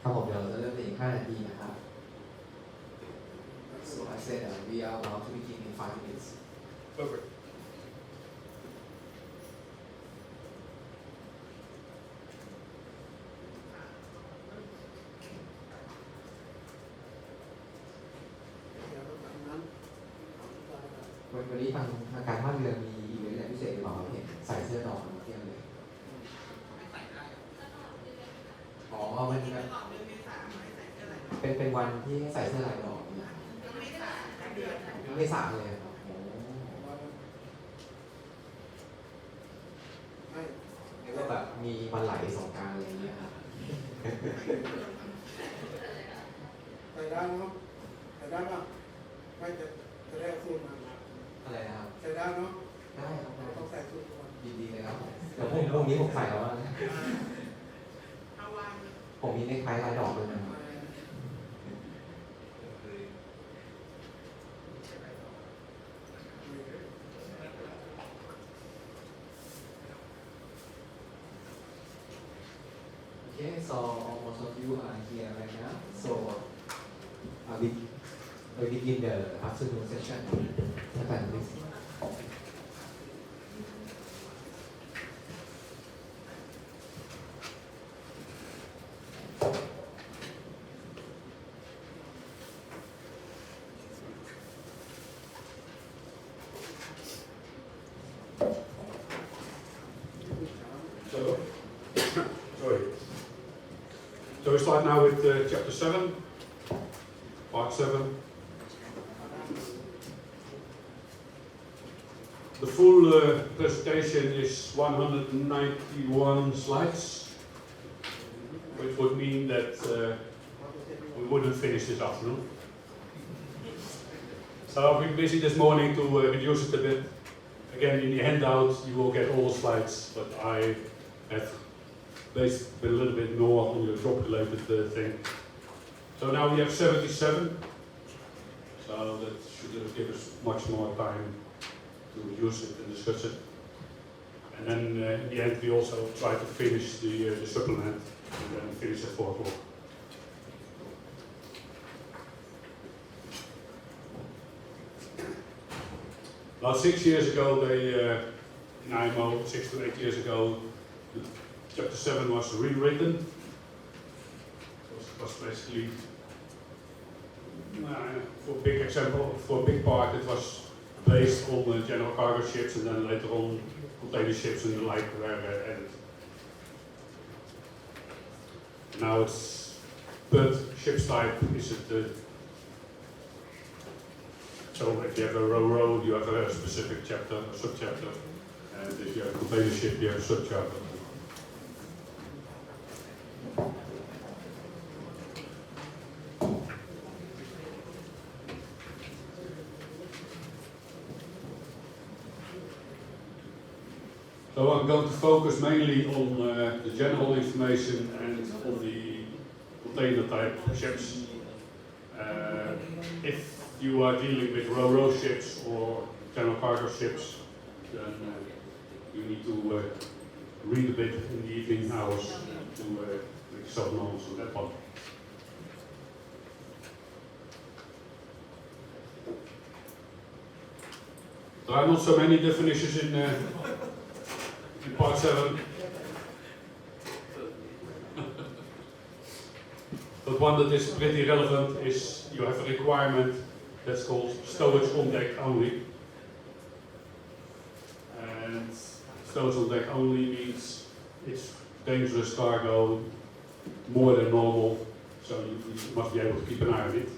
ครับผมเดี๋ยวเราจะเริ่มในอีก5 นาทีนะครับ So I said we are about to begin in 5 minutes. Perfect. วันนี้ทางการท่าเรือมีอีเวนต์อะไรพิเศษหรือเปล่าเห็นใส่เสื้อดอกมาเที่ยวเลยอ๋อมันเป็นวันที่ให้ใส่เสื้อลายดอกเนี่ยไม่สาเลยครับโอ้เรียกว่าแบบมีวันไหลสงกรานต์อะไรอย่างเงี้ยครับใส่ได้เนาะใส่ได้ป่ะไม่จะได้สูตรมาอะไรนะครับใส่ได้เนาะได้ครับได้ต้องใส่สูตรก่อนดีๆเลยครับเดี๋ยวพรุ่งนี้ผมใส่แล้วนะผมมีเนคไทลายดอกด้วยนะOkay, so most of you are here right now. So we begin the afternoon session. Please. So we start now with chapter 7, part 7. The full presentation is 191 slides, which would mean that we wouldn't finish this afternoon. So I've been busy this morning to reduce it a bit. Again, in the handout you will get all the slides, but I have based a little bit more on the job-related thing. So now we have 77, so that should give us much more time to use it and discuss it. And then in the end we also try to finish the supplement and then finish at 4 o'clock. About 6 years ago, in IMO, 6 to 8 years ago, Chapter 7 was rewritten. It was basically, for a big example, for a big part, it was based on the general cargo ships, and then later on container ships and the like were added. Now it's per ship's type. Is it so if you have a row, you have a specific chapter, a subchapter, and if you have a container ship, you have a subchapter. So I'm going to focus mainly on the general information and on the container type ships. If you are dealing with ro-ro ships or general cargo ships, then you need to read a bit in the evening hours to make yourself knowledge on that one. There are not so many definitions in part 7. But one that is pretty relevant is you have a requirement that's called stowage on deck only. And stowage on deck only means it's dangerous cargo, more than normal, so you must be able to keep an eye on it.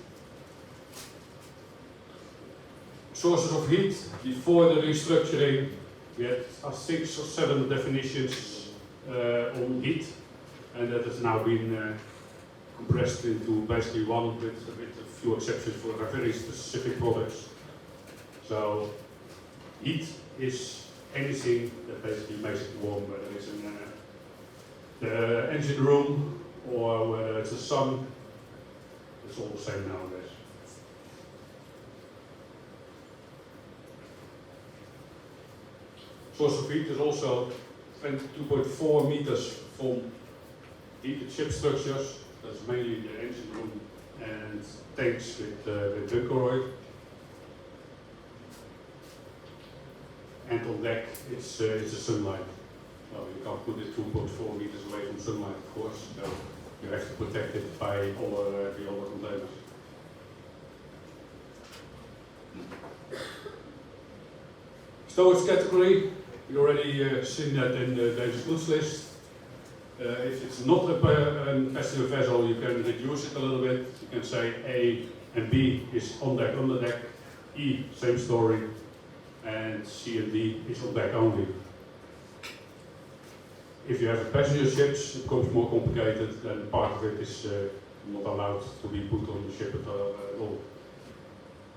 Sources of heat. Before the restructuring, we had 6 or 7 definitions on heat, and that has now been compressed into basically one with a few exceptions for very specific products. So heat is anything that basically makes it warm, whether it's in the engine room or whether it's the sun, it's all the same nowadays. Source of heat is also 22.4 meters from heated ship structures That's mainly the engine room and tanks with Bunkeroid. And on deck it's the sunlight. Well, you can't put it 2.4 meters away from sunlight, of course, so you have to protect it by all the other containers. Storage category, you already seen that in the dangerous goods list. If it's not a passenger vessel, you can reduce it a little bit. You can say A and B is on deck, under deck. E, same story. And C and D is on deck only. If you have passenger ships, it becomes more complicated, then part of it is not allowed to be put on the ship at all.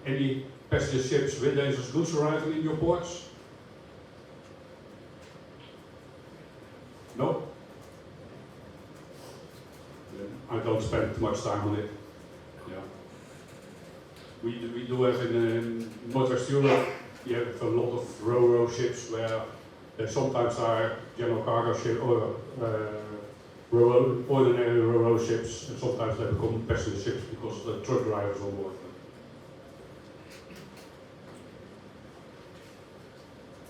Any passenger ships with dangerous goods arriving in your ports? No? I don't spend too much time on it. Yeah. We do have in Northwest Europe, you have a lot of ro-ro ships where there sometimes are general cargo ships or ordinary ro-ro ships, and sometimes they become passenger ships because of the truck drivers on board.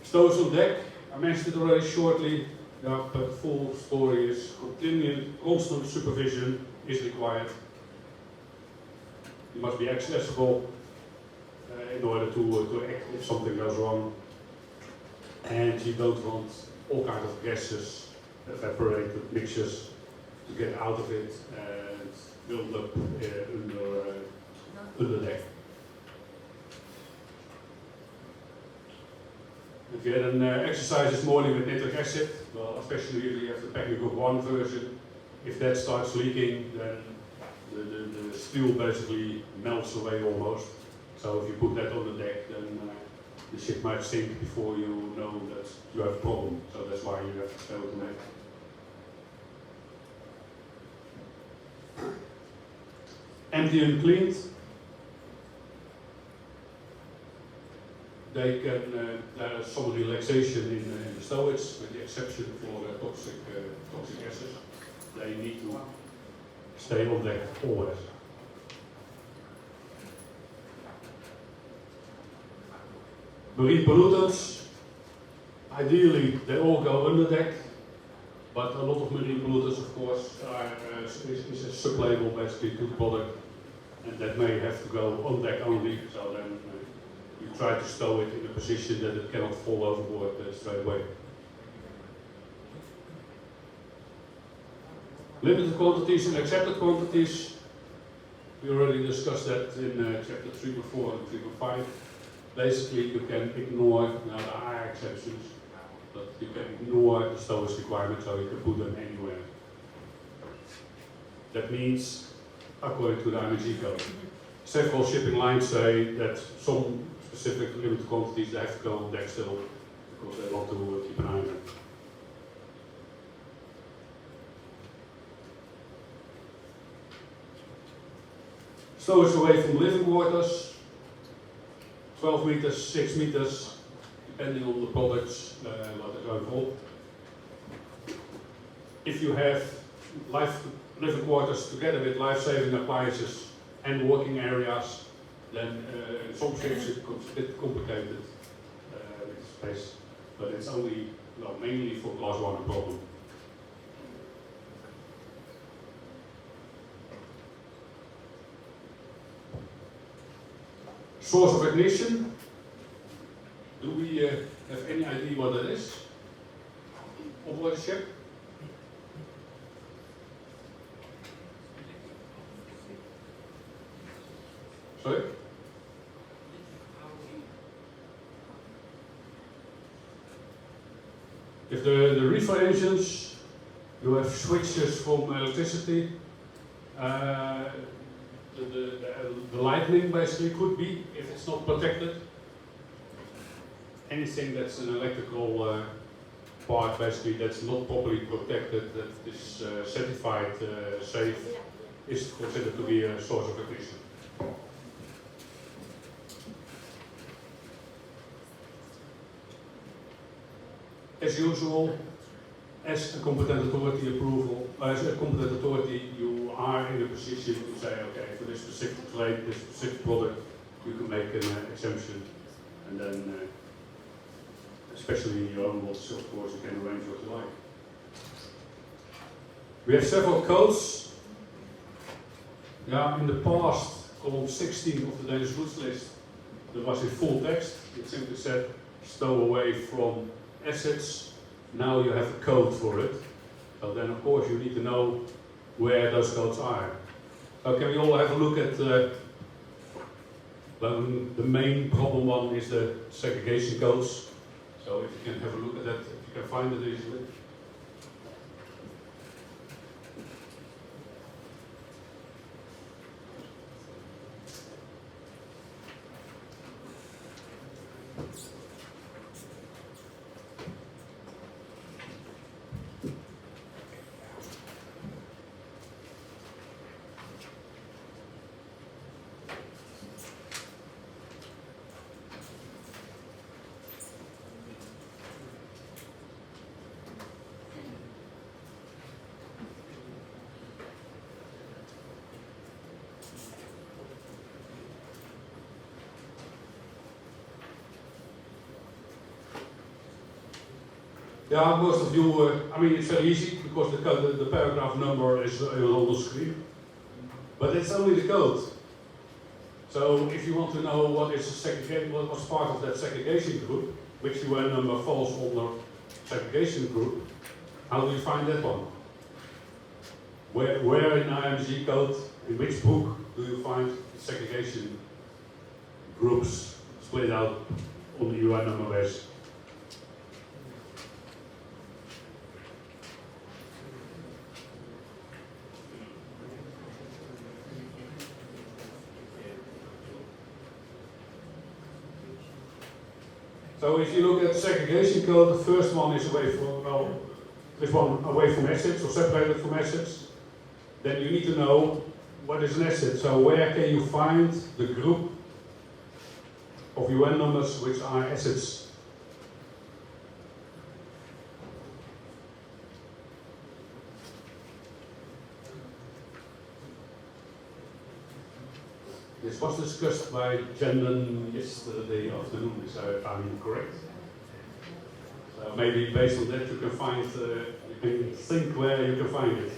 Stowage on deck, I mentioned it already shortly, yeah, but the full story is constant supervision is required. You must be accessible in order to act if something goes wrong. And you don't want all kinds of gases, evaporated mixtures to get out of it and build up under deck. If you had an exercise this morning with nitric acid, well, especially if you have the packing of 1 version, if that starts leaking, then the steel basically melts away almost. So if you put that on the deck, then the ship might sink before you know that you have a problem. So that's why you have to stow it on deck. Empty and cleaned. They can, there's some relaxation in the stowage, with the exception for toxic gases. They need to stay on deck always. Marine pollutants, ideally they all go under deck, but a lot of marine pollutants, of course, is a sub-label basically to the product, and that may have to go on deck only. So then you try to stow it in a position that it cannot fall overboard straight away. Limited quantities and accepted quantities. We already discussed that in chapter 3.4 and 3.5. Basically, you can ignore, now there are exceptions, but you can ignore the stowage requirement, so you can put them anywhere. That means, according to the IMDG code, several shipping lines say that some specific limited quantities they have to go on deck still, because they want to keep an eye on them. Stowage away from living waters. 12 meters, 6 meters, depending on the products, what is involved. If you have living quarters together with life-saving appliances and working areas, then in some ships it becomes a bit complicated with space, but it's only, well, mainly for class 1 a problem. Source of ignition. Do we have any idea what that is on board the ship? Sorry? If the reefer engines, you have switches from electricity. The lightning basically could be, if it's not protected. Anything that's an electrical part basically that's not properly protected, that is certified safe, is considered to be a source of ignition. As usual, as a competent authority approval, as a competent authority, you are in a position to say, okay, for this specific trade, this specific product, you can make an exemption, and then, especially in your own laws, of course, you can arrange what you like. We have several codes. Yeah, in the past, column 16 of the Danish goods list, there was in full text. It simply said, stow away from assets. Now you have a code for it. So then, of course, you need to know where those codes are. So can we all have a look at the main problem one is the segregation codes. So if you can have a look at that, if you can find it easily. Yeah, most of you, I mean, it's very easy because the paragraph number is on the screen. But it's only the code. So if you want to know what was part of that segregation group, which UN number falls under segregation group, how do you find that one? Where in IMSBC code, in which book do you find segregation groups split out on the UN number base? So if you look at segregation code, the first one is away from assets or separated from assets. Then you need to know what is an asset. So where can you find the group of UN numbers which are assets? This was discussed by Jensen yesterday afternoon, if I'm correct. So maybe based on that you can find, you can think where you can find it.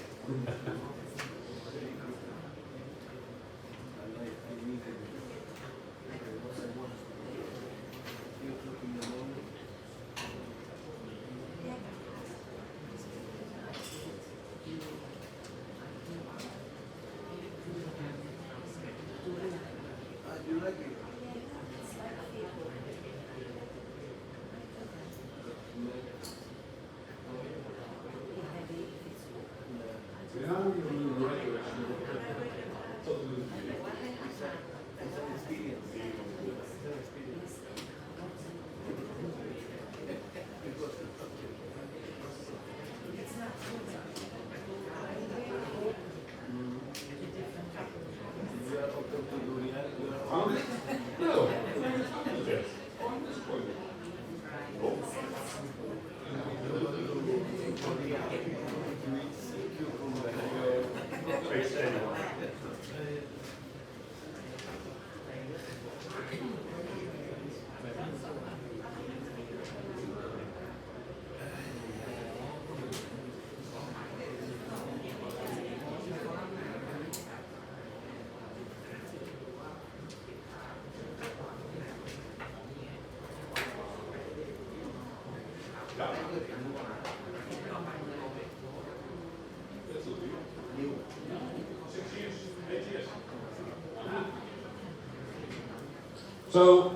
So,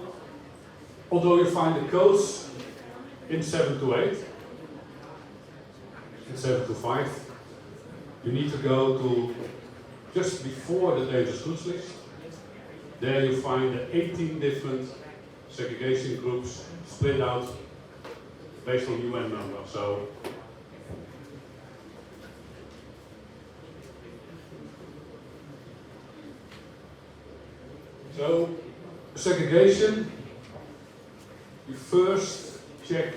although you find the codes in 7 to 8, in 7 to 5, you need to go to just before the dangerous goods list. There you find the 18 different segregation groups split out based on UN number. So segregation, you first check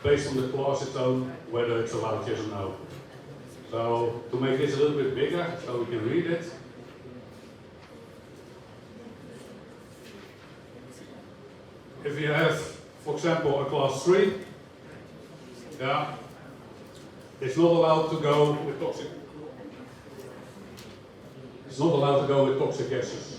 based on the clause its own whether it's allowed yes or no. So to make this a little bit bigger so we can read it. If you have, for example, a class 3, yeah, it's not allowed to go with toxic. It's not allowed to go with toxic gases.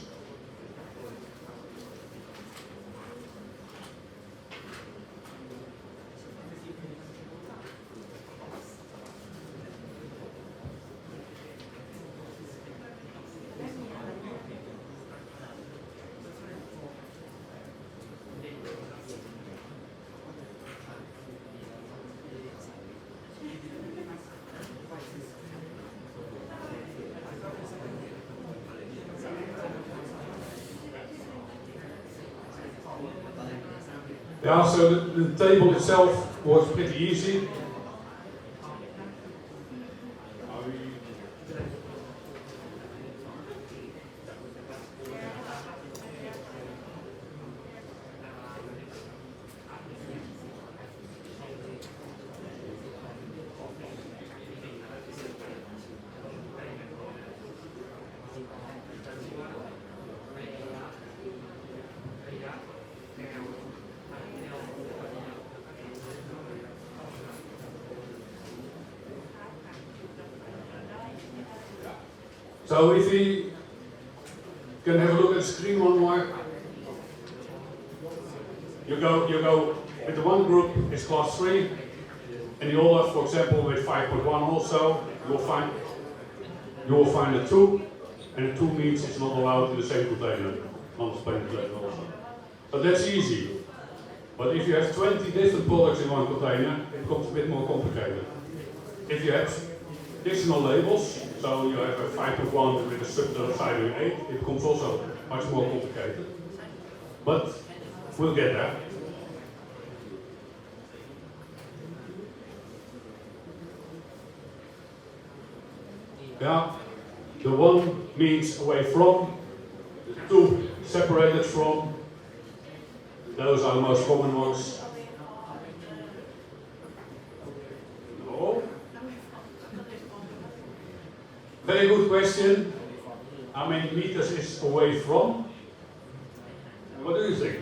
Yeah, so the table itself was pretty easy. So if we can have a look at the screen one more. You go with the one group is class 3, and the other, for example, with 5.1 also, you will find a 2, and a 2 means it's not allowed in the same container, non-suspended container also. So that's easy. But if you have 20 different products in one container, it becomes a bit more complicated. If you have additional labels, so you have a 5.1 with a subtotal side of 8, it becomes also much more complicated. But we'll get there. Yeah, the 1 means away from, the 2 separated from, those are the most common ones. No. Very good question. How many meters is away from? What do you think?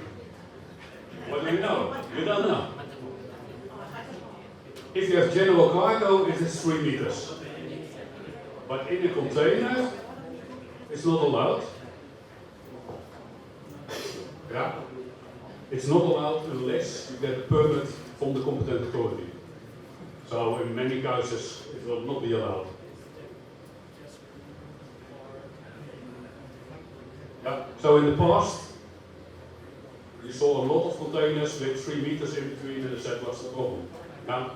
What do you know? You don't know. If you have general cargo, it is 3 meters. But in a container, it's not allowed. Yeah. It's not allowed unless you get a permit from the competent authority. So in many cases, it will not be allowed. Yeah. So in the past, you saw a lot of containers with 3 meters in between, and they said, what's the problem? Yeah.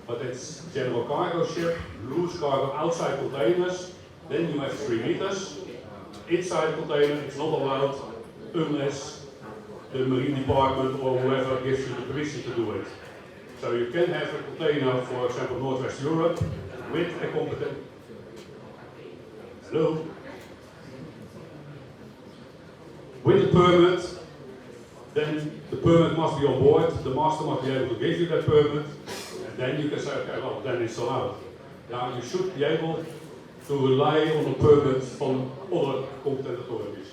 But it's general cargo ship, loose cargo outside containers, then you have 3 meters. Inside the container, it's not allowed unless the marine department or whoever gives you the permission to do it. So you can have a container, for example, Northwest Europe, with a competent. Hello? With the permit, then the permit must be on board, the master must be able to give you that permit, and then you can say, okay, well, then it's allowed. Now you should be able to rely on a permit from other competent authorities.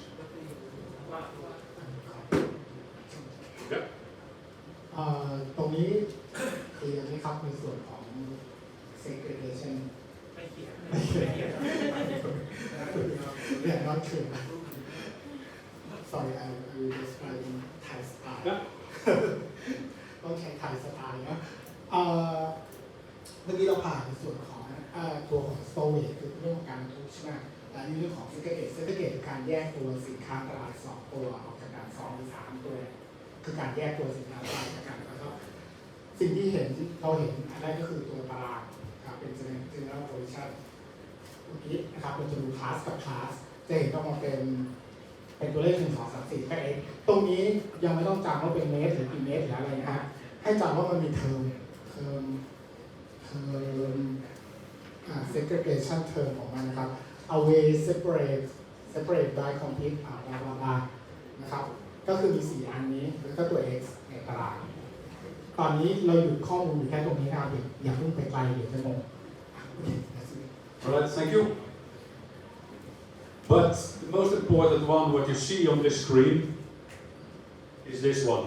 Yeah. ตรงนี้คือยังไม่ครับในส่วนของ segregation ไม่เกี่ยว Yeah, not true. Sorry, I will describe in Thai style. ต้องใช้ Thai style นะเมื่อกี้เราผ่านในส่วนของตัวของ storage คือเรื่องของการบรรทุกใช่ไหมและในเรื่องของ segregate คือการแยกตัวสินค้าตลาด2ตัวออกจากกัน2หรือ3ตัวคือการแยกตัวสินค้าตลาดจากกันแล้วก็สิ่งที่เราเห็นอันแรกก็คือตัวตารางครับเป็น general position เมื่อกี้นะครับเราจะดู class กับ class จะเห็นต้องมาเป็นตัวเลข1 2 3 4แค่ตรงนี้ยังไม่ต้องจำว่าเป็นเมตรหรือกี่เมตรหรืออะไรนะฮะให้จำว่ามันมีเทอมsegregation term ของมันนะครับ away separate by complete บลานะครับก็คือมี4อันนี้แล้วก็ตัว x ในตาราง ตอนนี้เราหยุดข้อมูลอยู่แค่ตรงนี้นะครับอย่าเพิ่งไปไกลเดี๋ยวจะงง Alright, thank you. But the most important one, what you see on this screen, is this one.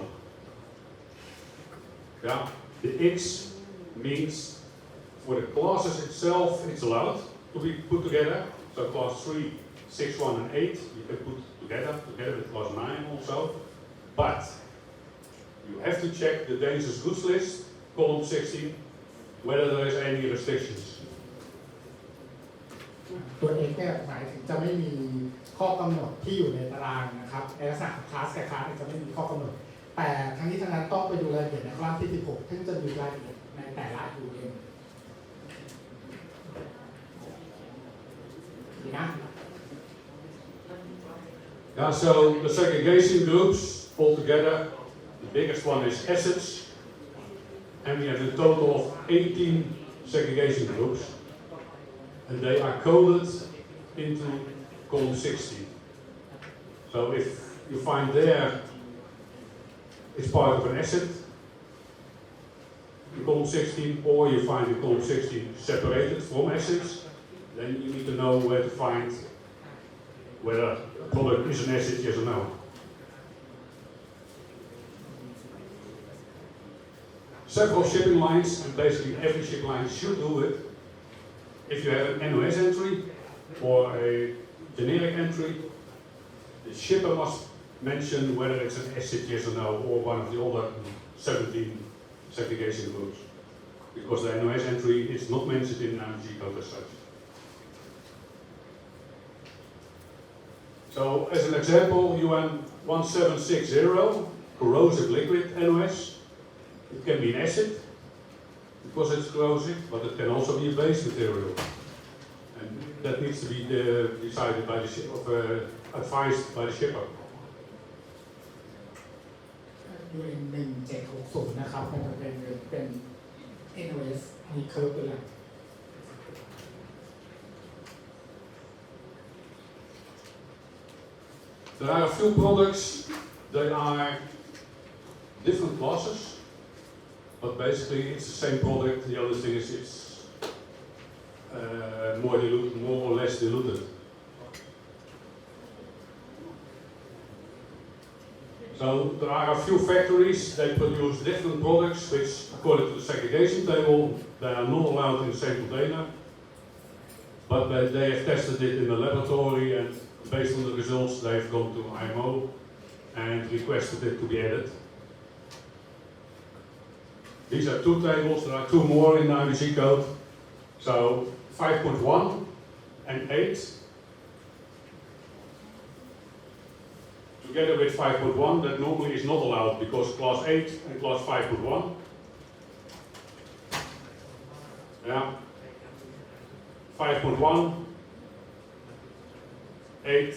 Yeah, the X means for the classes itself, it's allowed to be put together. So class 3, 6, 1 and 8, you can put together with class 9 also. But you have to check the dangerous goods list, column 16, whether there is any restrictions. ตัวเองเนี่ยหมายถึงจะไม่มีข้อกำหนดที่อยู่ในตารางนะครับในลักษณะของคลาสกับคลาสจะไม่มีข้อกำหนดแต่ทั้งนี้ทั้งนั้นต้องไปดูรายละเอียดในคลาสที่ 16 ซึ่งจะมีรายละเอียดในแต่ละ UN ดีนะ Yeah, so the segregation groups altogether, the biggest one is assets, and we have a total of 18 segregation groups, and they are coded into column 16. So if you find there it's part of an asset in column 16, or you find in column 16 separated from assets, then you need to know where to find whether a product is an asset, yes or no. Several shipping lines, and basically every shipping line should do it. If you have an NOS entry or a generic entry, the shipper must mention whether it's an asset, yes or no, or one of the other 17 segregation groups. Because the NOS entry is not mentioned in the IMDG code as such. So, as an example, UN 1760, corrosive liquid NOS. It can be an acid, because it's corrosive, but it can also be a base material. And that needs to be decided by the advised by the shipper. UN 1760 นะครับมันจะเป็น NOS มีเคิร์ฟเป็นหลัก There are a few products, they are different classes, but basically it's the same product. The only thing is it's more or less diluted. So there are a few factories, they produce different products which, according to the segregation table, they are not allowed in the same container, but they have tested it in the laboratory, and based on the results they have gone to IMO and requested it to be added. These are two tables, there are two more in the IMDG code. So 5.1 and 8. Together with 5.1, that normally is not allowed because class 8 and class 5.1. Yeah. 5.1, 8.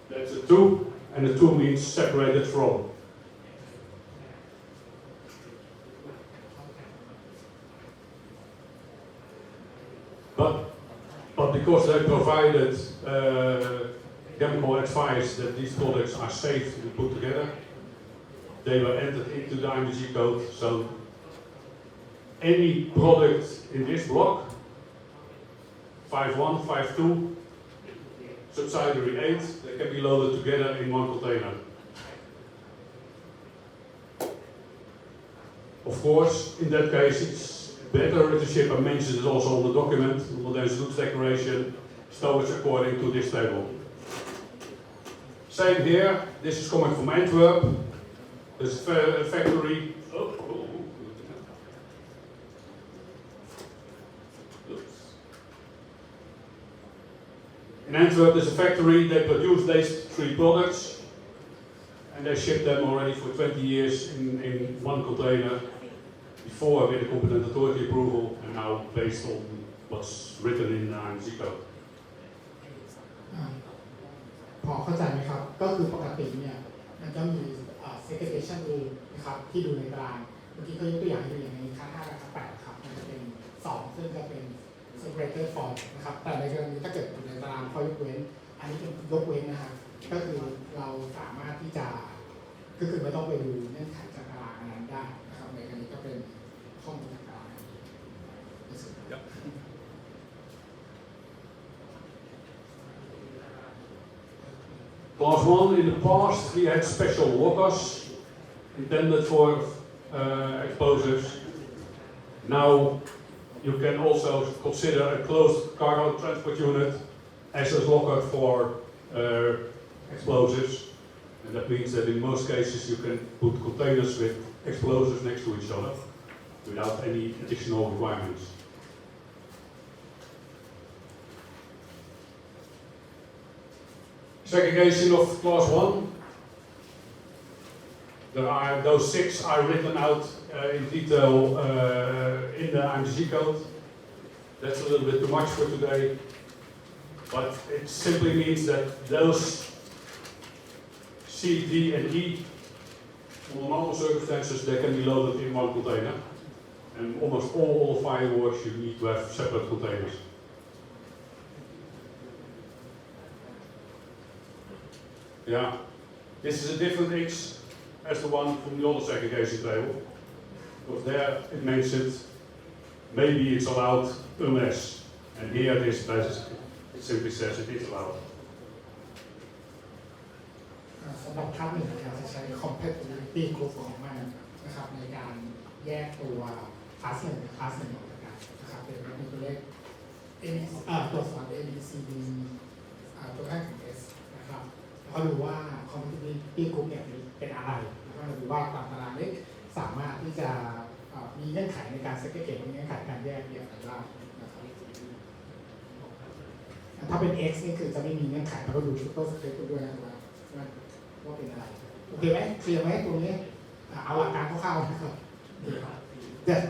That's a 2, and the 2 means separated from. But because they provided chemical advice that these products are safe to put together, they were entered into the IMDG code. So any product in this block, 5.1, 5.2, subsidiary 8, they can be loaded together in one container. Of course, in that case, it's better if the shipper mentions it also on the document, on the goods declaration, storage according to this table. Same here, this is coming from Antwerp. There's a factory. In Antwerp, there's a factory, they produce these 3 products, and they ship them already for 20 years in one container. Before with the competent authority approval, and now based on what's written in IMDG code. พอเข้าใจไหมครับก็คือปกติเนี่ยมันจะมี segregation rule นะครับที่ดูในตารางเมื่อกี้เขายกตัวอย่างให้ดูอย่างในค่า5และค่า8ครับมันจะเป็น2ซึ่งจะเป็น separated form นะครับแต่ในกรณีถ้าเกิดอยู่ในตารางข้อยกเว้นอันนี้เป็นยกเว้นนะครับก็คือเราสามารถที่จะ ก็คือไม่ต้องไปดูเงื่อนไขจากตารางนั้นได้นะครับในการนี้ก็เป็นข้อมูลจากตาราง Yep. Class 1, in the past we had special lockers intended for explosives. Now you can also consider a closed cargo transport unit as a locker for explosives. And that means that in most cases you can put containers with explosives next to each other without any additional requirements. Segregation of class 1. Those 6 are written out in detail in the IMSBC code. That's a little bit too much for today, but it simply means that those C, D and E, under normal circumstances, they can be loaded in one container. And almost all fireworks you need to have separate containers. Yeah, this is a different X as the one from the other segregation table. Because there it mentions maybe it's allowed unless, and here this it simply says it is allowed. สำหรับคลาสหนึ่งเราจะใช้ compatibility group ของมันนะครับในการแยกตัวคลาสหนึ่งกับคลาสหนึ่งออกจากกันนะครับเป็นตัวเลข ตัวสอน ABCD ตัวแรกของ S นะครับแล้วก็ดูว่า compatibility group เนี่ยเป็นอะไรแล้วก็ดูว่าตามตารางนี้สามารถที่จะมีเงื่อนไขในการ segregate มีเงื่อนไขการแยกอะไรบ้างนะครับถ้าเป็น X นี่คือจะไม่มีเงื่อนไขแล้วก็ดูชุดตัวสเปคด้วยนะครับว่าเป็นอะไรโอเคไหมเคลียร์ไหมตรงนี้เอาหลักการคร่าวๆนะครับเด็ด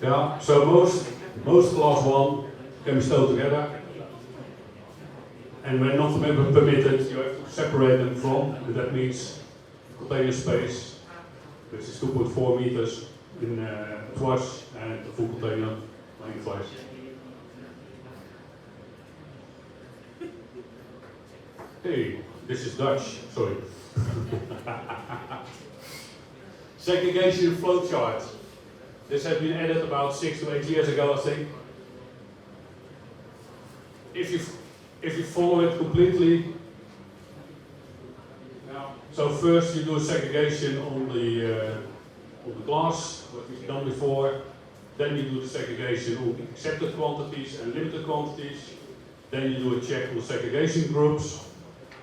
Yeah, so most class 1 can be stowed together, and when not permitted, you have to separate them from, and that means container space, which is 2.4 meters in twice and a full container lengthwise. Hey, this is Dutch, sorry. Segregation flowchart. This has been added about 6 to 8 years ago, I think. If you follow it completely, so first you do a segregation on the glass, what we've done before. Then you do the segregation on accepted quantities and limited quantities. Then you do a check on segregation groups,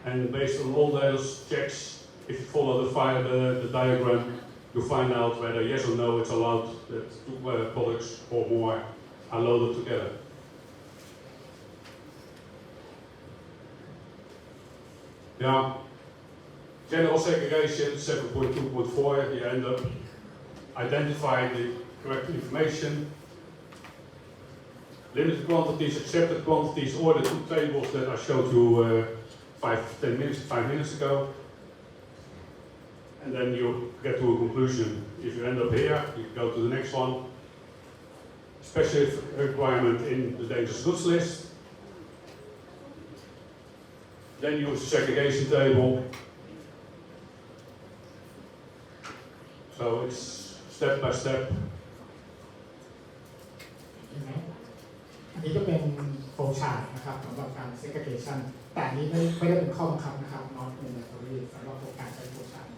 and based on all those checks, if you follow the diagram, you find out whether yes or no it's allowed that 2 products or more are loaded together. Yeah, general segregation 7.2.4, you end up identifying the correct information. Limited quantities, accepted quantities, or the 2 tables that I showed you 5 minutes ago. And then you get to a conclusion. If you end up here, you go to the next one. Specific requirement in the dangerous goods list. Then use the segregation table. So it's step by step. อันนี้ก็เป็นโฟล์ชาร์ตนะครับสำหรับการ segregation แต่อันนี้ไม่ได้เป็นข้อบังคับนะครับ not mandatory สำหรับการใช้โฟล์ชาร์ต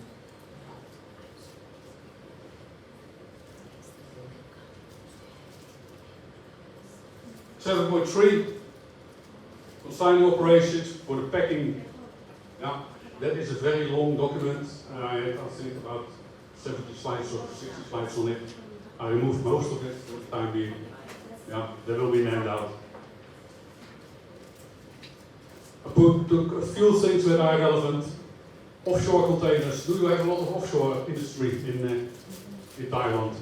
7.3, consigning operations for the packing. Yeah, that is a very long document. I had, I think, about 70 slides or 60 slides on it. I removed most of it for the time being. Yeah, there will be an handout. I took a few things that are relevant. Offshore containers. Do you have a lot of offshore industry in Thailand?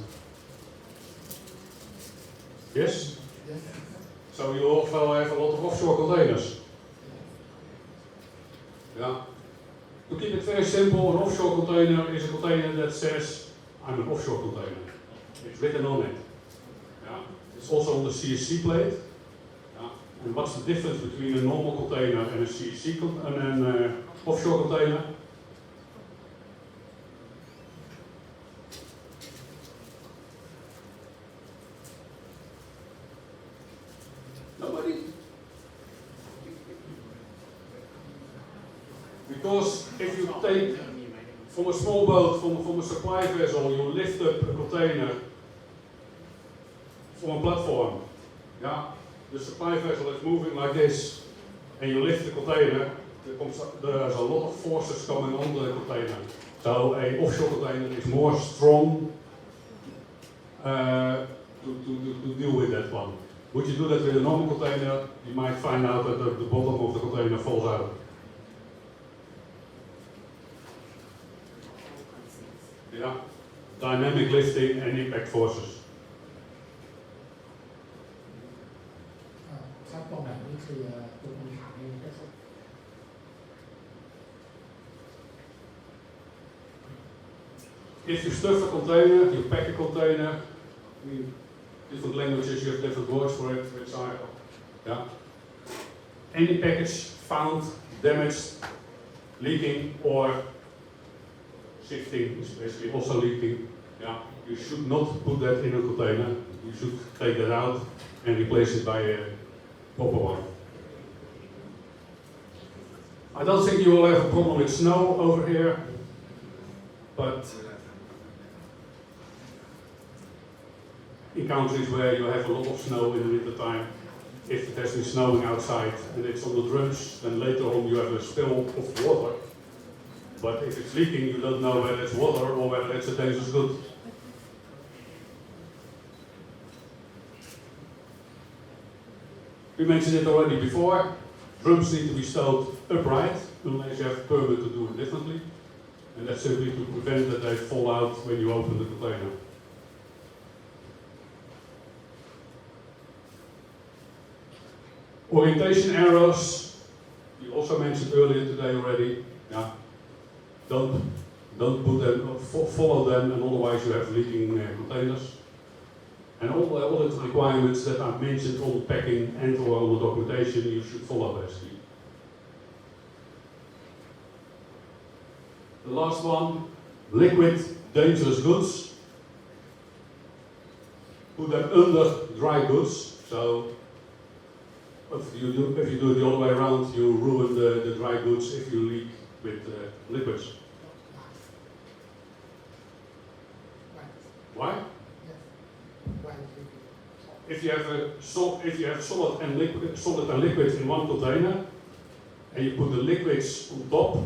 Yes? Yes. So you also have a lot of offshore containers. Yeah. To keep it very simple, an offshore container is a container that says, I'm an offshore container. It's written on it. Yeah. It's also on the CSC plate. Yeah. And what's the difference between a normal container and a CSC and an offshore container? Nobody? Because if you take from a small boat, from a supply vessel, you lift up a container from a platform. Yeah? The supply vessel is moving like this, and you lift the container, there's a lot of forces coming on the container. So an offshore container is more strong to deal with that one. Would you do that with a normal container, you might find out that the bottom of the container falls out. Yeah, dynamic lifting and impact forces. ครับตรงไหนนี่คือตัวปัญหานี่ก็คือ If you stuff a container, you pack a container, I mean, different languages, you have different words for it, which are, yeah. Any package found, damaged, leaking, or shifting is basically also leaking. Yeah, you should not put that in a container. You should take that out and replace it by a proper one. I don't think you will have a problem with snow over here, but in countries where you have a lot of snow in the winter time, if it has been snowing outside and it's on the drums, then later on you have a spill of water. But if it's leaking, you don't know whether it's water or whether it's a dangerous good. We mentioned it already before. Drums need to be stowed upright unless you have a permit to do it differently. And that's simply to prevent that they fall out when you open the container. Orientation arrows, you also mentioned earlier today already. Yeah. Don't put them, follow them, and otherwise you have leaking containers. And all the requirements that I've mentioned on the packing and or on the documentation you should follow basically. The last one, liquid dangerous goods. Put them under dry goods. So if you do it the other way around, you ruin the dry goods if you leak with liquids. Why? If you have solid and liquid in one container, and you put the liquids on top,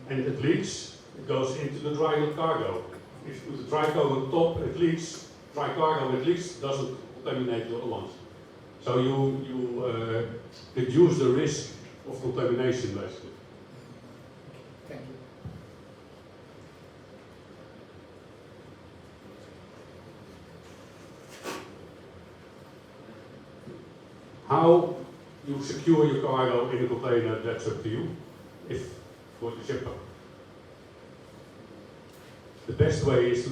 and it leaks, it goes into the dry cargo. If you put the dry cargo on top, it leaks. Dry cargo, it leaks, doesn't contaminate the other ones. So you reduce the risk of contamination, basically. Thank you. How you secure your cargo in a container, that's up to you, if for the shipper. The best way is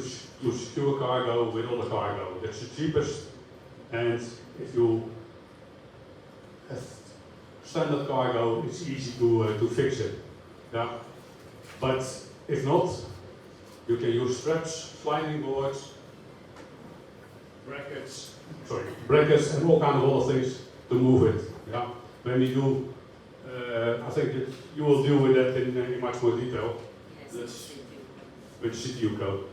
to secure cargo with other cargo. That's the cheapest, and if you have standard cargo, it's easy to fix it. Yeah. But if not, you can use straps, sliding boards, brackets, and all kinds of other things to move it. Yeah. When we do, I think that you will deal with that in much more detail. Yes, That's with CTU code.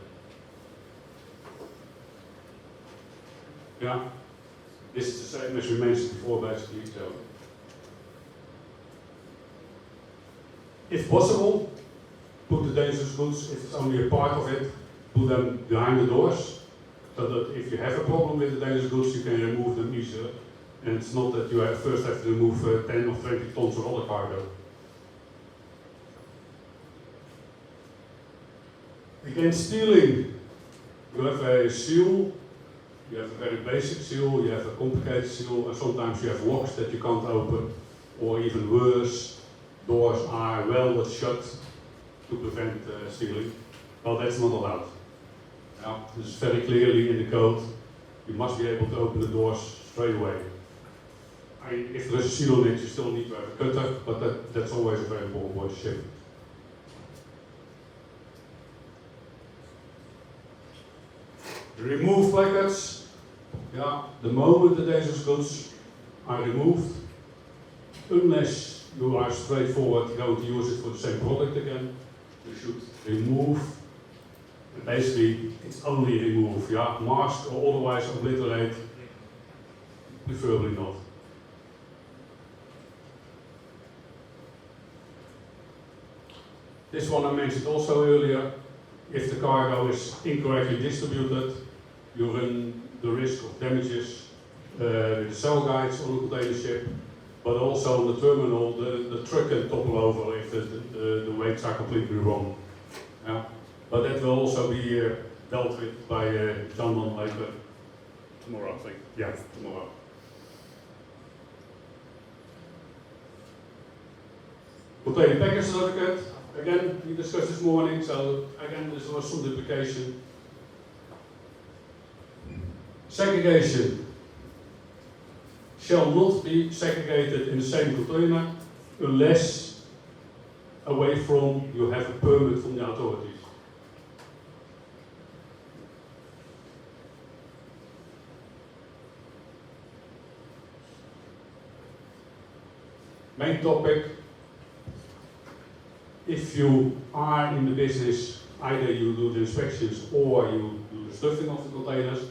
Yeah. This is the same as we mentioned before, basically. So, if possible, put the dangerous goods, if it's only a part of it, put them behind the doors, so that if you have a problem with the dangerous goods, you can remove them easier. And it's not that you first have to remove 10 or 20 tons of other cargo. Against stealing, you have a seal, you have a very basic seal, you have a complicated seal, and sometimes you have locks that you can't open, or even worse, doors are welded shut to prevent stealing. Well, that's not allowed. Yeah, this is very clearly in the code. you must be able to open the doors straight away. If there is a seal on it, you still need to have a cutter, but that's always available on board the ship. Remove placards. Yeah, the moment the dangerous goods are removed, unless you are straightforward going to use it for the same product again, you should remove. Basically, it's only remove. Yeah, mask or otherwise obliterate. Preferably not. This one I mentioned also earlier. If the cargo is incorrectly distributed, you run the risk of damages with the cell guides on the container ship, but also on the terminal, the truck can topple over if the weights are completely wrong. Yeah. But that will also be dealt with by John later. Tomorrow, I think. Yeah, tomorrow. Container package certificate. Again, we discussed this morning, so again, there was some duplication. Segregation shall not be segregated in the same container unless away from you have a permit from the authorities. Main topic. If you are in the business, either you do the inspections or you do the stuffing of the containers.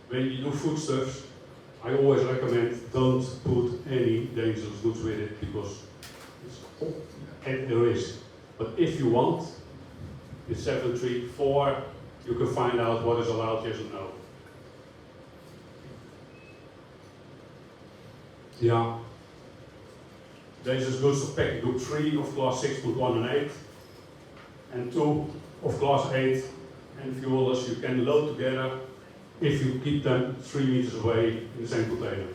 When you do foodstuffs, I always recommend don't put any dangerous goods with it because it's at the risk. But if you want, it's 734, you can find out what is allowed, yes or no. Yeah. Dangerous goods of packing group 3 of class 6.1 and 8, and 2 of class 8 and fuelers you can load together if you keep them 3 meters away in the same container.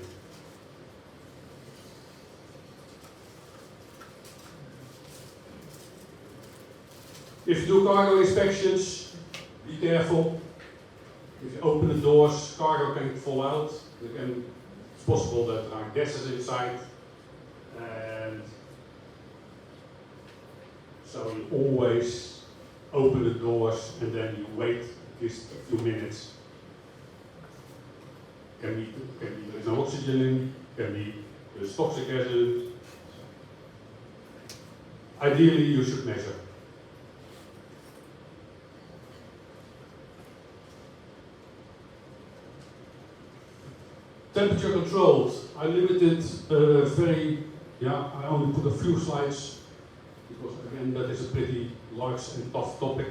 If you do cargo inspections, be careful. If you open the doors, cargo can fall out. It's possible that there are gases inside. And so you always open the doors and then you wait at least a few minutes. Can be there is no oxygen in, can be there's toxic acid. Ideally you should measure. Temperature controlled. I limited I only put a few slides because again that is a pretty large and tough topic.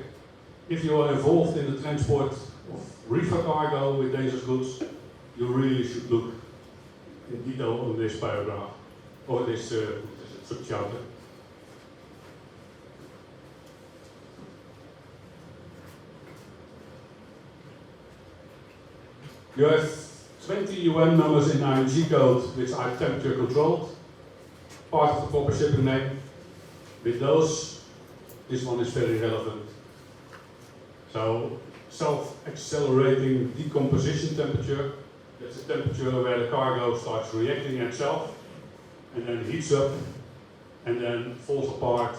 If you are involved in the transport of reefer cargo with dangerous goods, you really should look in detail on this paragraph or this subchapter. You have 20 UN numbers in IMDG code which are temperature controlled. Part of the proper shipping name. With those, this one is very relevant. So, self-accelerating decomposition temperature. That's the temperature where the cargo starts reacting itself and then heats up and then falls apart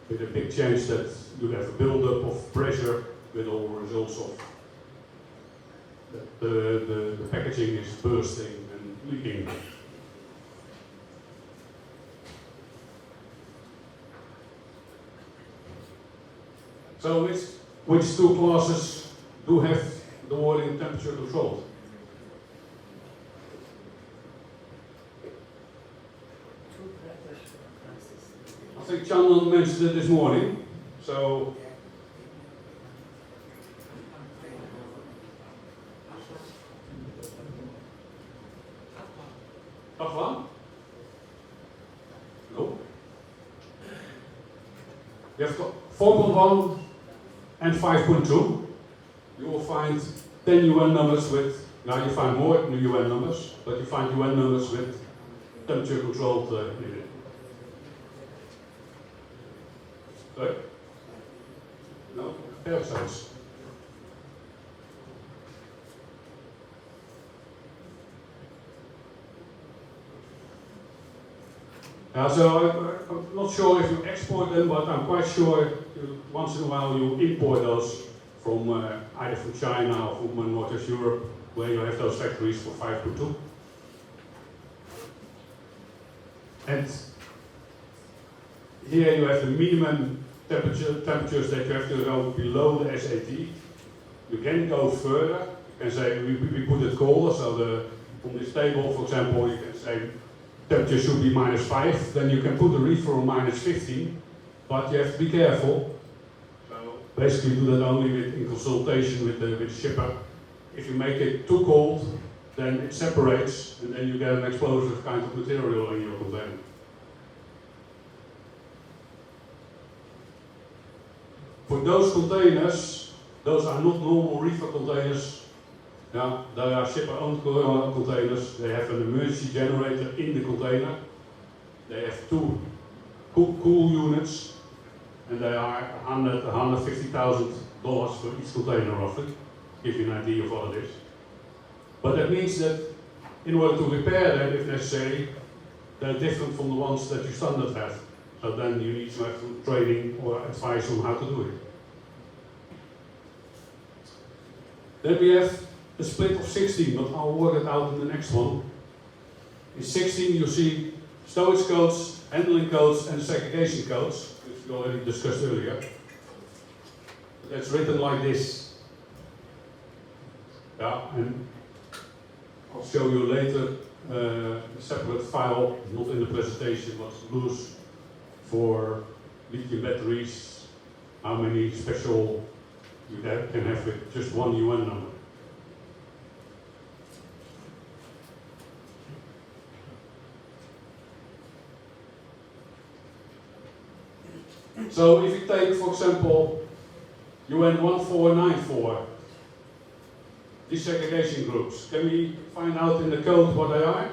with a big change that you have a build-up of pressure with all the results of the packaging is bursting and leaking. So which two classes do have the wording temperature controlled? I think Chandon mentioned it this morning. So tough one? No. You have got 4.1 and 5.2. You will find 10 UN numbers with, now you find more UN numbers, but you find UN numbers with temperature controlled in it. Sorry? No? Parasites. So I'm not sure if you export them, but I'm quite sure once in a while you import those from either from China or from Northwest Europe, where you have those factories for 5.2. And here you have the minimum temperatures that you have to go below the SAT. You can go further. You can say we put it colder, so on this table, for example, you can say temperature should be -5. Then you can put the reefer on -15, but you have to be careful. So basically, do that only in consultation with the shipper. If you make it too cold, then it separates, and then you get an explosive kind of material in your container. For those containers, those are not normal reefer containers. Yeah, they are shipper-owned containers. They have an emergency generator in the container. They have 2 cool units, and they are $150,000 for each container, roughly. Give you an idea of what it is. But that means that in order to repair them, if necessary, they're different from the ones that you standard have. So then you need to have some training or advice on how to do it. Then we have a split of 16, but I'll work it out in the next one. In 16 you see stowage codes, handling codes and segregation codes, which we already discussed earlier. That's written like this. Yeah, and I'll show you later a separate file, not in the presentation, but loose, for lithium batteries, how many special you can have with just one UN number. So if you take, for example, UN 1494, these segregation groups, can we find out in the code what they are?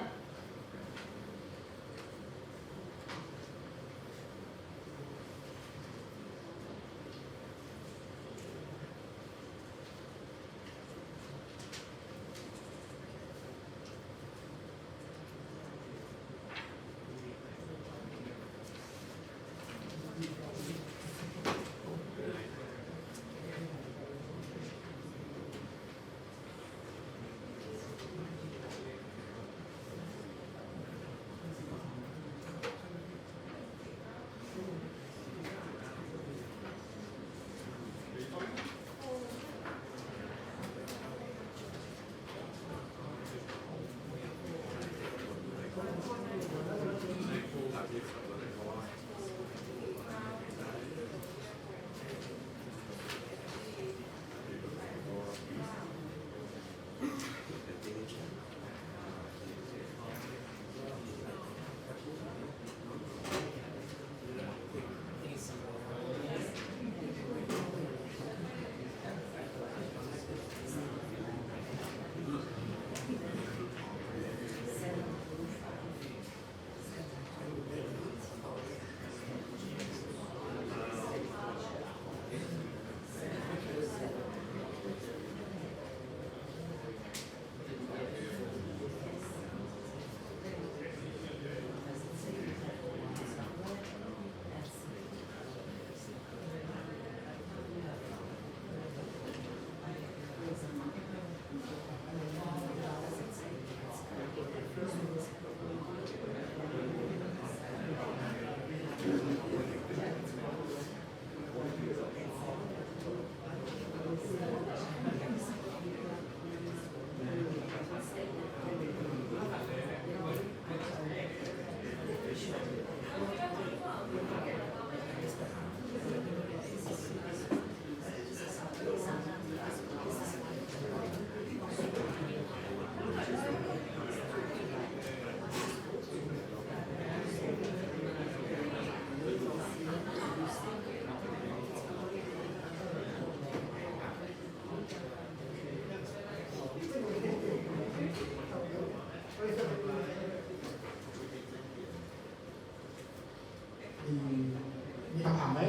มีคำถามไหม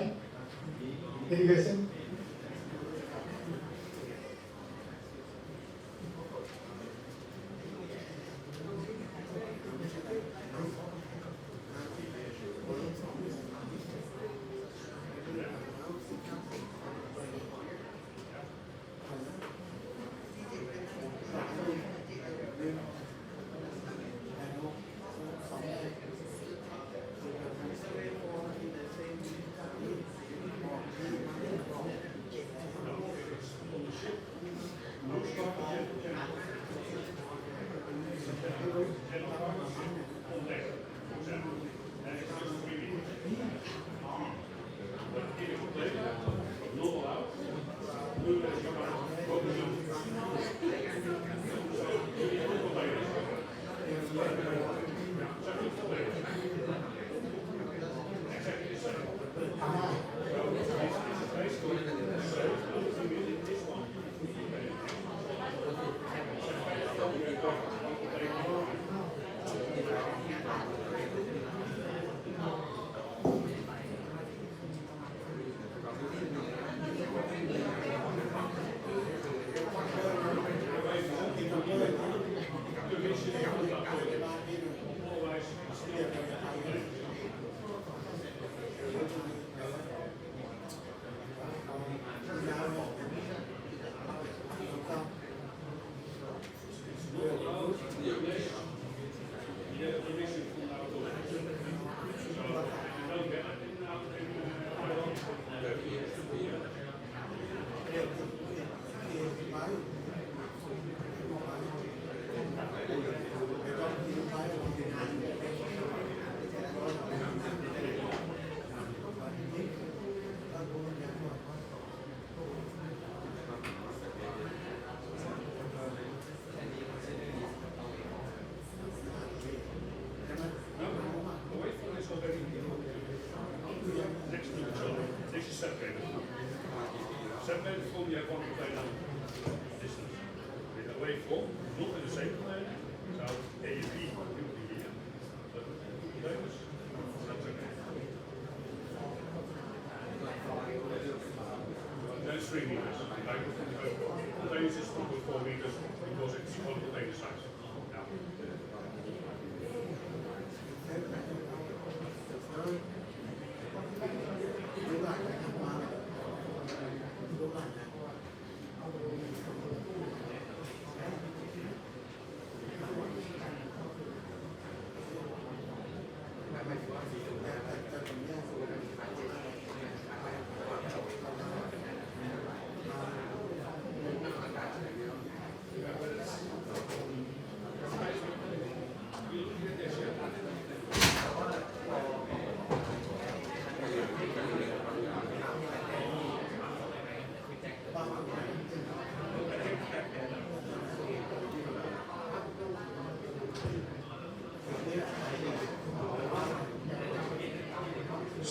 Any question? separated. Separated from you have one container distance. With away from, not in the same container. So A and B will be here. But two containers, that's okay. Then 3 meters. Like containers is 2.4 meters because it's one container size. Yeah.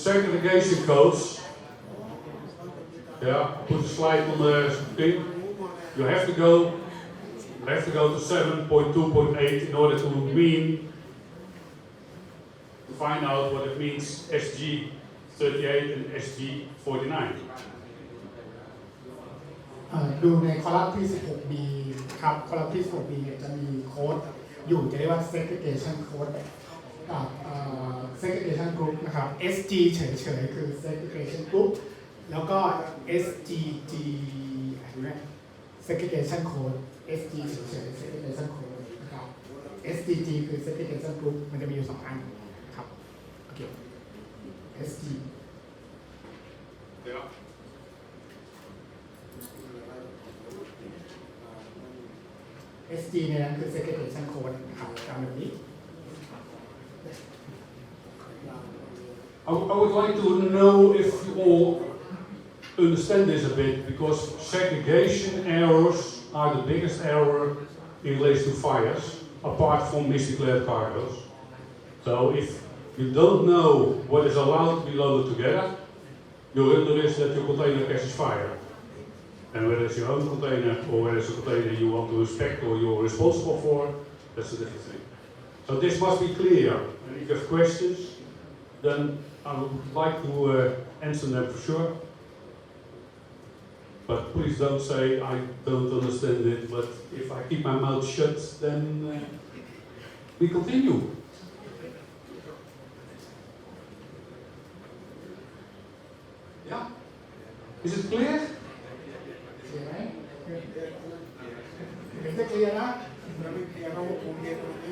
Segregation codes. Yeah, put a slide on the thing. You have to go to 7.2.8 in order to find out what it means SG38 and SG49. ดูในคอลัมน์ที่ 16B ครับคอลัมน์ที่ 16B เนี่ยจะมีโค้ดอยู่จะเรียกว่า segregation code กับ segregation group นะครับ SG เฉยๆคือ segregation group แล้วก็ SGG อะไรนะ segregation code SG เฉยๆ segregation code นะครับ SGG คือ segregation group มันจะมีอยู่2อันครับโอเค SG SG เนี่ยนั่นคือ segregation code นะครับตามแบบนี้ I would like to know if you all understand this a bit, because segregation errors are the biggest error in relation to fires, apart from misdeclared cargoes. So if you don't know what is allowed to be loaded together, you run the risk that your container catches fire. And whether it's your own container or whether it's a container you want to inspect or you're responsible for, that's a different thing. So this must be clear. And if you have questions, then I would like to answer them for sure. But please don't say I don't understand it, but if I keep my mouth shut, then we continue. Yeah? Is it clear? เคลียร์ไหมเห็นจะเคลียร์นะ เราไม่เคลียร์เราคงเรียนตรงนี้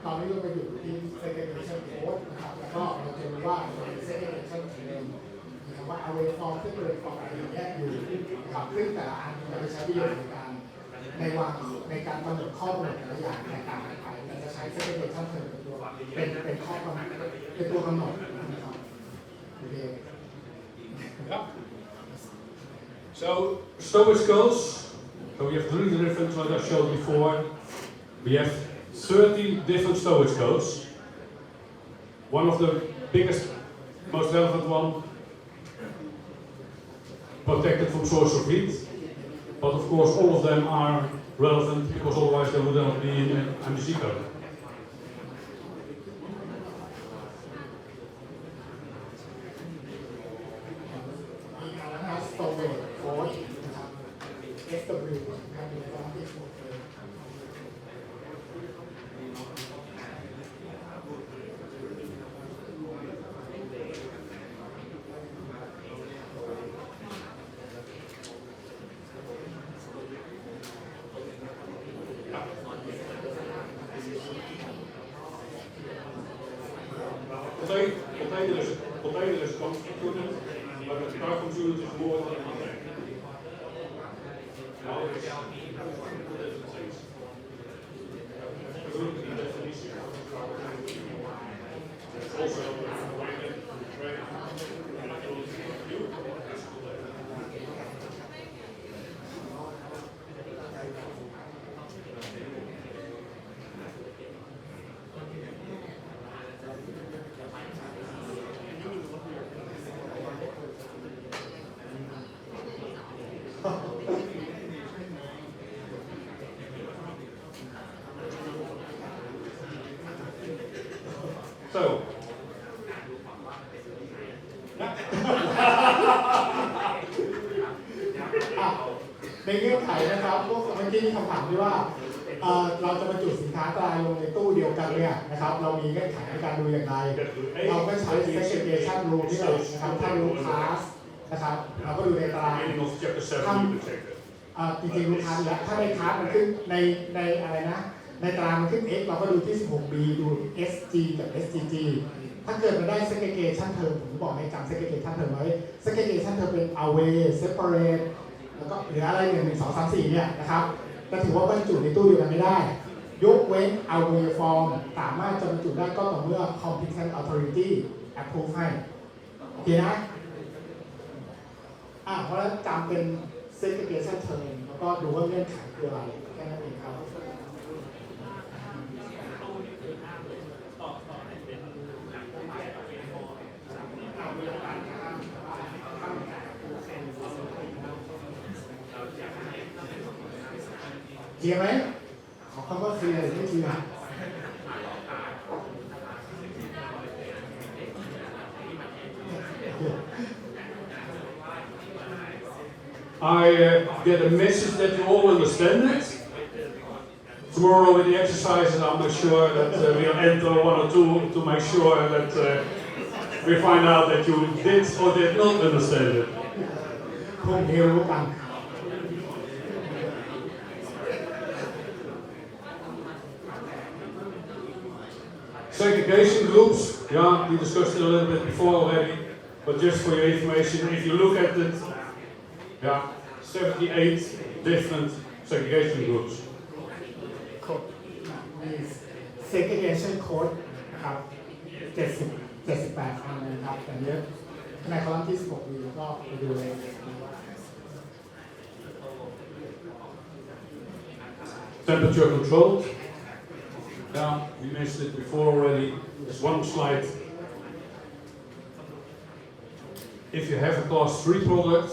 ตอนนี้เราไปอยู่ที่ segregation code นะครับแล้วก็เราจะรู้ว่าเรามี segregation term นะครับว่า away from separate from อะไรอย่างเงี้ยอยู่นะครับซึ่งแต่ละอันเราจะใช้ประโยชน์ในการกำหนดข้อกำหนดแต่ละอย่างแตกต่างกันไปเราจะใช้ segregation term เป็นข้อกำหนดเป็นตัวกำหนดนะครับโอเค Yeah. So storage codes. So we have 3 different ones I showed before. We have 30 different storage codes. One of the biggest, most relevant one, protected from source of heat. But of course all of them are relevant because otherwise they would not be in IMSBC code. storage code นะครับ SW นะครับมีความที่ถูกเลย Container is comfort unit, but the cargo unit is more than a container. Now it's two different things. Look at the definition of cargo unit. It's also a container, trade, and I don't view as a container. So. ในเงื่อนไขนะครับพวกเมื่อกี้มีคำถามที่ว่าเราจะบรรจุสินค้าตายลงในตู้เดียวกันเนี่ยนะครับเรามีเงื่อนไขในการดูอย่างไรเราก็ใช้ segregation rule ที่เรานะครับถ้ารู้ class นะครับเราก็ดูในตารางจริงๆลูกค้าแล้วถ้าในคลาสมันขึ้นในอะไรนะในตารางมันขึ้น x เราก็ดูที่ 16b ดู sg กับ sgg ถ้าเกิดมันได้ segregation term ผมบอกให้จำ segregation term ไว้ segregation term เป็น away separate แล้วก็เหลืออะไร1 1 2 3 4เนี่ยนะครับจะถือว่าบรรจุในตู้เดียวกันไม่ได้ยกเว้น away form สามารถจะบรรจุได้ก็ต่อเมื่อ competent authority approve ให้โอเคนะเพราะฉะนั้นจำเป็น segregation term แล้วก็ดูว่าเงื่อนไขคืออะไรแค่นั้นเองครับเคลียร์ไหมขอคำว่าเคลียร์หรือไม่เคลียร์ I get a message that you all understand it. Tomorrow with the exercises, I'm not sure that we'll enter 1 or 2 to make sure that we find out that you did or did not understand it. พวกนี้รู้กัน Segregation groups, yeah, we discussed it a little bit before already, but just for your information, if you look at it, yeah, 78 different segregation groups. Code segregation code นะครับ78 อันนะครับแต่เนี้ยในคอลัมน์ที่ 16 มีก็ไปดูเลย Temperature controlled. Yeah, we mentioned it before already. There's one slide. If you have a class 3 product,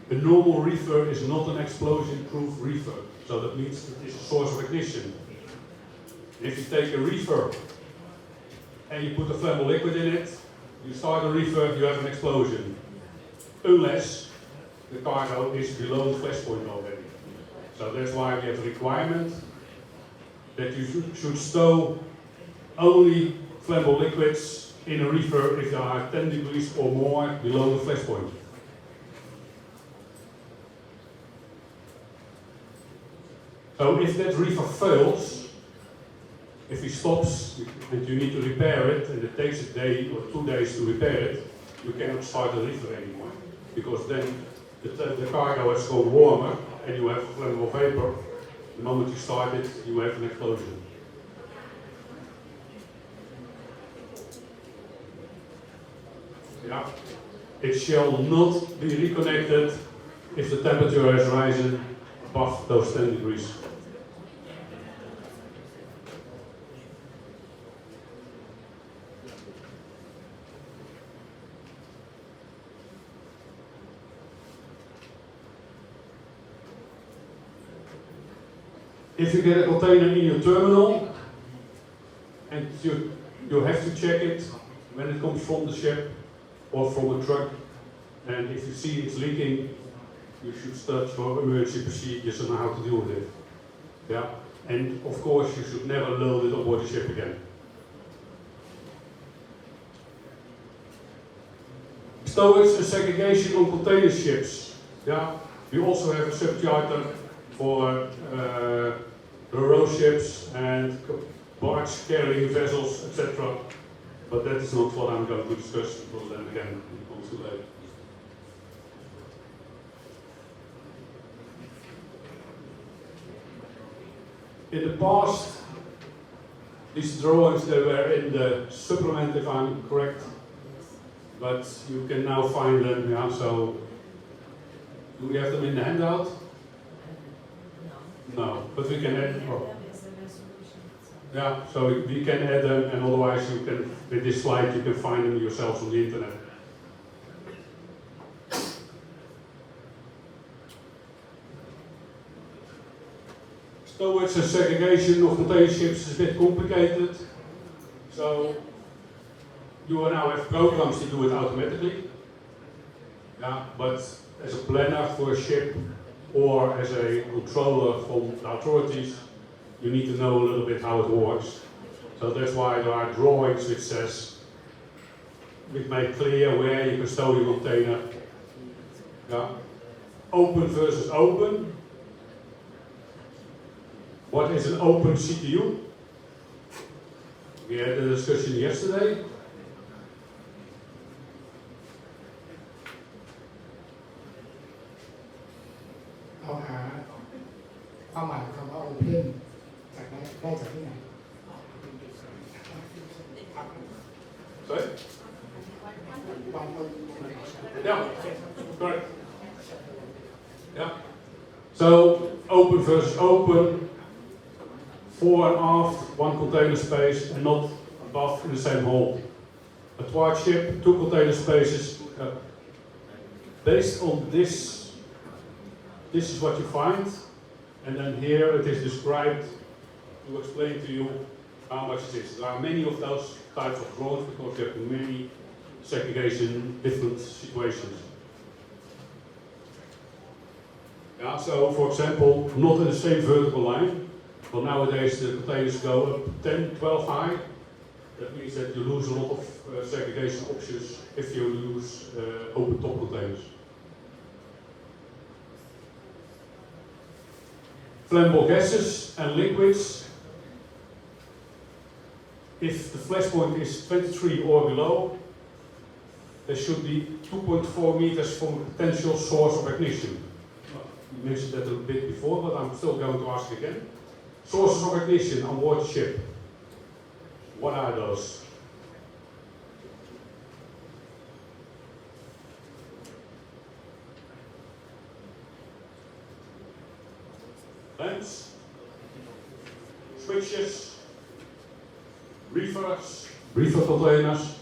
a normal reefer is not an explosion-proof reefer. So that means it is a source of ignition. If you take a reefer and you put a flammable liquid in it, you start a reefer, you have an explosion. Unless the cargo is below the flash point already. So that's why we have a requirement that you should stow only flammable liquids in a reefer if they are 10 degrees or more below the flash point. So if that reefer fails, if he stops and you need to repair it and it takes a day or 2 days to repair it, you cannot start the reefer anymore. Because then the cargo has gone warmer and you have flammable vapor. The moment you start it, you have an explosion. Yeah. It shall not be reconnected if the temperature has risen above those 10 degrees. If you get a container in your terminal and you have to check it when it comes from the ship or from a truck, and if you see it's leaking, you should search for emergency procedures on how to deal with it. Yeah, and of course you should never load it aboard the ship again. Stowage and segregation on container ships. Yeah, we also have a subcharter for ro-ro ships and barge carrying vessels, etc. But that is not what I'm going to discuss, because then again it comes too late. In the past, these drawings they were in the supplement, if I'm correct, but you can now find them. Yeah, so do we have them in the handout? No, but we can add. Oh. Yeah, so we can add them, and otherwise you can, with this slide, you can find them yourselves on the internet. Storage and segregation of container ships is a bit complicated. So you will now have programs to do it automatically. Yeah, but as a planner for a ship or as a controller from the authorities, you need to know a little bit how it works. So that's why there are drawings which says, which make clear where you can store your container. Yeah. Open versus open. What is an open CTU? We had a discussion yesterday. open จากได้จากที่ไหน Sorry? Yeah, correct. Yeah. So open versus open, fore and aft, one container space, and not above in the same hold. A twilight ship, two container spaces. Based on this is what you find, and then here it is described to explain to you how much it is. There are many of those types of drawings because you have many segregation, different situations. Yeah, so for example, not in the same vertical line, but nowadays the containers go up 10, 12 high. That means that you lose a lot of segregation options if you use open top containers. Flammable gases and liquids. If the flash point is 23 or below, there should be 2.4 meters from a potential source of ignition. Well, you mentioned that a bit before, but I'm still going to ask again. Sources of ignition on board the ship. What are those? Lamps, switches, reefer containers,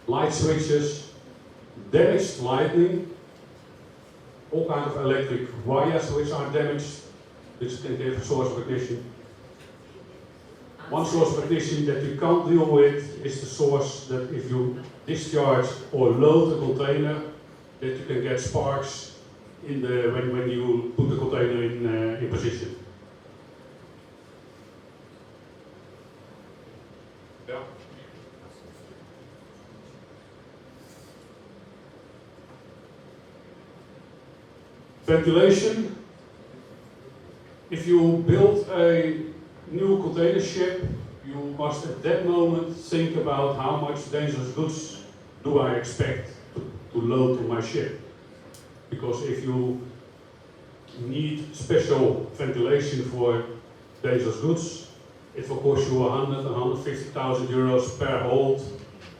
light switches, damaged lighting, all kinds of electric wires which are damaged, which can give a source of ignition. One source of ignition that you can't deal with is the source that if you discharge or load a container, that you can get sparks in the when you put the container in position. Yeah. Ventilation. If you build a new container ship, you must at that moment think about how much dangerous goods do I expect to load to my ship. Because if you need special ventilation for dangerous goods, it will cost you 100,000 to 150,000 euros per hold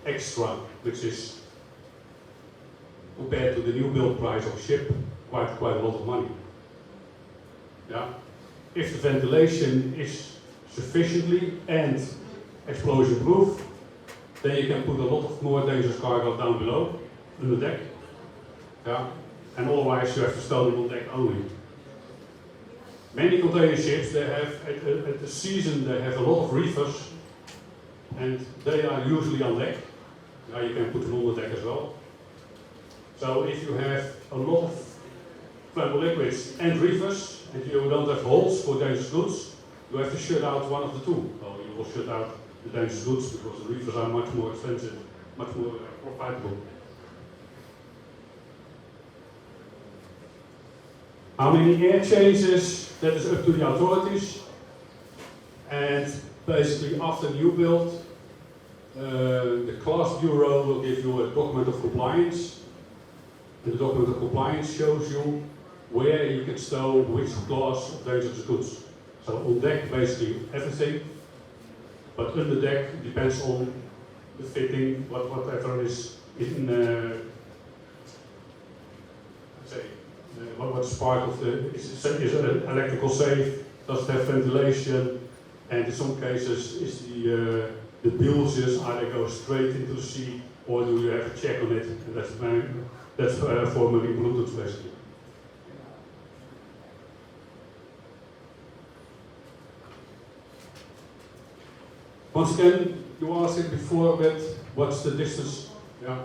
extra, which is, compared to the new build price of a ship, quite a lot of money. Yeah? If the ventilation is sufficiently and explosion proof, then you can put a lot of more dangerous cargo down below, on the deck. Yeah? And otherwise you have to stow them on deck only. Many container ships, they have, at the season, they have a lot of reefers, and they are usually on deck. Now you can put them on the deck as well. So if you have a lot of flammable liquids and reefers, and you don't have holes for dangerous goods, you have to shut out one of the two. So you will shut out the dangerous goods because the reefers are much more expensive, much more profitable. How many air changes, that is up to the authorities. And basically after new build, the class bureau will give you a document of compliance. And the document of compliance shows you where you can stow which class of dangerous goods. So on deck basically everything, but under deck depends on the fitting, whatever is in what's part of the, is an electrical safe, does it have ventilation, and in some cases is the bilges, either go straight into the sea or do you have a check on it, and that's for marine pollutants basically. Once again, you asked it before a bit, what's the distance? Yeah.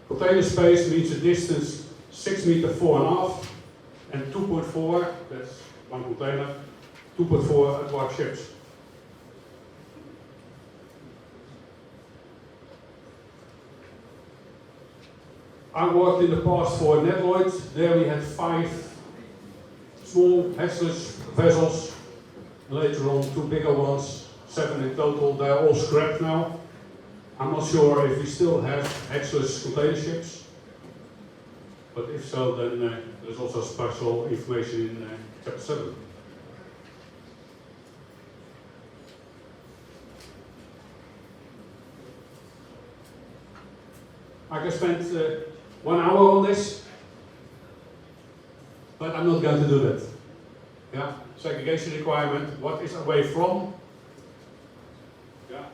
Container space means a distance 6 meter 4.5 and 2.4, that's one container, 2.4 at large ships. I worked in the past for Netloid. There we had 5 small hatchless vessels, later on 2 bigger ones, 7 in total. They're all scrapped now. I'm not sure if we still have hatchless container ships, but if so, then there's also special information in chapter 7. I can spend 1 hour on this, but I'm not going to do that. Yeah, segregation requirement, what is away from? Yeah.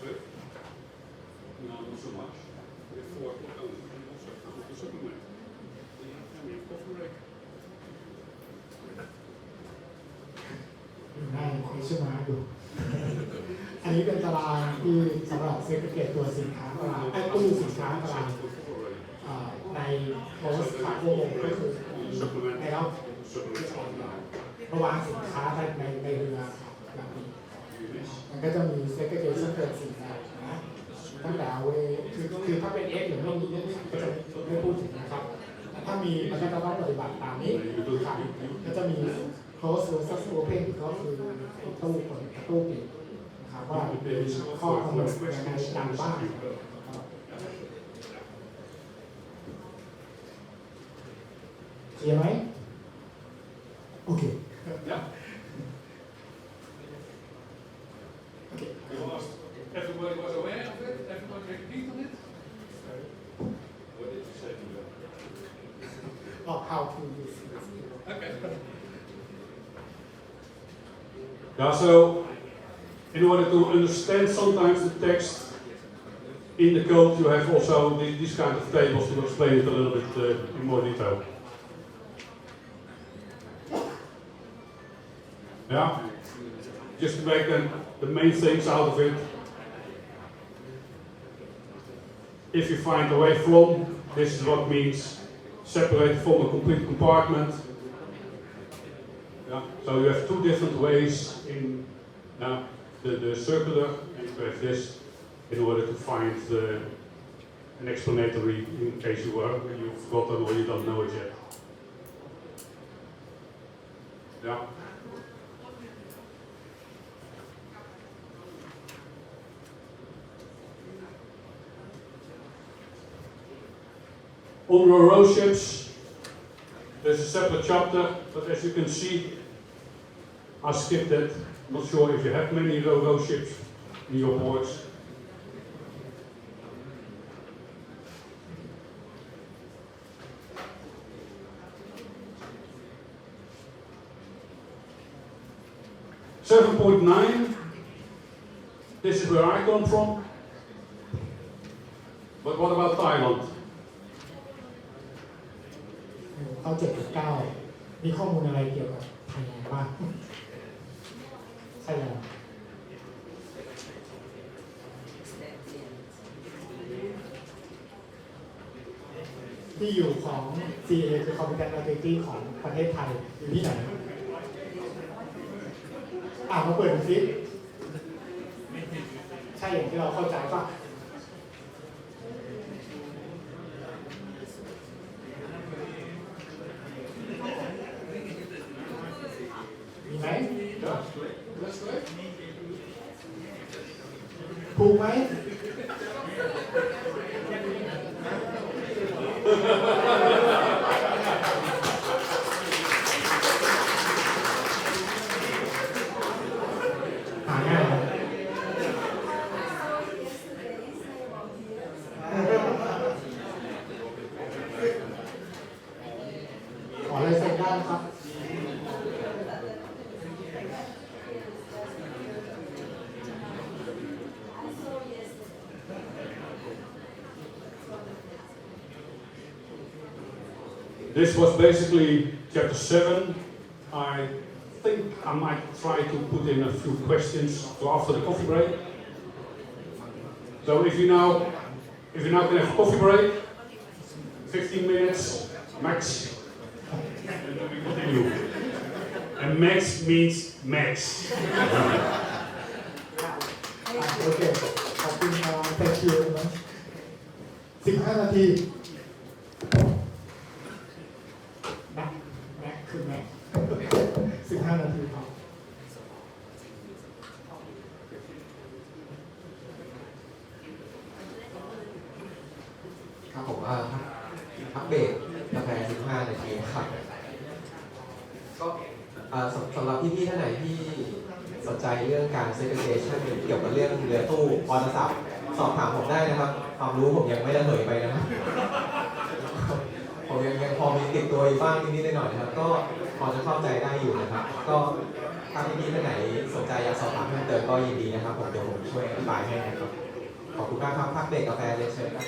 Sorry? No, not so much. We have 4 o'clock only. Also, the supplement. We have coffee break. ได้question mark อยู่ อันนี้เป็นตารางที่สำหรับเซกเกตตัวสินค้าตารางตู้สินค้าตารางในโพสต์คาร์โก้ก็คือในรอบระหว่างสินค้าในเรือแบบนี้มันก็จะมีเซกเกตเกิดสิ่งแบบนะตั้งแต่เวคือถ้าเป็น X หรือไม่มีเนี่ยก็จะไม่พูดถึงนะครับแต่ถ้ามีมันก็จะต้องปฏิบัติตามนี้ครับก็จะมี close versus open ก็คือตู้เปิดกับตู้ปิดนะครับว่าข้อกำหนดยังไงตามบ้างเคลียร์ไหมโอเค Yeah. Okay. Everybody was aware of it? Everybody agreed on it? What did you say to them? how to use it. Okay. Yeah, so in order to understand sometimes the text in the code, you have also these kind of tables to explain it a little bit in more detail. Yeah, just to make the main things out of it. If you find away from, this is what means separated from a complete compartment. Yeah, so you have 2 different ways in the circular, and you have this in order to find an explanatory in case you've forgotten or you don't know it yet. Yeah. On Ro-Ro ships, there's a separate chapter, but as you can see, I skipped it. Not sure if you have many Ro-Ro ships in your ports. .9, this is where I come from. But what about Thailand? เข้า7.9 มีข้อมูลอะไรเกี่ยวกับไทยแลนด์บ้างใช่แล้วที่อยู่ของ CA คือ Competent Authority ของประเทศไทยอยู่ที่ไหนมาเปิดดูซิใช่อย่างที่เราเข้าใจป่ะมีไหมถูกไหมหาง่ายขอลายเซ็นได้ครับ This was basically chapter 7 I think I might try to put in a few questions for after the coffee break. So if you now can have a coffee break, 15 minutes max, and then we continue. And max means max. Okay, ขอบคุณครับ thank you very much 15 นาทีแม็กคือแม็ก15 นาทีครับ ครับผมพักเบรกกาแฟ15 นาทีครับก็สำหรับพี่ๆท่านไหนที่สนใจเรื่องการ segregation เกี่ยวกับเรื่องเรือตู้โทรศัพท์สอบถามผมได้นะครับความรู้ผมยังไม่ได้เหยไปนะครับผมยังพอมีติดตัวอยู่บ้างนิดๆหน่อยๆนะครับก็พอจะเข้าใจได้อยู่นะครับก็ถ้าพี่ๆท่านไหนสนใจอยากสอบถามเพิ่มเติมก็ยินดีนะครับผมเดี๋ยวผมช่วยอธิบายให้นะครับขอบคุณมากครับพักเบรกกาแฟเลยเชิญครับ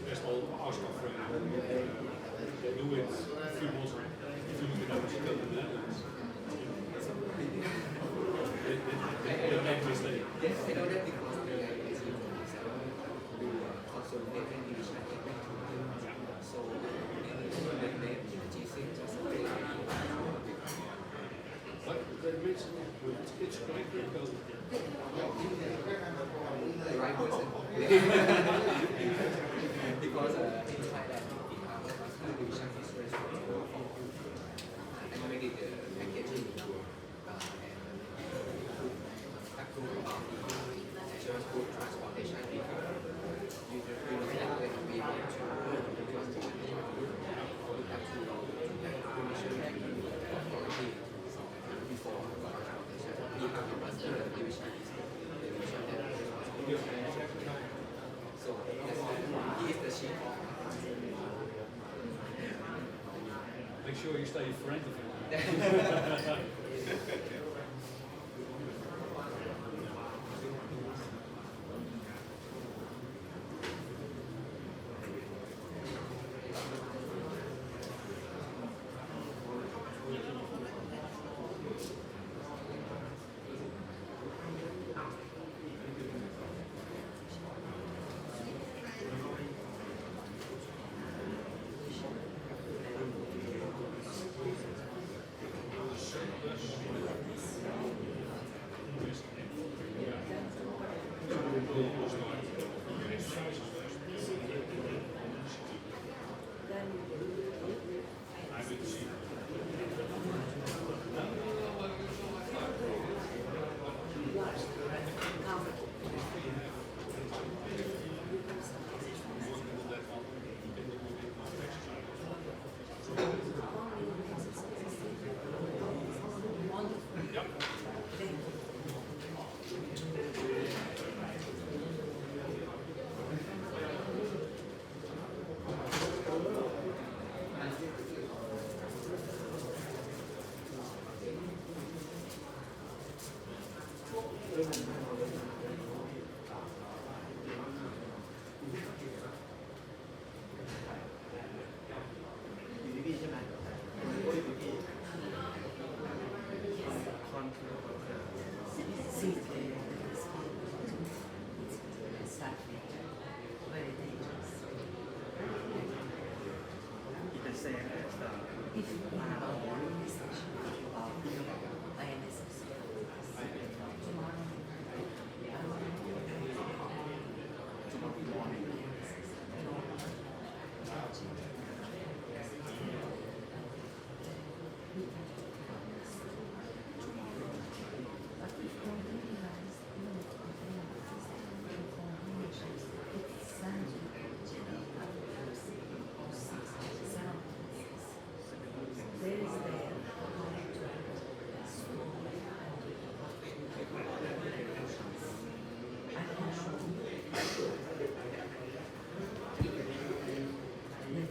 Best wel afschaffen. They do it a few months ago. If you look at how it's done in the Netherlands, they don't make a mistake. Yes, I know that because the IMSBC consolidate and division so the name G6 just But that makes it's quite critical. the right person because in Thailand our master division is responsible for managing the packaging and approve of the insurance food transportation because you know that when we want to because we have to permission authority before transportation. We have a master division division that is responsible for so he is the chief of Make sure you stay friendly.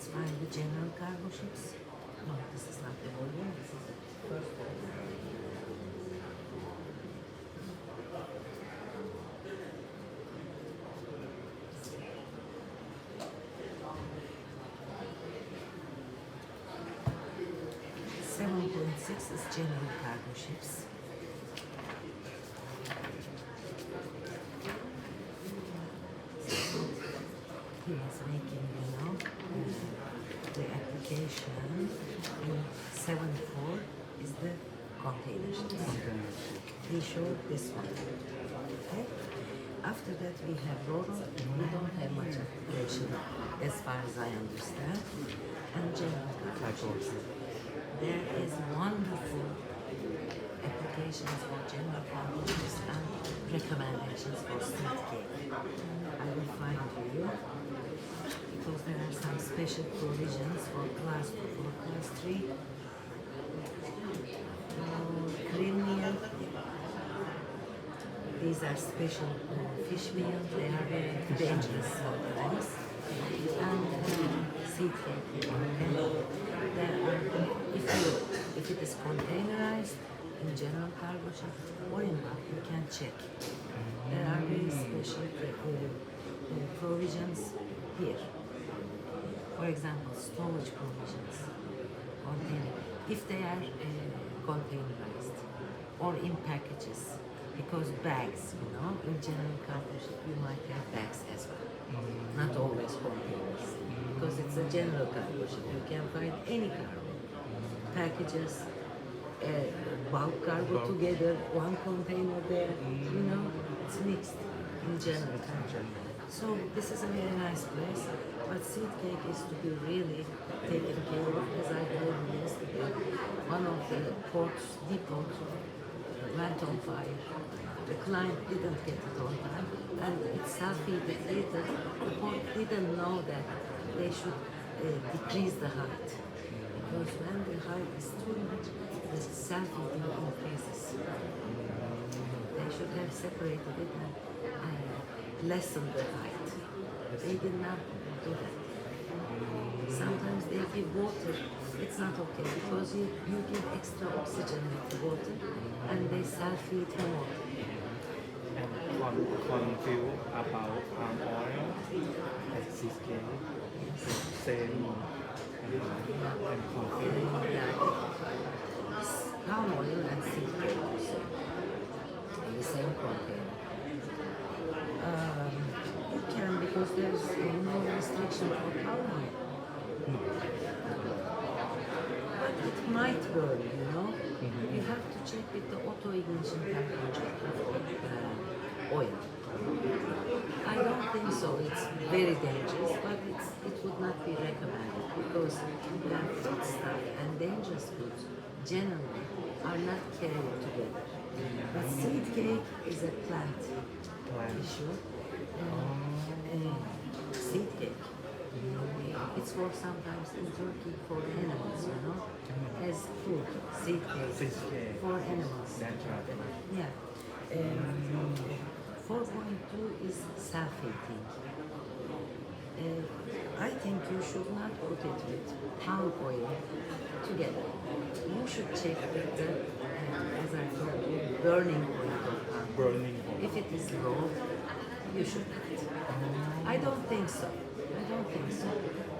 let's find the general cargo ships. No, this is not the volume, this is the first volume. .6 is general cargo ships. He was making, the application, and 7.4 is the container ships. He showed this one. Okay. After that we have Roro. We don't have much application as far as I understand. And general cargo ships. There is wonderful applications for general cargo ships and recommendations for seat cake. I will find you because there are some special provisions for class 2, for class 3. Clean meal. These are special fish meal. They are very dangerous sometimes. And seat cake. If it is containerized in general cargo ship or in bulk, you can check. There are very special provisions here. For example, storage provisions. If they are containerized or in packages, because bags, in general cargo ship you might have bags as well. Not always containers, because it's a general cargo ship. You can find any cargo, packages, bulk cargo together, one container there. It's mixed in general cargo. So this is a very nice place, but seat cake is to be really taken care of. As I told you yesterday, one of the ports, depot, went on fire. The client didn't get it on time, and it self-heated later. The port didn't know that they should decrease the height, because when the height is too much, the self-heating increases. They should have separated it and lessened the height. They did not do that. Sometimes they give water. It's not okay, because you give extra oxygen with the water and they self-heat more. Confused about palm oil and seascape. Same and confused. Palm oil and seed cake also in the same container. You can, because there's no restriction for palm oil. But it might burn, You have to check with the auto ignition temperature for oil. I don't think so. It's very dangerous, but it would not be recommended, because food stuff and dangerous foods generally are not carried together. But seed cake is a plant issue. Seed cake. It's for sometimes in Turkey for animals, as food. Seed cake for animals. That's right. Yeah. 4.2 is self-heating. I think you should not put it with palm oil together. You should check with the, as I told you, burning oil of palm oil. Burning oil. If it is low, you should not. I don't think so.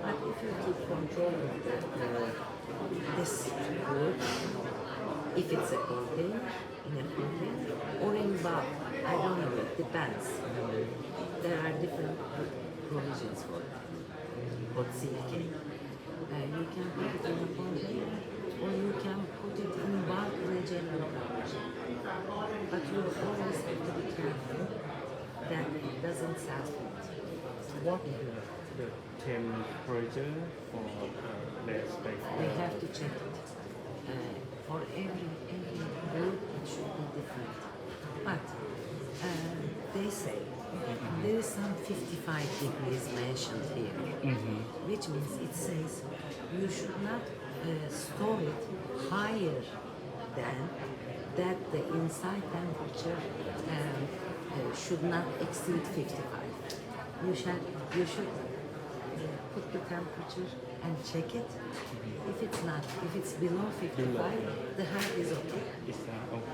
But if you keep control of this food, if it's a container, in a container, or in bulk, I don't know, it depends. There are different provisions for it. For seed cake. You can put it in a container, or you can put it in bulk in a general container. But you always have to be careful that it doesn't self-heat. What is the temperature for the space? We have to check it. For every food, it should be different. But they say there is some 55 degrees mentioned here, which means it says you should not store it higher than that the inside temperature should not exceed 55. You should put the temperature and check it. If it's not, if it's below 55, the height is okay. It's okay.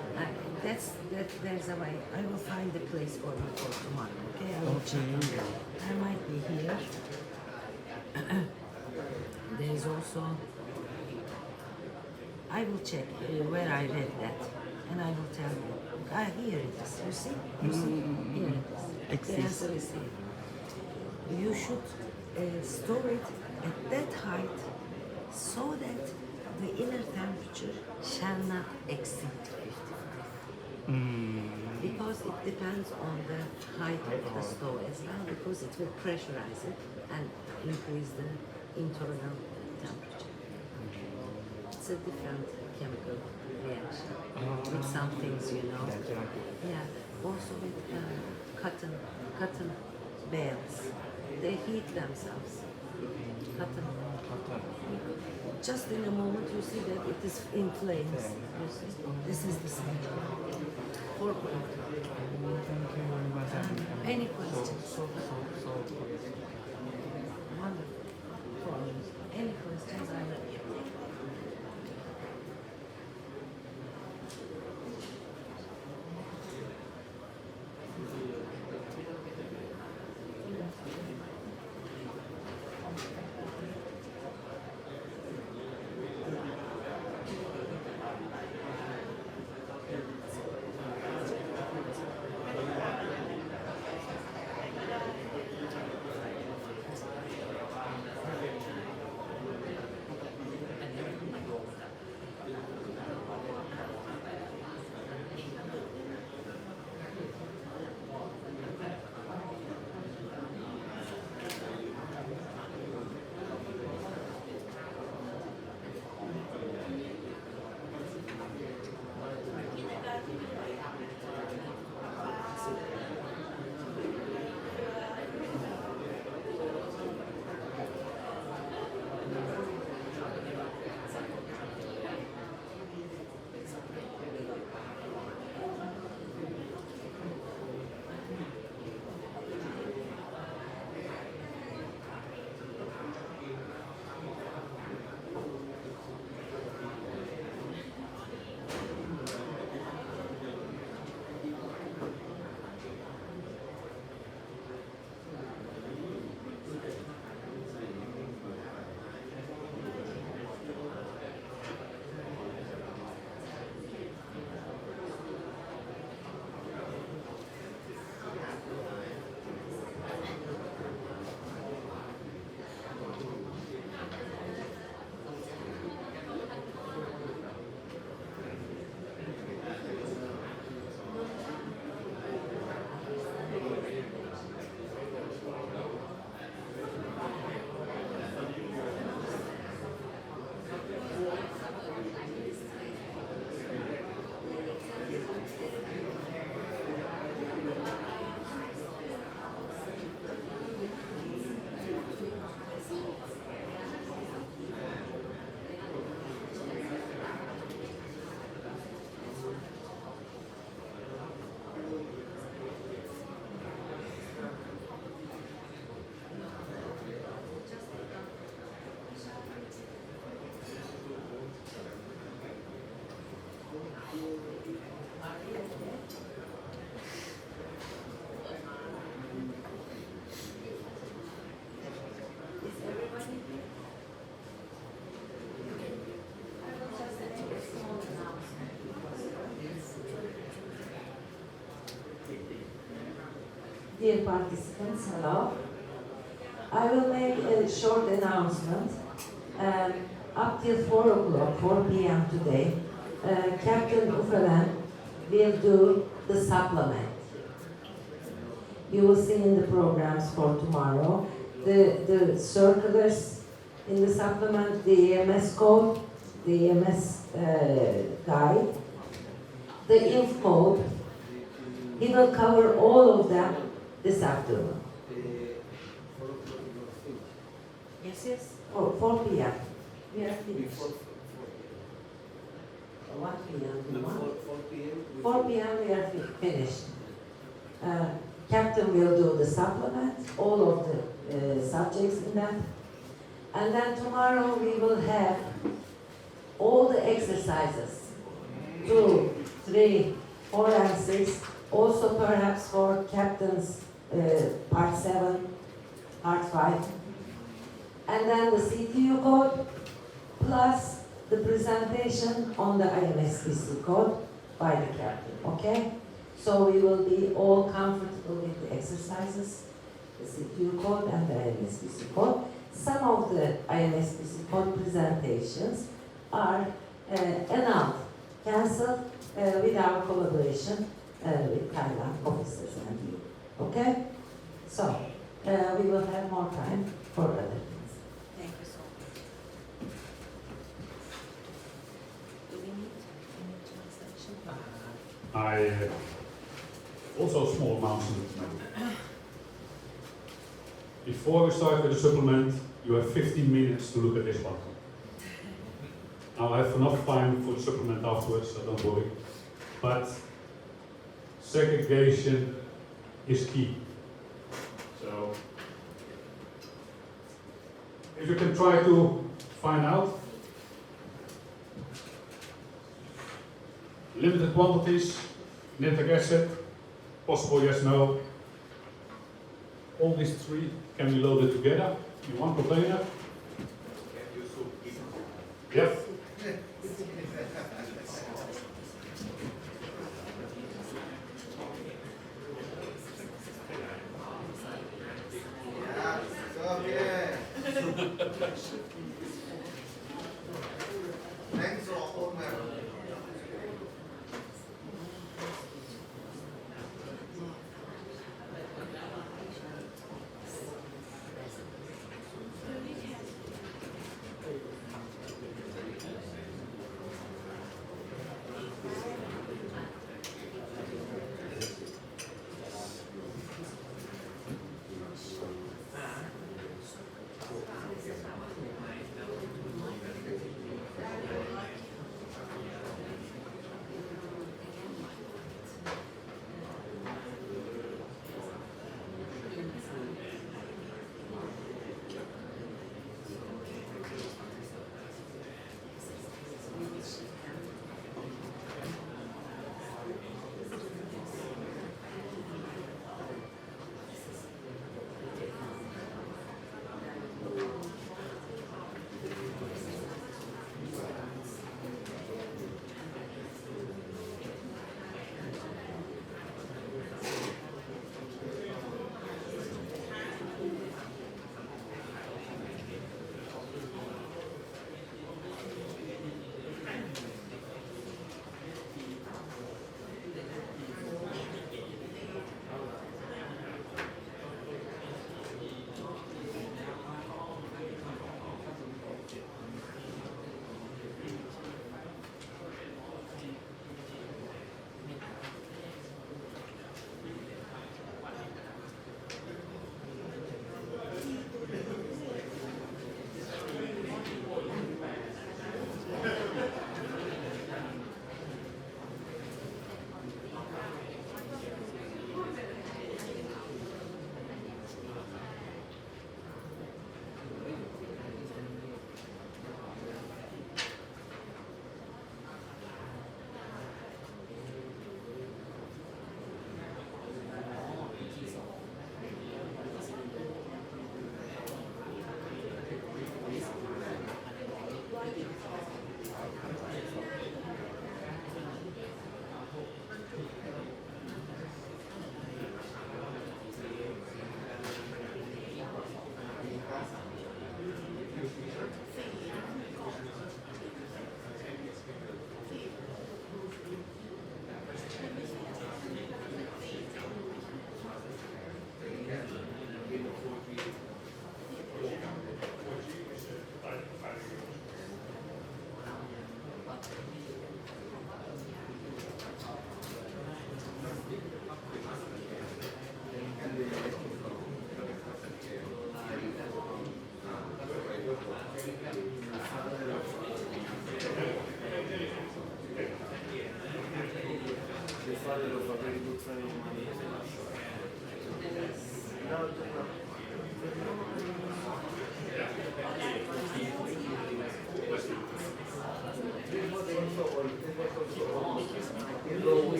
There's a way. I will find the place for you for tomorrow. Okay, I will check. I might be here. There is also. I will check where I read that, and I will tell you. Here it is. You see? You see? Here it is. The answer is here. You should store it at that height so that the inner temperature shall not exceed 55. Because it depends on the height of the stove as well, because it will pressurize it and increase the internal temperature. It's a different chemical reaction with some things, you know. Yeah, also with cotton bales. They heat themselves. Cotton. Just in a moment you see that it is in flames. You see? This is the same. 4 point. Thank you very much. Any questions? So Wonderful. Any questions? I will. Dear participants, hello. I will make a short announcement. Up till 4 o'clock, 4 p.m. today, Captain Ufelen will do the supplement. You will see in the programs for tomorrow the circulars in the supplement, the EMS code, the EMS guide, the INF code. He will cover all of them this afternoon. Yes, 4 p.m. We are finished. 1 p.m. 4 p.m. we are finished. Captain will do the supplement, all of the subjects in that. And then tomorrow we will have all the exercises, 2, 3, 4, and 6. Also perhaps for captains, part 7, part 5. And then the CTU code, plus the presentation on the IMSBC code by the captain, okay? So we will be all comfortable with the exercises, the CTU code and the IMSBC code. Some of the IMSBC code presentations are annulled, cancelled with our collaboration with Thailand officers and you, okay? So we will have more time for other things. Thank you so much. Do we need any translation? Also a small announcement. Before we start with the supplement, you have 15 minutes to look at this one. I'll have enough time for the supplement afterwards, so don't worry. But segregation is key. So if you can try to find out limited quantities, nitric acid, possible yes, no. All these 3 can be loaded together in one container. Yep. Thanks a lot, man.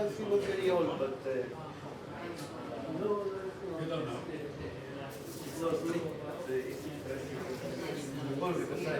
because he was very old, but no, You don't know. it's not me. Well, because I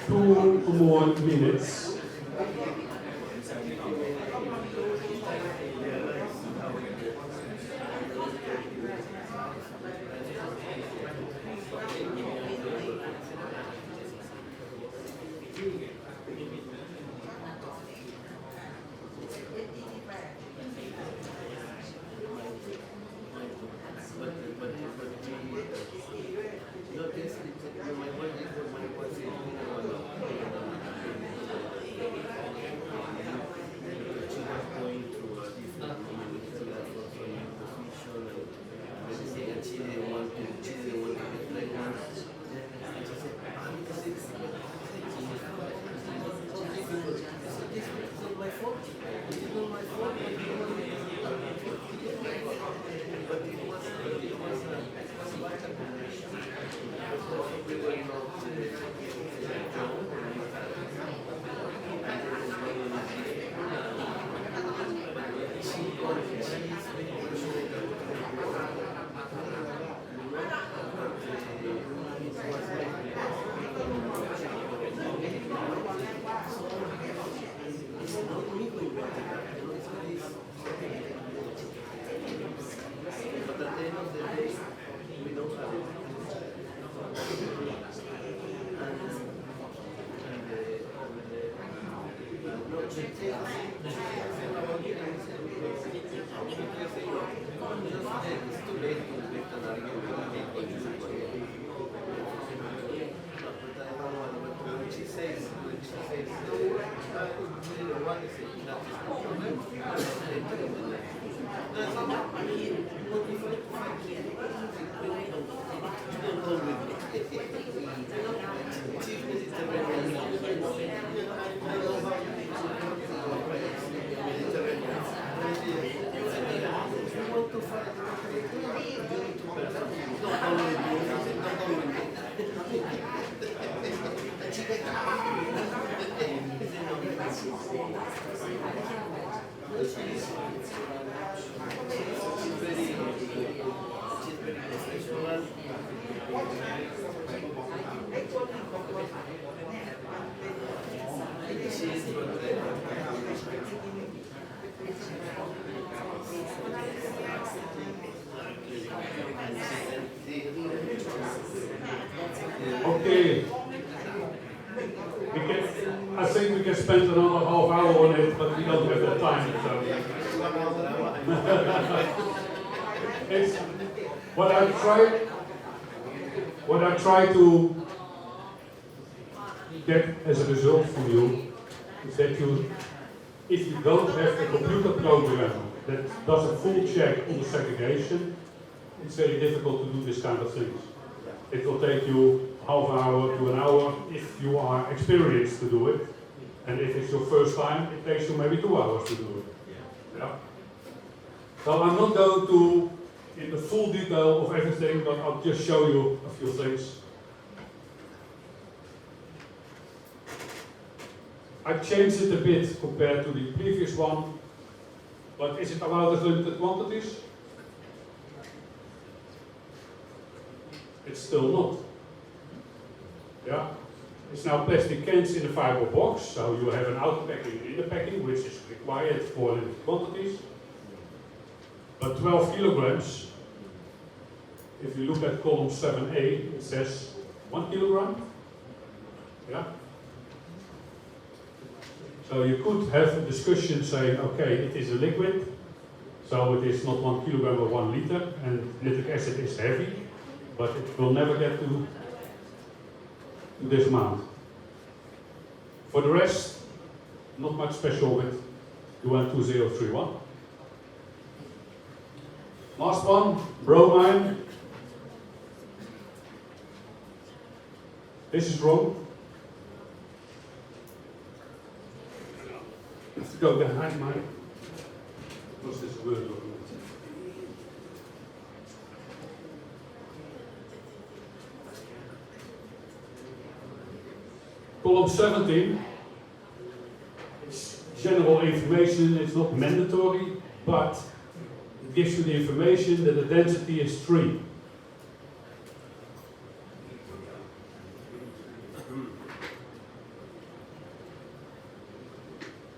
Two more minutes. Okay. I think we can spend another half hour on it, but we don't have the time. So. It's what I try to get as a result for you is that if you don't have a computer program that does a full check on the segregation, it's very difficult to do this kind of things. It will take you half an hour to an hour if you are experienced to do it. And if it's your first time, it takes you maybe 2 hours to do it. Yeah. So I'm not going to in the full detail of everything, but I'll just show you a few things. I've changed it a bit compared to the previous one, but is it about as limited quantities? It's still not. Yeah? It's now plastic cans in a fiber box, so you have an outer packing and inner packing, which is required for limited quantities. But 12 kilograms, if you look at column 7A, it says 1 kilogram. Yeah? So you could have a discussion saying, okay, it is a liquid, so it is not 1 kilogram or 1 liter, and nitric acid is heavy, but it will never get to this amount. For the rest, not much special with UN2031. Last one, bromine. This is wrong. I have to go behind mine. What's this word document? Column 17. It's general information, it's not mandatory, but it gives you the information that the density is 3.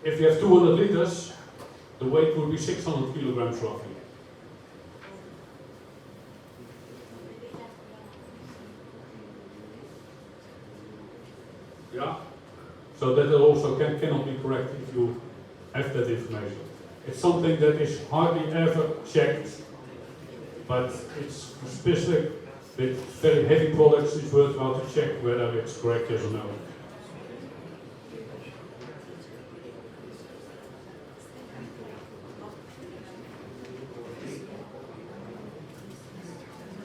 If you have 200 liters, the weight will be 600 kilograms roughly. Yeah? So that also cannot be correct if you have that information. It's something that is hardly ever checked, but it's specific with very heavy products. It's worthwhile to check whether it's correct, yes or no.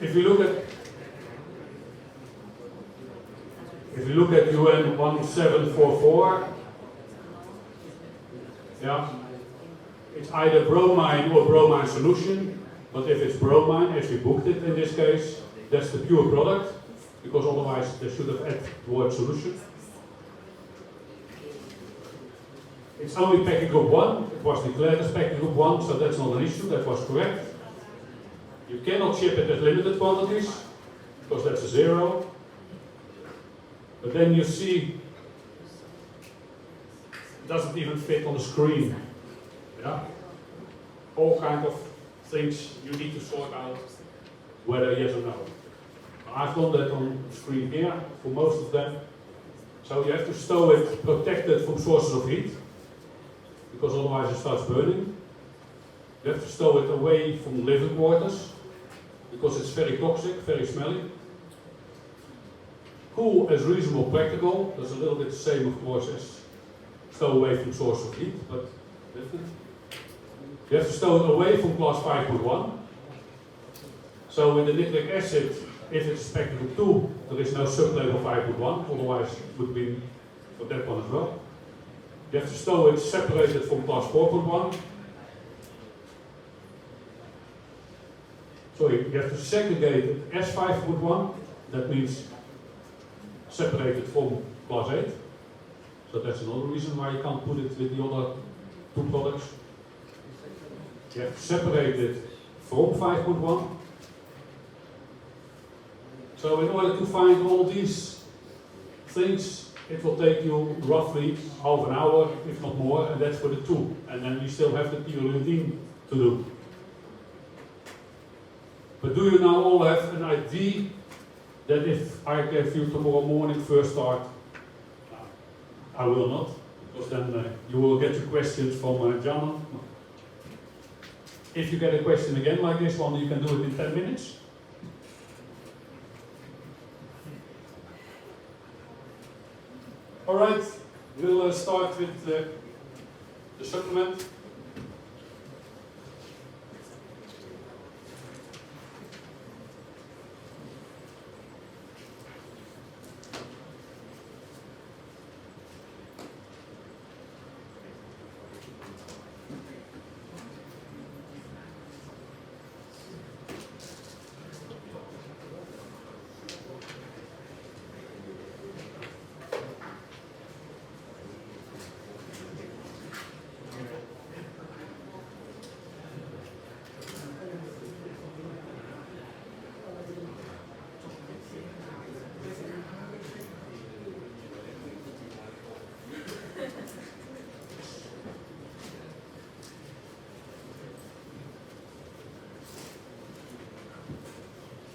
If you look at UN 1744, yeah, it's either bromine or bromine solution, but if it's bromine, as we booked it in this case, that's the pure product, because otherwise they should have added the word solution. It's only packing group 1, it was declared as packing group 1, so that's not an issue, that was correct. You cannot ship it at limited quantities, because that's a 0. But then you see, it doesn't even fit on the screen. Yeah? All kinds of things you need to sort out, whether yes or no. I've done that on the screen here, for most of them. So you have to stow it protected from sources of heat. because otherwise it starts burning. You have to stow it away from living quarters, because it's very toxic, very smelly. Cool as reasonable practical. That's a little bit the same, of course, as stow away from source of heat, but different. You have to stow it away from class 5.1. So with the nitric acid, if it's spectrum 2, there is no sublabel 5.1, otherwise it would be for that one as well. You have to stow it separated from class 4.1. Sorry, you have to segregate it as 5.1, that means separated from class 8. So that's another reason why you can't put it with the other two products. You have to separate it from 5.1. So in order to find all these things, it will take you roughly half an hour, if not more, and that's for the two. And then you still have the routine to do. But do you now all have an idea that if I give you tomorrow morning first start, I will not, because then you will get your questions from John. If you get a question again like this one, you can do it in 10 minutes. Alright, we'll start with the supplement.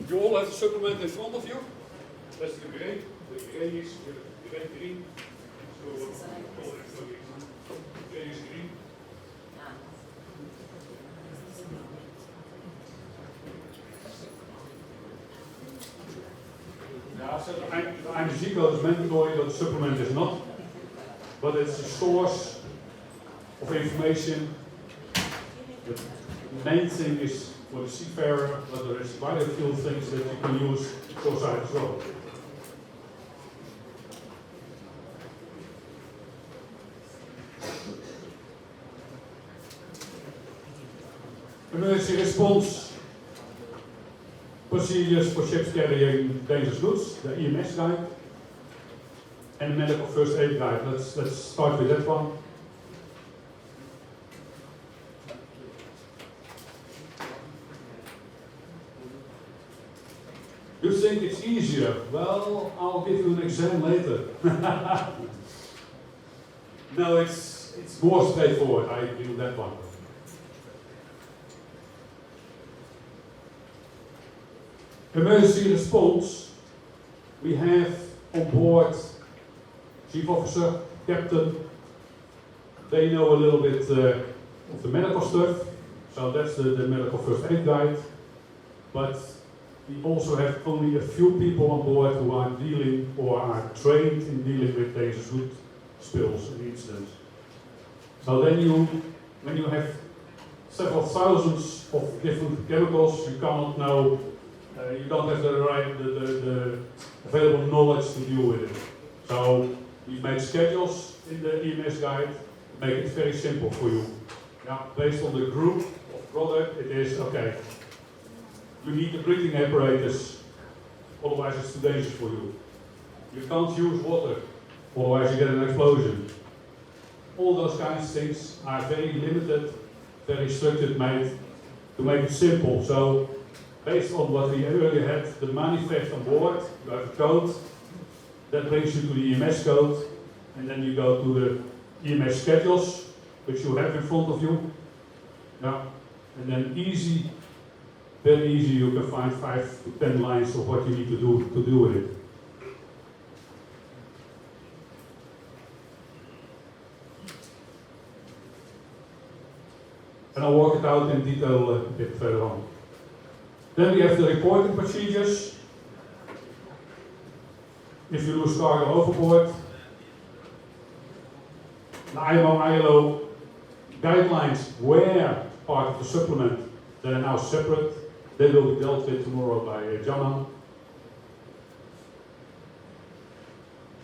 You all have the supplement in front of you. That's the gray. The gray is green. So gray is green. Yeah, so the IMSBC code is mandatory, but the supplement is not. But it's a source of information. The main thing is for the seafarer, but there is quite a few things that you can use shoreside as well. Emergency response procedures for ships carrying dangerous goods, the EMS guide, and the medical first aid guide. Let's start with that one. You think it's easier? Well, I'll give you an exam later. No, it's more straightforward. I do that one. Emergency response. We have on board chief officer, captain. They know a little bit of the medical stuff, so that's the medical first aid guide. But we also have only a few people on board who are dealing or are trained in dealing with dangerous good spills and incidents. So then when you have several thousands of different chemicals, you cannot know, you don't have the available knowledge to deal with it. So we make schedules in the EMS guide, make it very simple for you. Yeah, based on the group of product, it is okay. You need the breathing apparatus, otherwise it's too dangerous for you. You can't use water, otherwise you get an explosion. All those kinds of things are very limited, very structured made to make it simple. So, based on what we earlier had, the manifest on board, you have a code, that brings you to the EMS code, and then you go to the EMS schedules, which you have in front of you. Yeah. And then very easy, you can find 5 to 10 lines of what you need to do with it. And I'll work it out in detail a bit further on. Then we have the reporting procedures. If you lose cargo overboard, the IMO-ILO guidelines were part of the supplement. They are now separate. They will be dealt with tomorrow by Janan.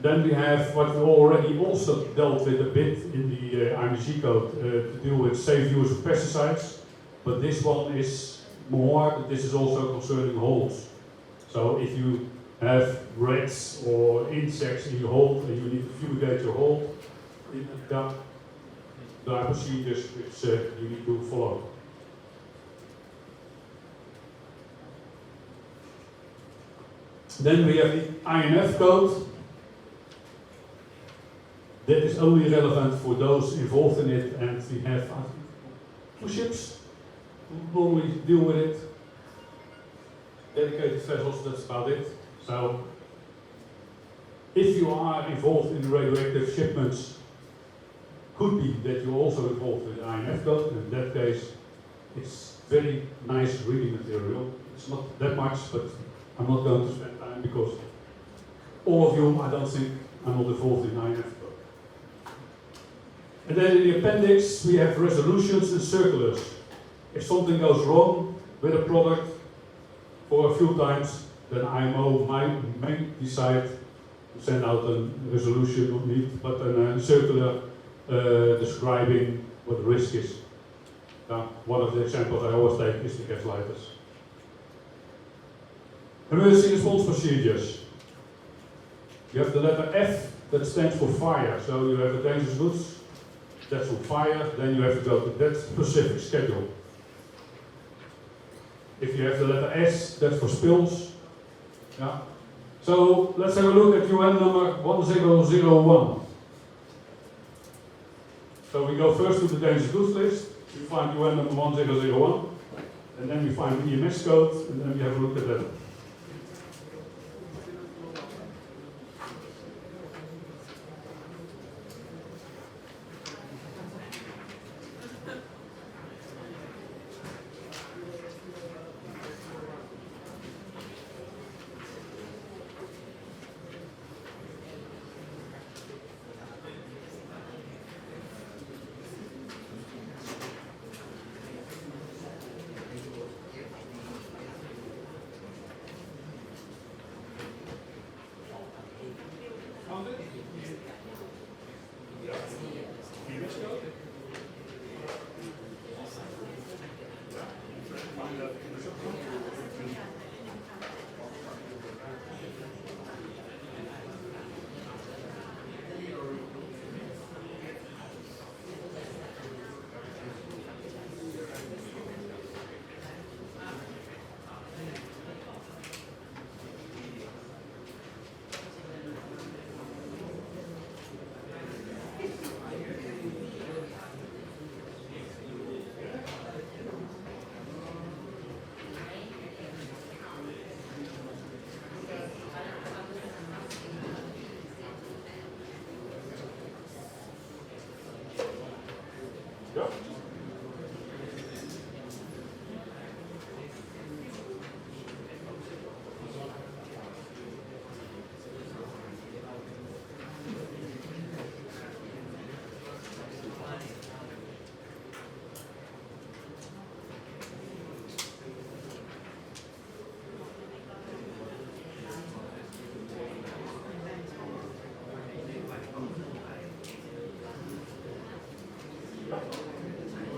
Then we have what we already also dealt with a bit in the IMDG code to deal with safe use of pesticides. But this one is more, this is also concerning holes. So if you have rats or insects in your hold and you need to fumigate your hold, there are procedures which you need to follow. Then we have the INF code. That is only relevant for those involved in it, and we have 2 ships who normally deal with it. Dedicated vessels, that's about it. So, if you are involved in radioactive shipments, could be that you're also involved with the INF code. In that case, it's very nice reading material. It's not that much, but I'm not going to spend time because all of you, I don't think, are not involved in INF code. And then in the appendix, we have resolutions and circulars. If something goes wrong with a product for a few times, then IMO might decide to send out a resolution, not need, but a circular describing what the risk is. One of the examples I always take is the gaslighters. Emergency response procedures. You have the letter F that stands for fire. So you have a dangerous goods, that's for fire, then you have to go to that specific schedule. If you have the letter S, that's for spills. Yeah. So let's have a look at UN number 1001. So we go first to the dangerous goods list, we find UN number 1001, and then we find the EMS code, and then we have a look at that.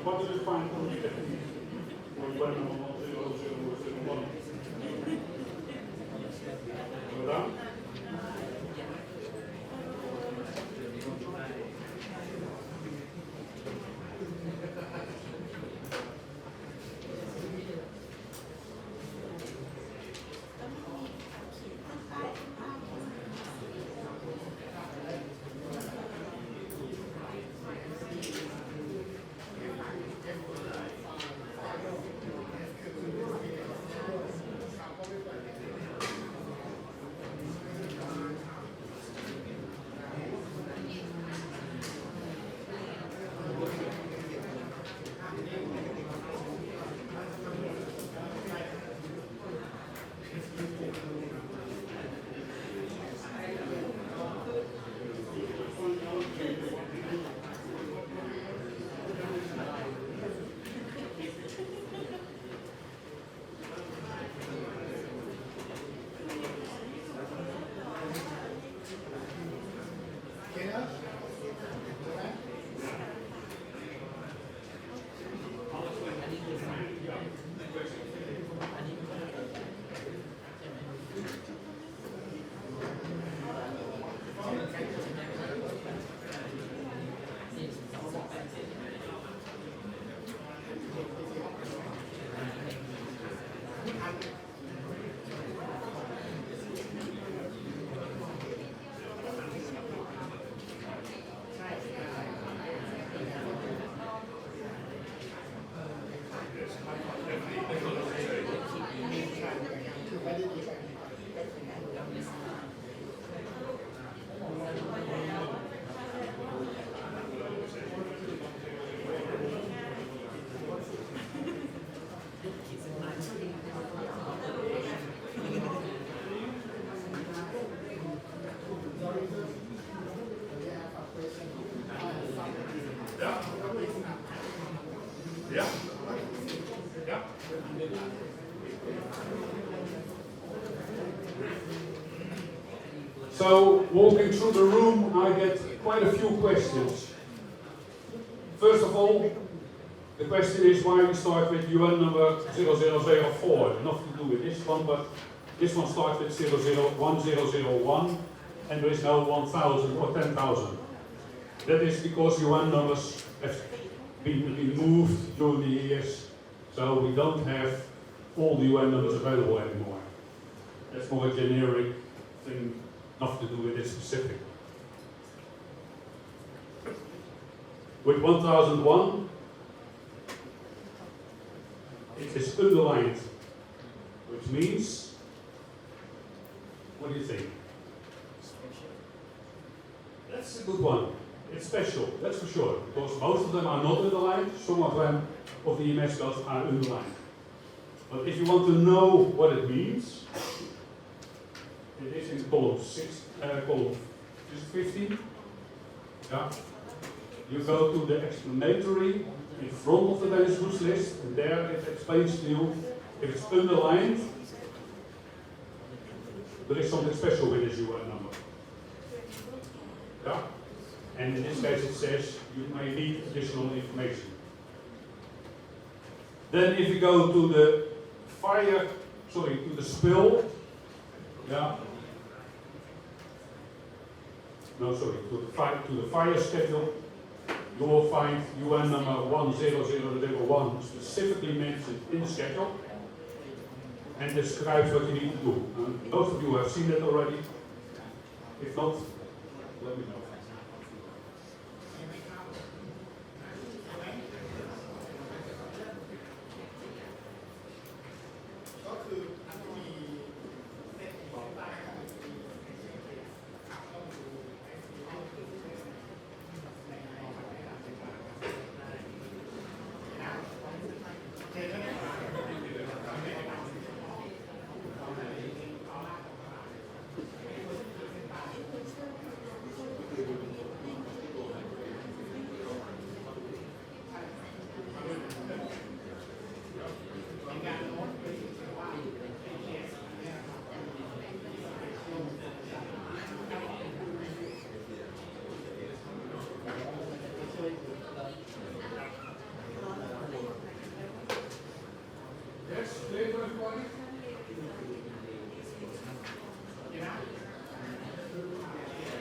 What did you find on the So, walking through the room, I get quite a few questions. First of all, the question is why we start with UN number 0004. Nothing to do with this one, but this one starts with 1001, and there is no 1000 or 10,000. That is because UN numbers have been removed during the years, so we don't have all the UN numbers available anymore. That's more a generic thing, nothing to do with this specific. With 1001, it is underlined, which means, what do you think? That's a good one. It's special, that's for sure, because most of them are not underlined, some of them of the EMS codes are underlined. But if you want to know what it means, it is in column 15. Yeah. You go to the explanatory in front of the Danish goods list, and there it explains to you if it's underlined, there is something special with this UN number. Yeah? And in this case it says you may need additional information. Then if you go to the to the spill, yeah. No, sorry, to the fire schedule, you will find UN number 10001 specifically mentioned in the schedule and describes what you need to do. Most of you have seen it already. If not, let me know.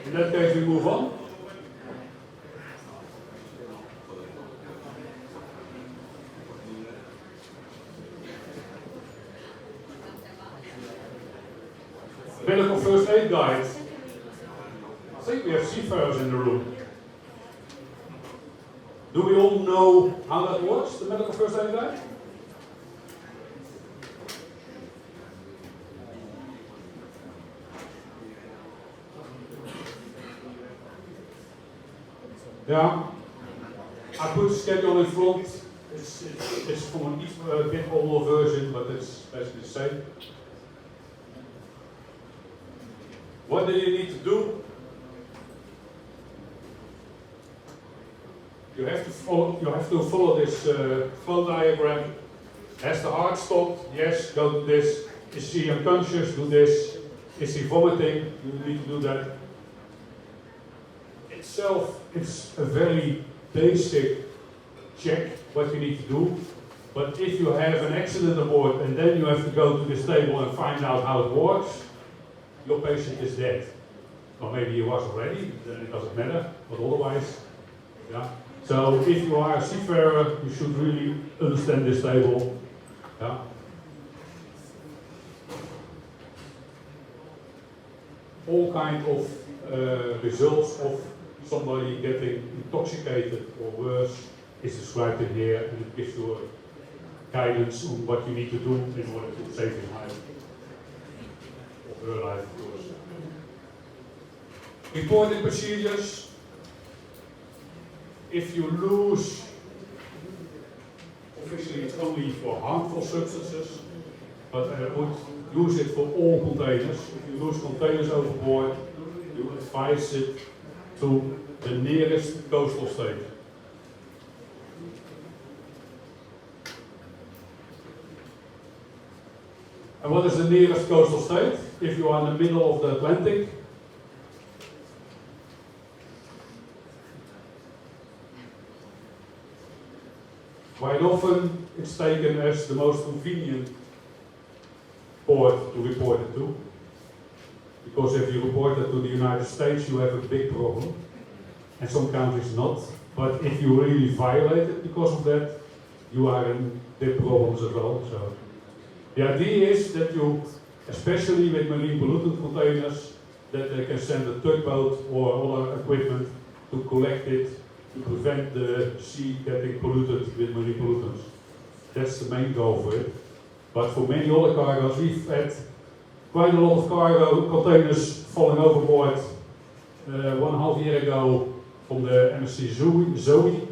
In that case, we move on. Medical first aid guide. I think we have seafarers in the room. Do we all know how that works, the medical first aid guide? Yeah, I put the schedule in front. It's from a bit older version, but it's basically the same. What do you need to do? You have to follow this flow diagram. Has the heart stopped? Yes, go to this. Is he unconscious? Do this. Is he vomiting? You need to do that. Itself, it's a very basic check what you need to do. But if you have an accident aboard and then you have to go to this table and find out how it works, your patient is dead. Or maybe he was already, then it doesn't matter, but otherwise, yeah. So if you are a seafarer, you should really understand this table. Yeah. All kinds of results of somebody getting intoxicated or worse is described in here, and it gives you guidance on what you need to do in order to save his life, or her life, of course. Reporting procedures. If you lose, officially it's only for harmful substances, but I would use it for all containers. If you lose containers overboard, you advise it to the nearest coastal state. And what is the nearest coastal state? If you are in the middle of the Atlantic, Quite often it's taken as the most convenient port to report it to. Because if you report it to the United States, you have a big problem. And some countries not. But if you really violate it because of that, you are in big problems as well. So the idea is that you, especially with marine pollutant containers, that they can send a tugboat or other equipment to collect it, to prevent the sea getting polluted with marine pollutants. That's the main goal for it. But for many other cargoes, we've had quite a lot of cargo containers falling overboard 1.5 years ago from the MSC Zoe.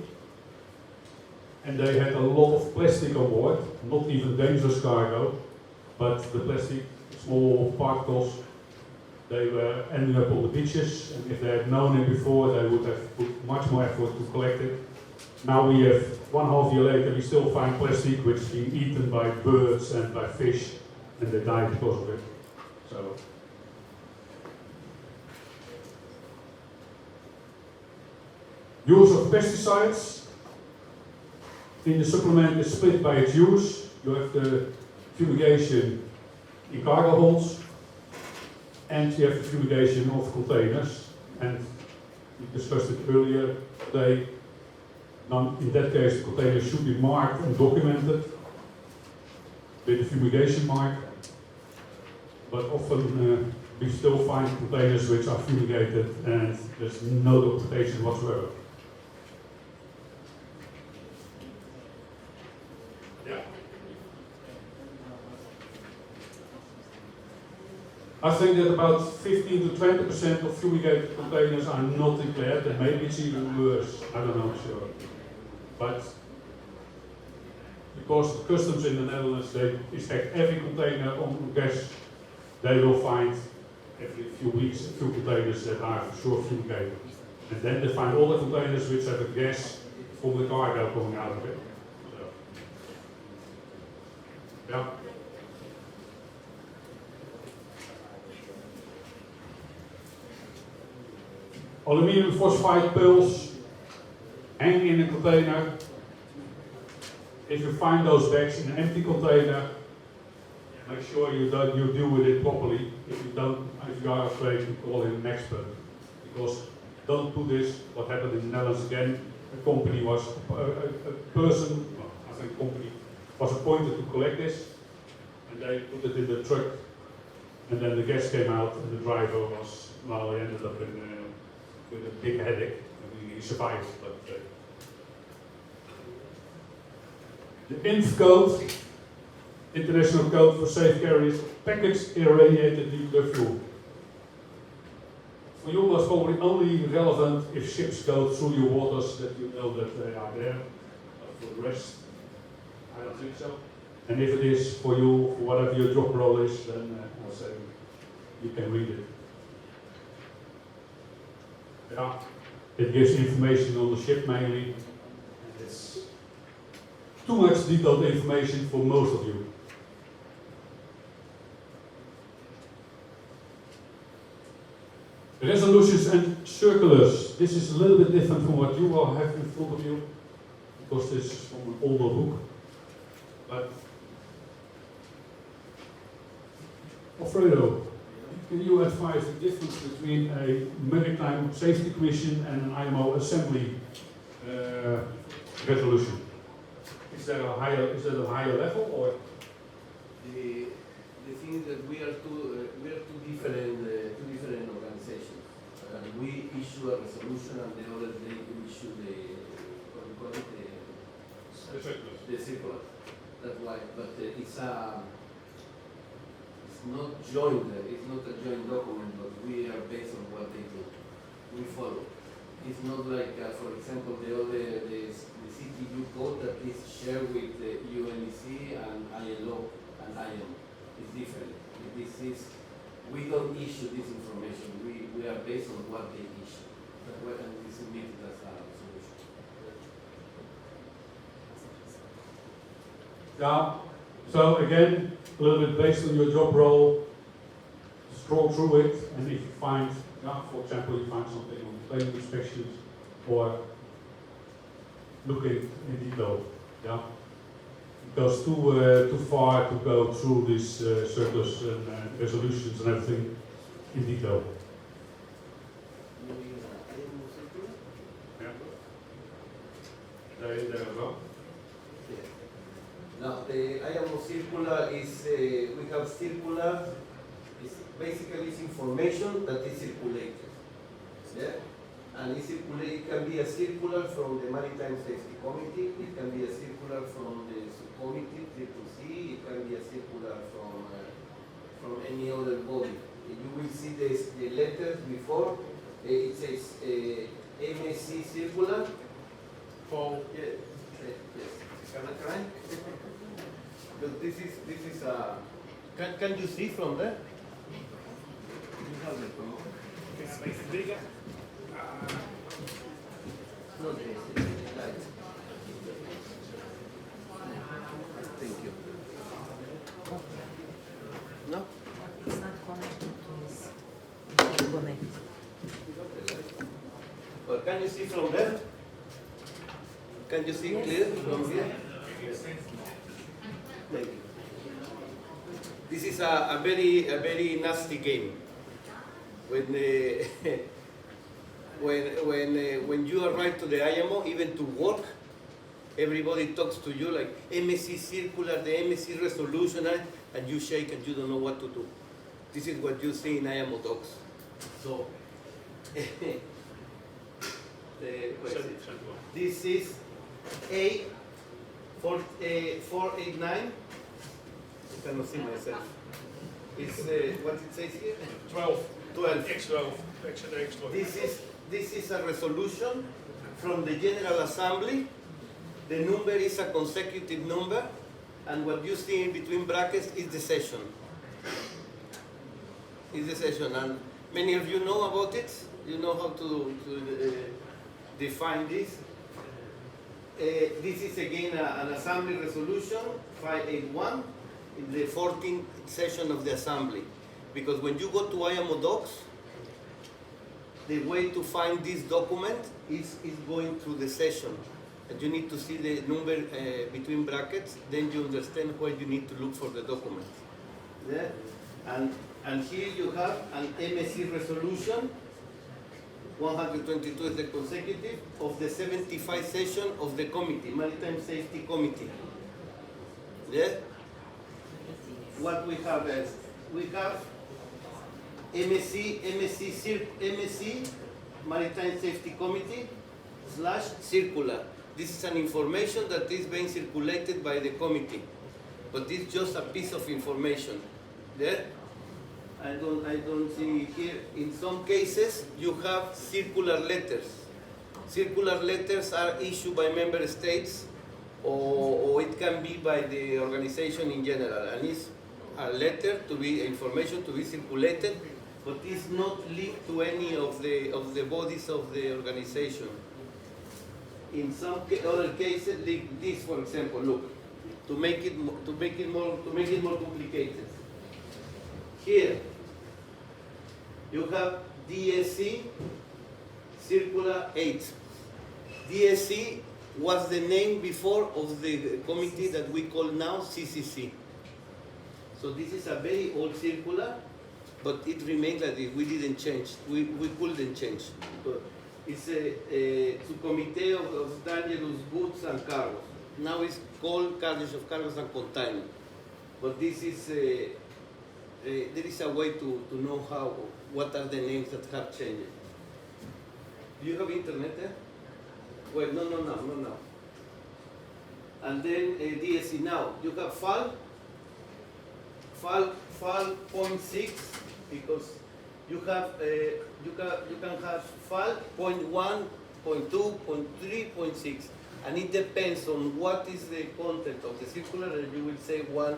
And they had a lot of plastic on board, not even dangerous cargo, but the plastic, small particles, they were ending up on the beaches, and if they had known it before, they would have put much more effort to collect it. Now we have 1.5 years later, we still find plastic which is being eaten by birds and by fish, and they die because of it. So. Use of pesticides. In the supplement is split by its use. You have the fumigation in cargo holds, and you have the fumigation of containers. And we discussed it earlier today. Now, in that case, the containers should be marked and documented with the fumigation mark. But often we still find containers which are fumigated and there's no documentation whatsoever. I think that about 15 to 20% of fumigated containers are not declared, and maybe it's even worse, I don't know for sure. But because the customs in the Netherlands, they inspect every container on gas, they will find every few weeks a few containers that are for sure fumigated. And then they find all the containers which have a gas from the cargo coming out of it. So, yeah. Aluminium phosphide pills hang in a container. If you find those bags in an empty container, make sure you deal with it properly. If you are afraid to call in an expert, because don't do this. What happened in the Netherlands again? A company was a person, well, I think company was appointed to collect this, and they put it in the truck, and then the gas came out, and the driver was, well, he ended up with a big headache. I mean, he survived, but the INF code, International Code for Safe Carriage of Packaged Irradiated Nuclear Fuel. For you, was probably only relevant if ships go through your waters that you know that they are there. For the rest, I don't think so. And if it is for you, for whatever your job role is, then I'll say you can read it. Yeah, it gives information on the ship mainly, and it's too much detailed information for most of you. Resolutions and circulars. This is a little bit different from what you all have in front of you, because this is from an older book. But Alfredo, can you advise the difference between a Maritime Safety Commission and an IMO Assembly resolution? Is there a higher level, or? The thing is that we are two different organizations. We issue a resolution, and the other they issue the circular. That's why, but it's not joint. It's not a joint document, but we are based on what they do. We follow. It's not like, for example, the CTU code that is shared with the UNEC and ILO and IM. It's different. We don't issue this information. We are based on what they issue. That's why we submit it as a solution. Yeah. So again, a little bit based on your job role, scroll through it, and if you find, for example, you find something on plane inspections, or looking in detail, Yeah, it goes too far to go through these circulars and resolutions and everything in detail. Yeah. There as well. Now, the IMO circular is, we have circular, it's basically it's information that is circulated. Yeah? And it can be a circular from the Maritime Safety Committee, it can be a circular from the subcommittee, CCC, it can be a circular from any other body. You will see the letters before, it says MSC circular. Paul. Yes. Can I try? But this is a. Can you see from there? You have the phone. It's make it bigger. No, the light. Thank you. No? It's not connected to this. It's not connected. But can you see from there? Can you see clear from here? Thank you. This is a very nasty game. When when you arrive to the IMO, even to work, everybody talks to you like MSC circular, the MSC resolution, and you shake and you don't know what to do. This is what you see in IMO docs. So this is A489. I cannot see myself. It's what it says here? 12. 12. X12. X12. This is a resolution from the General Assembly. The number is a consecutive number, and what you see in between brackets is the session. And many of you know about it. You know how to define this. This is again an Assembly resolution 581 in the 14th session of the Assembly. Because when you go to IMO docs, the way to find this document is going through the session. And you need to see the number between brackets, then you understand where you need to look for the document. Yeah? And here you have an MSC resolution, 122 is the consecutive, of the 75 session of the committee, Maritime Safety Committee. Yeah? What we have is, we have MSC Maritime Safety Committee / circular. This is an information that is being circulated by the committee, but it's just a piece of information. There, I don't see here. In some cases, you have circular letters. Circular letters are issued by member states, or it can be by the organization in general, and it's a letter to be information to be circulated, but it's not linked to any of the bodies of the organization. In some other cases, like this, for example, look, to make it more complicated. Here, you have DSC Circular 8. DSC was the name before of the committee that we call now CCC. So this is a very old circular, but it remains like this. We didn't change. We couldn't change. It's a subcommittee of dangerous goods and cargos. Now it's called carriage of cargos and containment. But this is there is a way to know what are the names that have changed. Do you have internet there? Well, no. And then DSC now. You have FAL 0.6 because you have you can have FAL 0.1, 0.2, 0.3, 0.6, and it depends on what is the content of the circular, and you will say 1,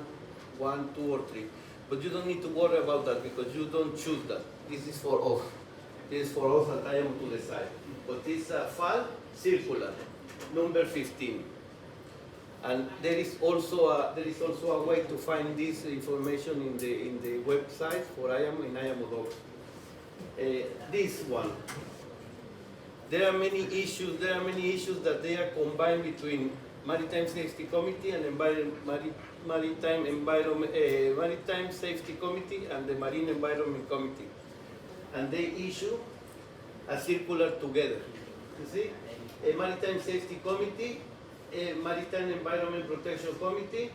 2, or 3. But you don't need to worry about that because you don't choose that. This is for us. This is for us that I am to decide. But it's a FAL circular, number 15. And there is also a way to find this information in the website for IMO in IMO docs. This one. There are many issues that they are combined between Maritime Safety Committee and Maritime Safety Committee and the Marine Environment Committee, and they issue a circular together. You see, a Maritime Safety Committee, a Maritime Environment Protection Committee.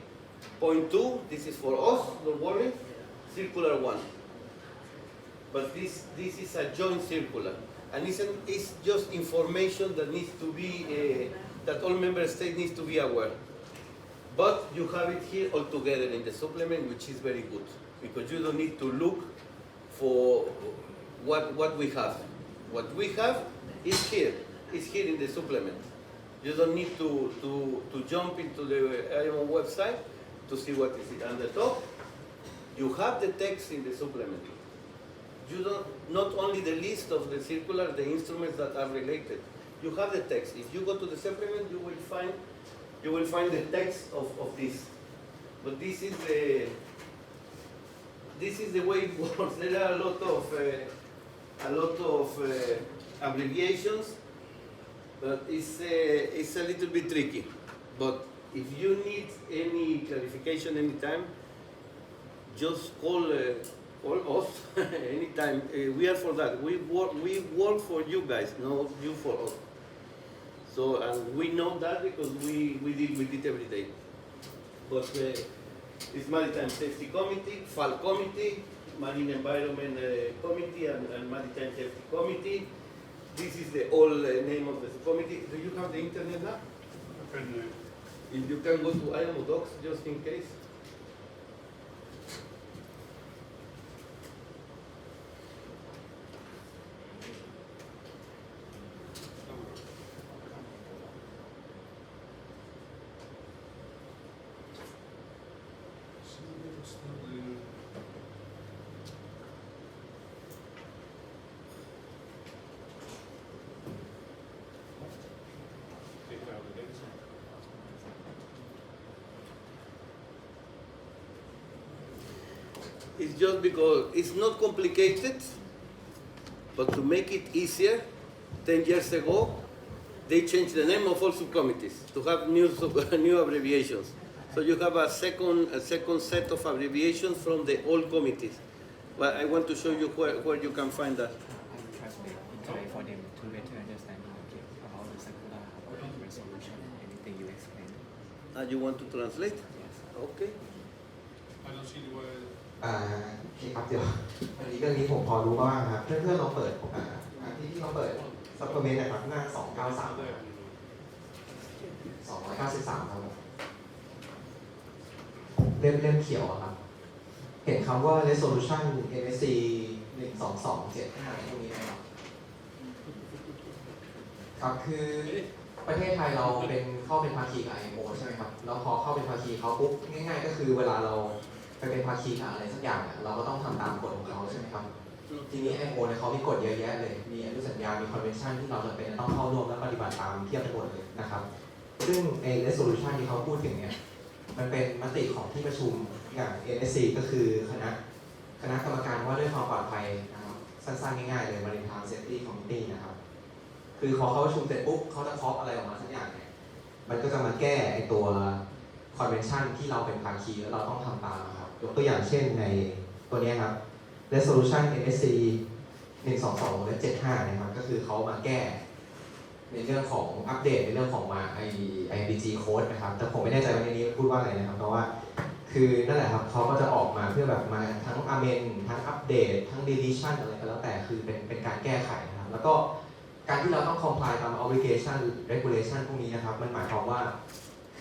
Point 2, this is for us, don't worry. Circular 1. But this is a joint circular, and it's just information that needs to be that all member states need to be aware. But you have it here all together in the supplement, which is very good because you don't need to look for what we have. What we have is here. It's here in the supplement. You don't need to jump into the IMO website to see what is it. On the top, you have the text in the supplement. You don't, not only the list of the circular, the instruments that are related. You have the text. If you go to the supplement, you will find the text of this. But this is the way it works. There are a lot of abbreviations, but it's a little bit tricky. But if you need any clarification anytime, just call us anytime. We are for that. We work for you guys, not you for us. So, and we know that because we deal with it every day. But it's Maritime Safety Committee, FAL Committee, Marine Environment Committee, and Maritime Safety Committee. This is the whole name of the committee. Do you have the internet now? If you can go to IMO Docs, just in case. It's just because it's not complicated, but to make it easier, 10 years ago, they changed the name of all subcommittees to have new abbreviations. So you have a second set of abbreviations from the old committees. But I want to show you where you can find that. I will translate in Thai for them to better understand about the circular, about the resolution, anything you explained. You want to translate? Yes. Okay. I don't see the word. โอเคครับเดี๋ยววันนี้เรื่องนี้ผมพอรู้บ้างครับเพื่อนๆเราเปิดที่เราเปิดซัพพลีเมนต์นะครับหน้า293 293ครับเล่มเขียวครับเห็นคำว่า resolution MSC 12275พวกนี้นะครับครับคือประเทศไทยเราเข้าเป็นภาคีกับ IMO ใช่ไหมครับแล้วพอเข้าเป็นภาคีเขาปุ๊บง่ายๆก็คือเวลาเราไปเป็นภาคีกับอะไรสักอย่างเราก็ต้องทำตามกฎของเขาใช่ไหมครับทีนี้ IMO เนี่ยเขามีกฎเยอะแยะเลยมีอนุสัญญามีคอนเวนชั่นที่เราจำเป็นต้องเข้าร่วมและปฏิบัติตามเพียบไปหมดเลยนะครับซึ่งใน resolution ที่เขาพูดถึงเนี่ยมันเป็นมติของที่ประชุมอย่าง NSC ก็คือคณะกรรมการว่าด้วยความปลอดภัยนะครับสั้นๆง่ายๆเลย Maritime Safety Committee นะครับคือพอเขาประชุมเสร็จปุ๊บเขาจะเคาะอะไรออกมาสักอย่างเนี่ยมันก็จะมาแก้ไอตัวคอนเวนชั่นที่เราเป็นภาคีแล้วเราต้องทำตามนะครับยกตัวอย่างเช่นในตัวนี้ครับ resolution NSC 122/75นะครับก็คือเขามาแก้ในเรื่องของอัปเดตในเรื่องของIMDG CODE นะครับแต่ผมไม่แน่ใจว่าในนี้พูดว่าอะไรนะครับเพราะว่าคือนั่นแหละครับเขาก็จะออกมาเพื่อแบบมาทั้ง amend ทั้งอัปเดตทั้ง deletion อะไรก็แล้วแต่คือเป็นการแก้ไขนะครับแล้วก็การที่เราต้อง comply ตาม obligation regulation พวกนี้นะครับมันหมายความว่า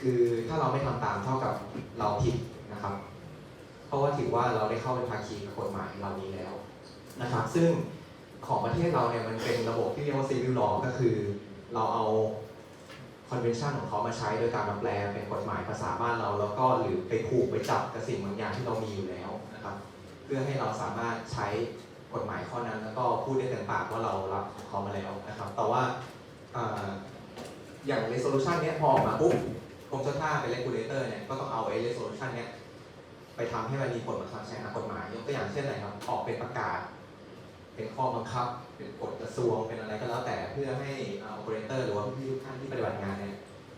คือถ้าเราไม่ทำตามเท่ากับเราผิดนะครับเพราะว่าถือว่าเราได้เข้าเป็นภาคีกับกฎหมายเหล่านี้แล้วนะครับซึ่งของประเทศเราเนี่ยมันเป็นระบบที่เรียกว่า civil law ก็คือเราเอา convention ของเขามาใช้โดยการมาแปลเป็นกฎหมายภาษาบ้านเราแล้วก็หรือไปผูกไปจับกับสิ่งบางอย่างที่เรามีอยู่แล้วนะครับเพื่อให้เราสามารถใช้กฎหมายข้อนั้นแล้วก็พูดได้เต็มปากว่าเรารับเขามาแล้วนะครับแต่ว่าอย่าง resolution เนี้ยพอออกมาปุ๊บกรมเจ้าท่าเป็น regulator เนี่ยก็ต้องเอาไอ้ resolution เนี้ยไปทำให้มันมีผลบังคับใช้กฎหมายยกตัวอย่างเช่นอะไรครับออกเป็นประกาศเป็นข้อบังคับเป็นกฎกระทรวงเป็นอะไรก็แล้วแต่เพื่อให้ operator หรือว่าพี่ทุกท่านที่ปฏิบัติงานเนี่ย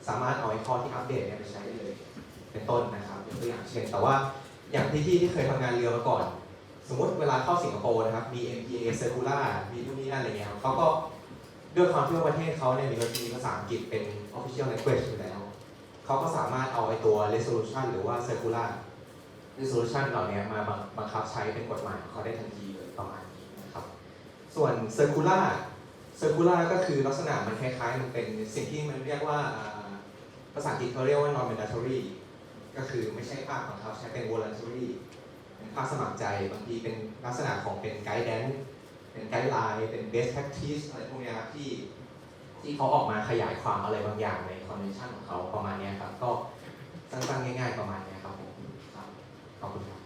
สามารถเอาไอ้ข้อที่อัปเดตเนี่ยไปใช้ได้เลยเป็นต้นนะครับยกตัวอย่างเช่นแต่ว่าอย่างพี่ที่เคยทำงานเรือมาก่อน สมมติเวลาเข้าสิงคโปร์นะครับมี MPA Circular มีนู่นนี่นั่นอะไรเงี้ยเขาก็ด้วยความที่ว่าประเทศเขาเนี่ยมีภาษาอังกฤษเป็น official language อยู่แล้วเขาก็สามารถเอาไอ้ตัว resolution หรือว่า circular resolution เหล่านี้มาบังคับใช้เป็นกฎหมายของเขาได้ทันทีเลยประมาณนี้นะครับส่วน circular ก็คือลักษณะมันคล้ายๆมันเป็นสิ่งที่มันเรียกว่าภาษาอังกฤษเขาเรียกว่า non mandatory ก็คือไม่ใช่ภาคบังคับใช้เป็น voluntary เป็นภาคสมัครใจบางทีเป็นลักษณะของเป็น guidance เป็นไกด์ไลน์เป็น best practice อะไรพวกนี้ครับที่เขาออกมาขยายความอะไรบางอย่างใน convention ของเขาประมาณนี้ครับก็สั้นๆง่ายๆประมาณนี้ครับผมครับขอบคุณครับ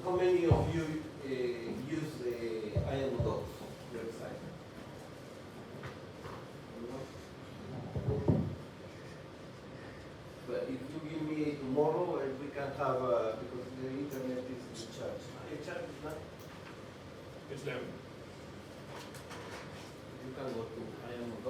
How many of you use the IMDG website? But if you give me tomorrow, we can have because the internet is in charge. In charge is not. It's them. You can go to IMDG.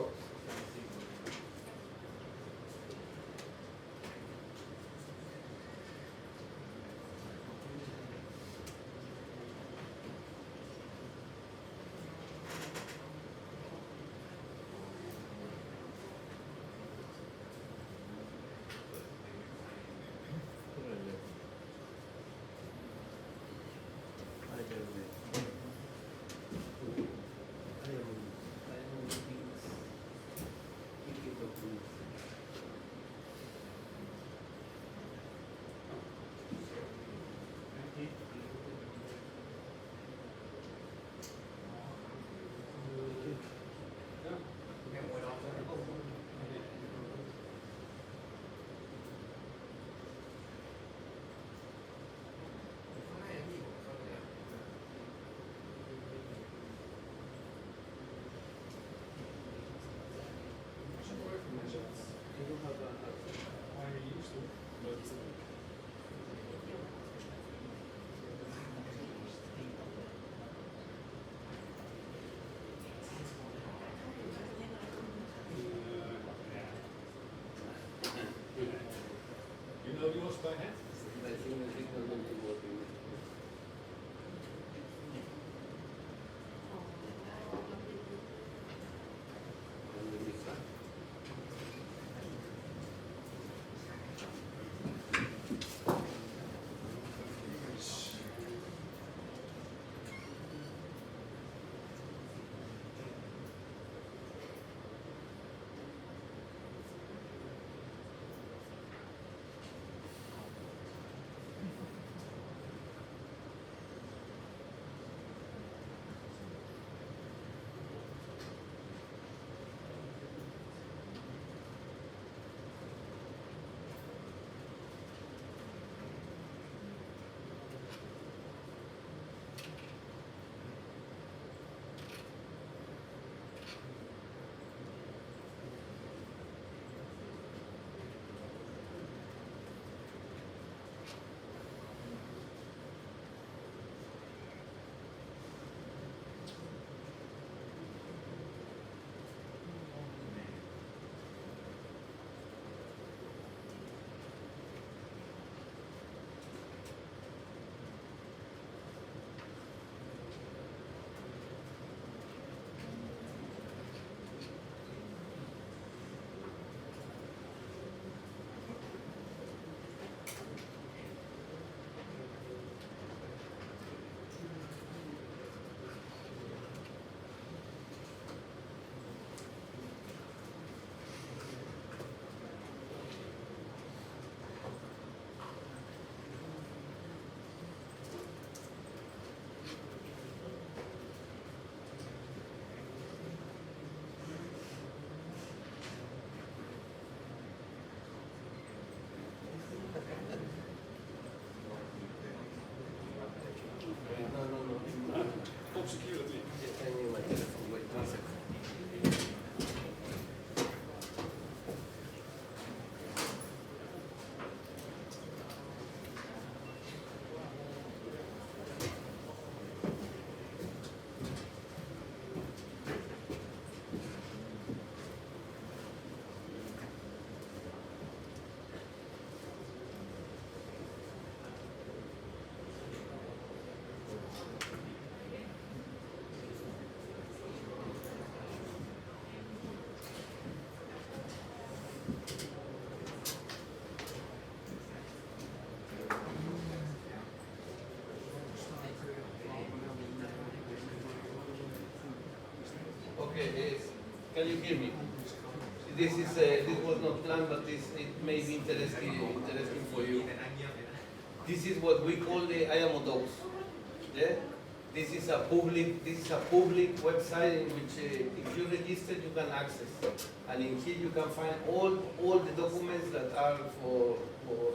You know yours by head? I think the signal will be working. Okay, can you hear me? This was not planned, but it may be interesting for you. This is what we call the IMO docs. Yeah? This is a public website in which if you register you can access. And in here you can find all the documents that are for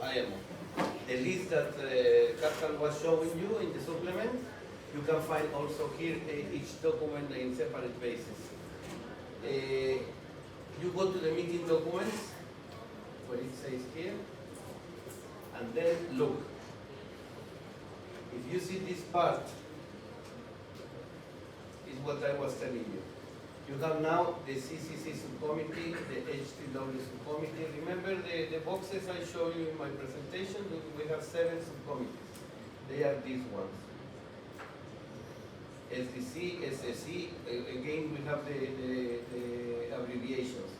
IMO. The list that Pascal was showing you in the supplement, you can find also here each document in separate basis. You go to the meeting documents, where it says here, and then look. If you see this part, is what I was telling you. You have now the CCC subcommittee, the HTW subcommittee. Remember the boxes I showed you in my presentation? We have 7 subcommittees. They are these ones. SDC, SSC, again we have the abbreviations.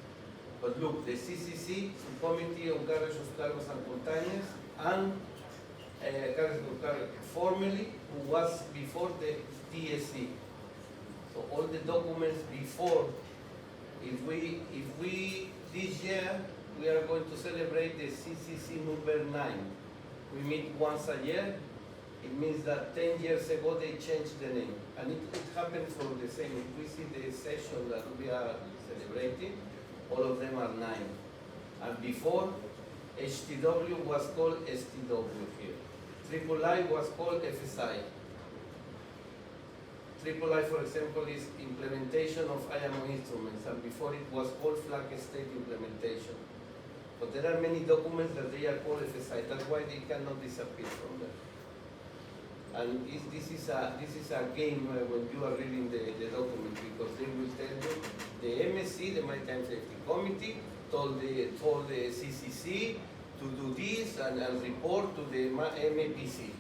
But look, the CCC, Subcommittee on Carriage of Cargos and Containers, and Carriage of Cargo, formerly, who was before the TSC. So all the documents before, if we this year, we are going to celebrate the CCC number 9. We meet once a year. It means that 10 years ago they changed the name. And it happens for the same. If we see the session that we are celebrating, all of them are 9. And before, HTW was called STW here. III was called FSI. III, for example, is implementation of IMO instruments, and before it was called flag state implementation. But there are many documents that they are called FSI. That's why they cannot disappear from there. And this is a game when you are reading the document, because they will tell you the MSC, the Maritime Safety Committee, told the CCC to do this and report to the MAPC.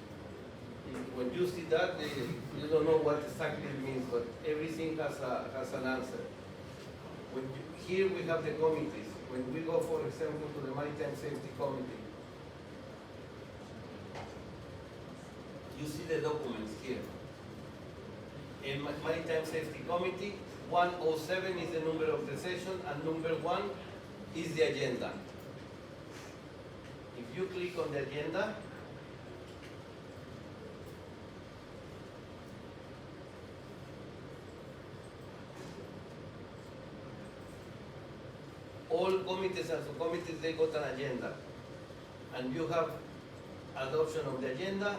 When you see that, you don't know what exactly it means, but everything has an answer. Here we have the committees. When we go, for example, to the Maritime Safety Committee, you see the documents here. In Maritime Safety Committee, 107 is the number of the session, and number 1 is the agenda. If you click on the agenda, all committees and subcommittees, they got an agenda. And you have adoption of the agenda.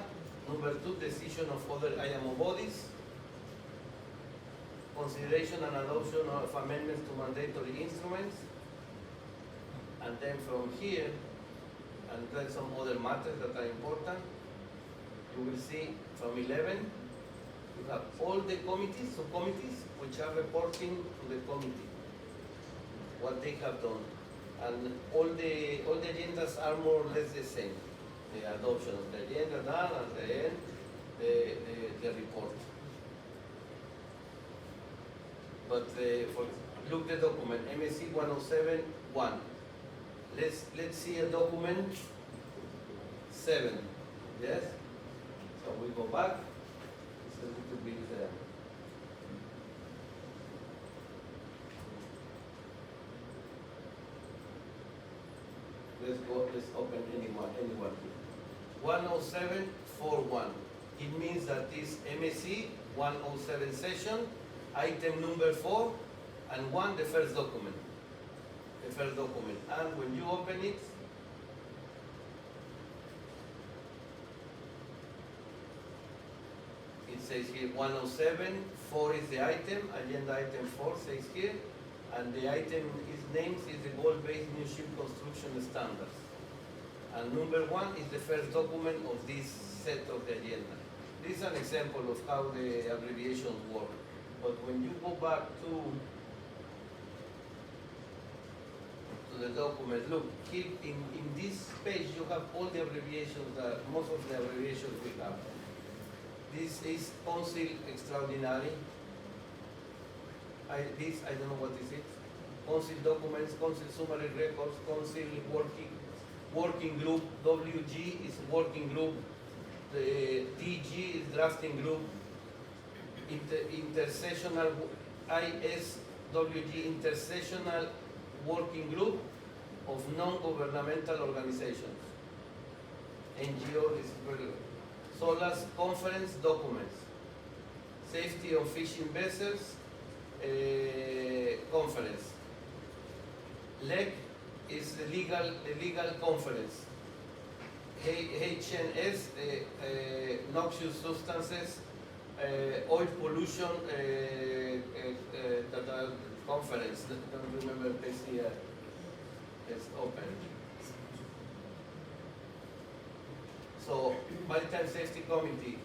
Number 2, decision of other IMO bodies. Consideration and adoption of amendments to mandatory instruments. And then from here, and then some other matters that are important, you will see from 11, you have all the committees, subcommittees, which are reporting to the committee what they have done. And all the agendas are more or less the same. The adoption of the agenda done, and the end, the report. But look the document, MSC 107-1. Let's see a document 7. Yes? So we go back. It's a little bit let's open anyone. 107.4.1. It means that this MSC 107 session, item number 4, and 1, the first document. And when you open it, it says here 107, 4 is the item, agenda item 4 says here, and the item names is the goal-based new ship construction standards. And number 1 is the first document of this set of the agenda. This is an example of how the abbreviations work. But when you go back to the document, look, here in this page you have all the abbreviations, most of the abbreviations we have. This is Council Extraordinary. I don't know what is it. Council documents, Council summary records, Council working group, WG is working group, the DG is drafting group, intersessional WG intersessional working group of non-governmental organizations. NGO is very SOLAS conference documents. Safety of fishing vessels conference. LEC is the legal conference. HNS, noxious substances, oil pollution conference. I don't remember if it's here. It's open. So, Maritime Safety Committee,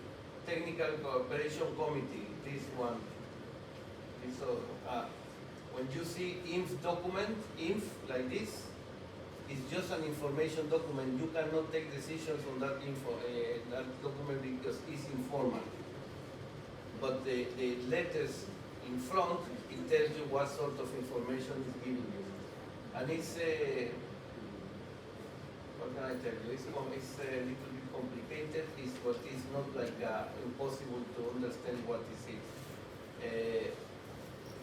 Technical Cooperation Committee, this one. So, when you see IMF document, IMF like this, it's just an information document. You cannot take decisions on that that document because it's informal. But the letters in front, it tells you what sort of information is given you. And it's what can I tell you? It's a little bit complicated, but it's not like impossible to understand what is it.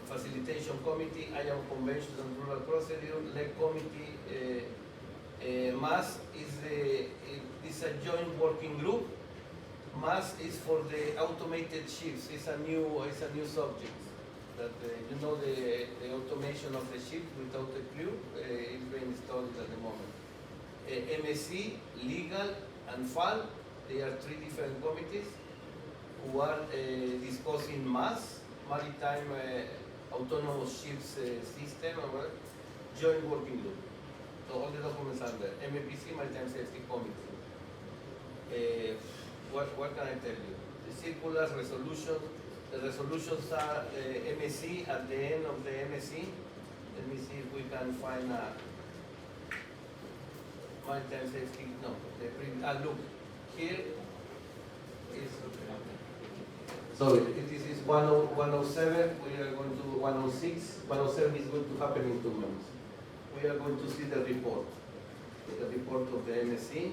Facilitation Committee, IAM Convention and Rural Procedure, LEC Committee, MAS is a joint working group. MAS is for the automated ships. It's a new subject. That you know the automation of the ship without a crew is being studied at the moment. MSC, legal, and FAL, they are three different committees who are discussing MAS, maritime autonomous ships system, or joint working group. So all the documents are there. MAPC, Maritime Safety Committee. What can I tell you? The circulars, resolutions. The resolutions are MSC at the end of the MSC. Let me see if we can find a Maritime Safety. No, look here is. So this is 107, we are going to 106. 107 is going to happen in 2 months. We are going to see the report of the MSC.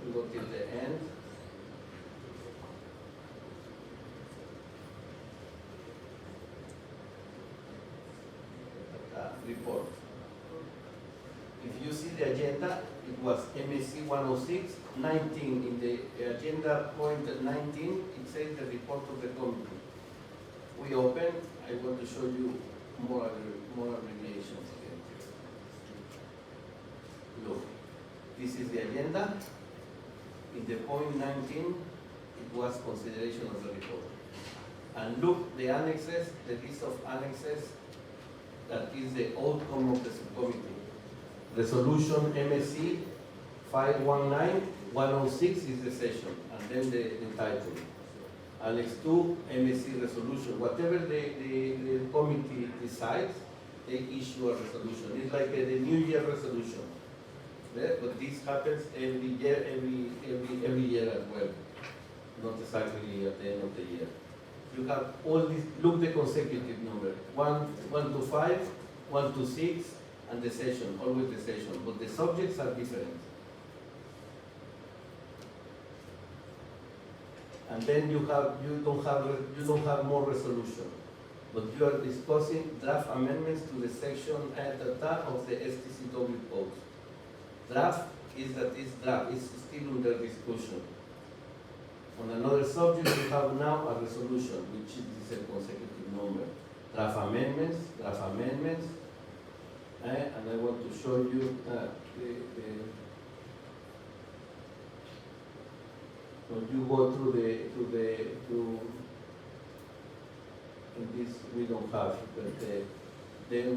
We go till the end. Report. If you see the agenda, it was MSC 106, 19 in the agenda point 19, it says the report of the committee. We open, I want to show you more abbreviations again. Look, this is the agenda. In the point 19, it was consideration of the report. And look, the annexes, the list of annexes, that is the outcome of the subcommittee. Resolution MSC 519-106 is the session, and then the title. Annex 2, MSC resolution. Whatever the committee decides, they issue a resolution. It's like the New Year resolution. Yeah? But this happens every year, every year as well. Not exactly at the end of the year. You have all these, look the consecutive number, 1 to 5, 1 to 6, and the session, always the session, but the subjects are different. And then you don't have more resolution, but you are discussing draft amendments to the section of the STCW code. Draft is that is draft, it's still under discussion. On another subject, we have now a resolution, which is a consecutive number. Draft amendments, and I want to show you when you go through in this we don't have, but then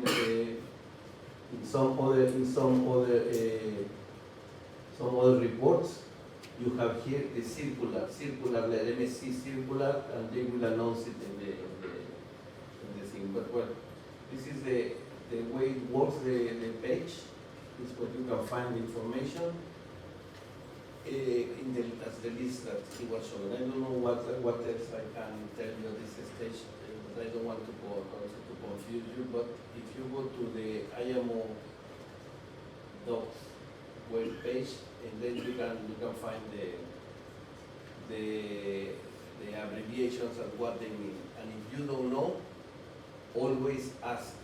in some other reports. You have here the circular, the MSC circular, and they will announce it in the thing. But well, this is the way it works, the page. This is what you can find information as the list that he was showing. I don't know what else I can tell you at this stage, but I don't want to confuse you. But if you go to the IMO docs web page, and then you can find the abbreviations and what they mean. And if you don't know, always ask.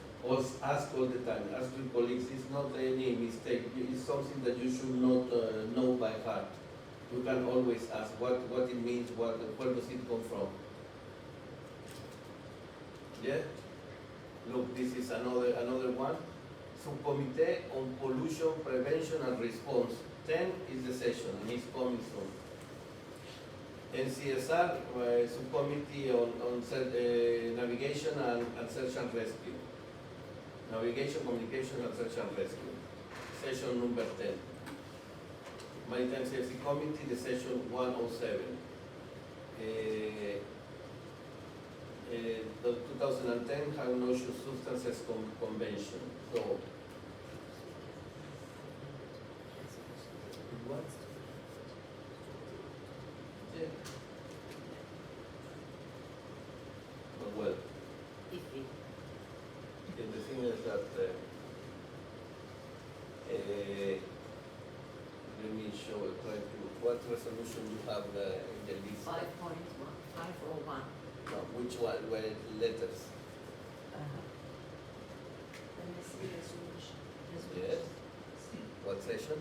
Ask all the time. Ask your colleagues. It's not any mistake. It's something that you should not know by heart. You can always ask what it means, where does it come from. Yeah? Look, this is another one. Subcommittee on Pollution Prevention and Response. 10 is the session and it's coming soon. NCSR, Subcommittee on Navigation and Search and Rescue. Navigation, Communication and Search and Rescue. Session number 10. Maritime Safety Committee, the session 107. The 2010 High Noxious Substances Convention. So, what? Yeah. But well, the thing is that let me show it. Try to what resolution you have in the list. 5.1, 501. No, which one? Where letters? Let me see resolution. Yes. What session?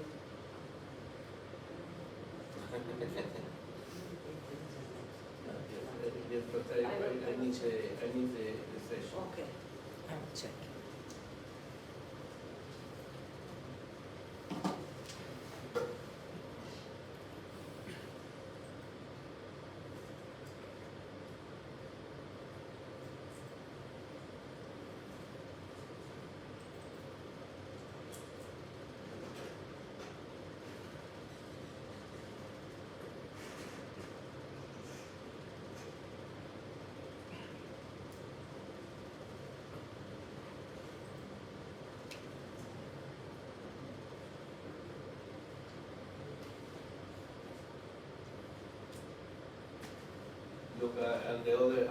Yes, but I need the session. Okay, I will check. Look, and the other,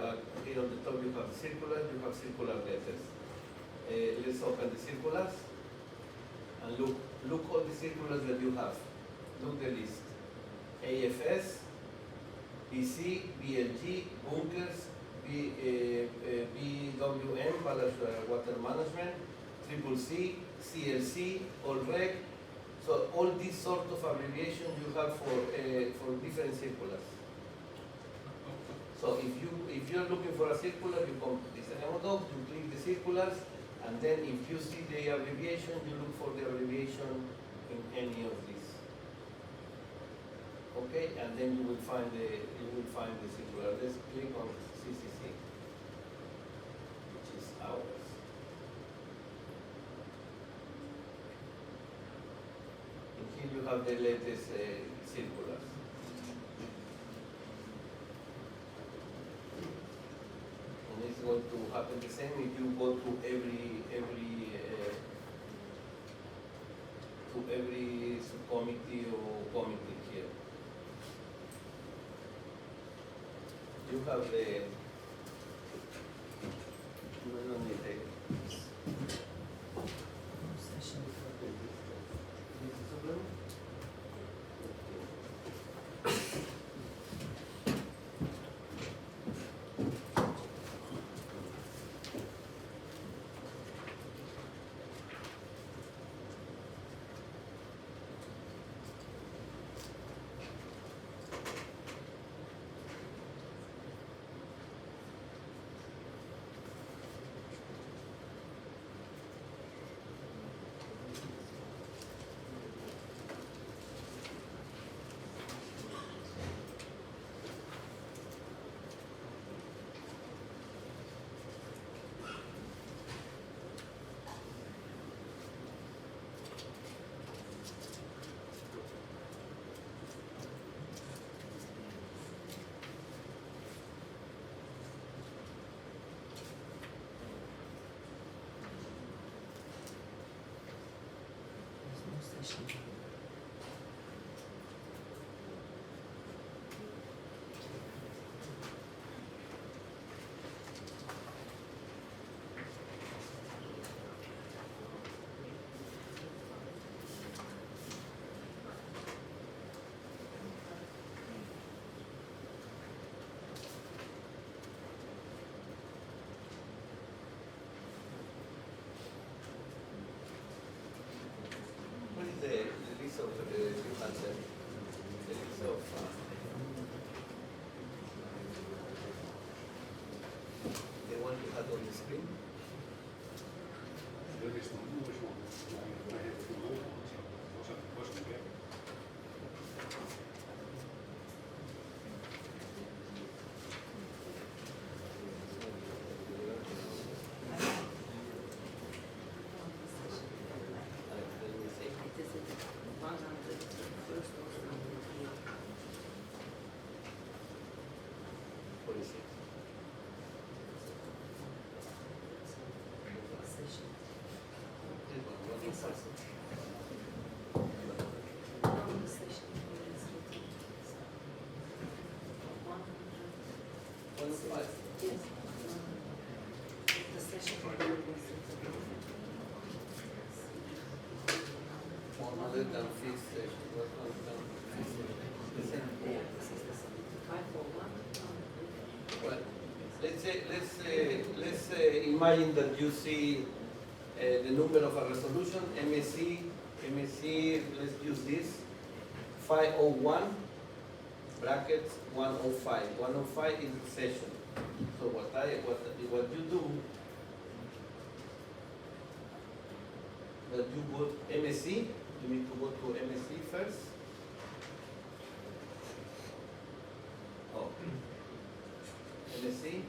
here on the top you have circular letters. Let's open the circulars and look all the circulars that you have. Look the list. AFS, BC, BLG, bunkers, BWM, ballast water management, CCC, CLC, OLREC. So all these sort of abbreviations you have for different circulars. So if you're looking for a circular, you come to this Agamotop, you click the circulars, and then if you see the abbreviation, you look for the abbreviation in any of these. Okay, and then you will find the circular. Let's click on CCC, which is ours. And here you have the latest circulars. And it's going to happen the same if you go to every subcommittee or committee here. You have the you don't need the Session. this is a problem? screen. Dat is nog een mooi man. Hij heeft het nog was een werk. Well, let's imagine that you see the number of a resolution, MSC, let's use this, 501 brackets 105. 105 is the session. So what you do, that you go MSC, you need to go to MSC first. Oh, MSC.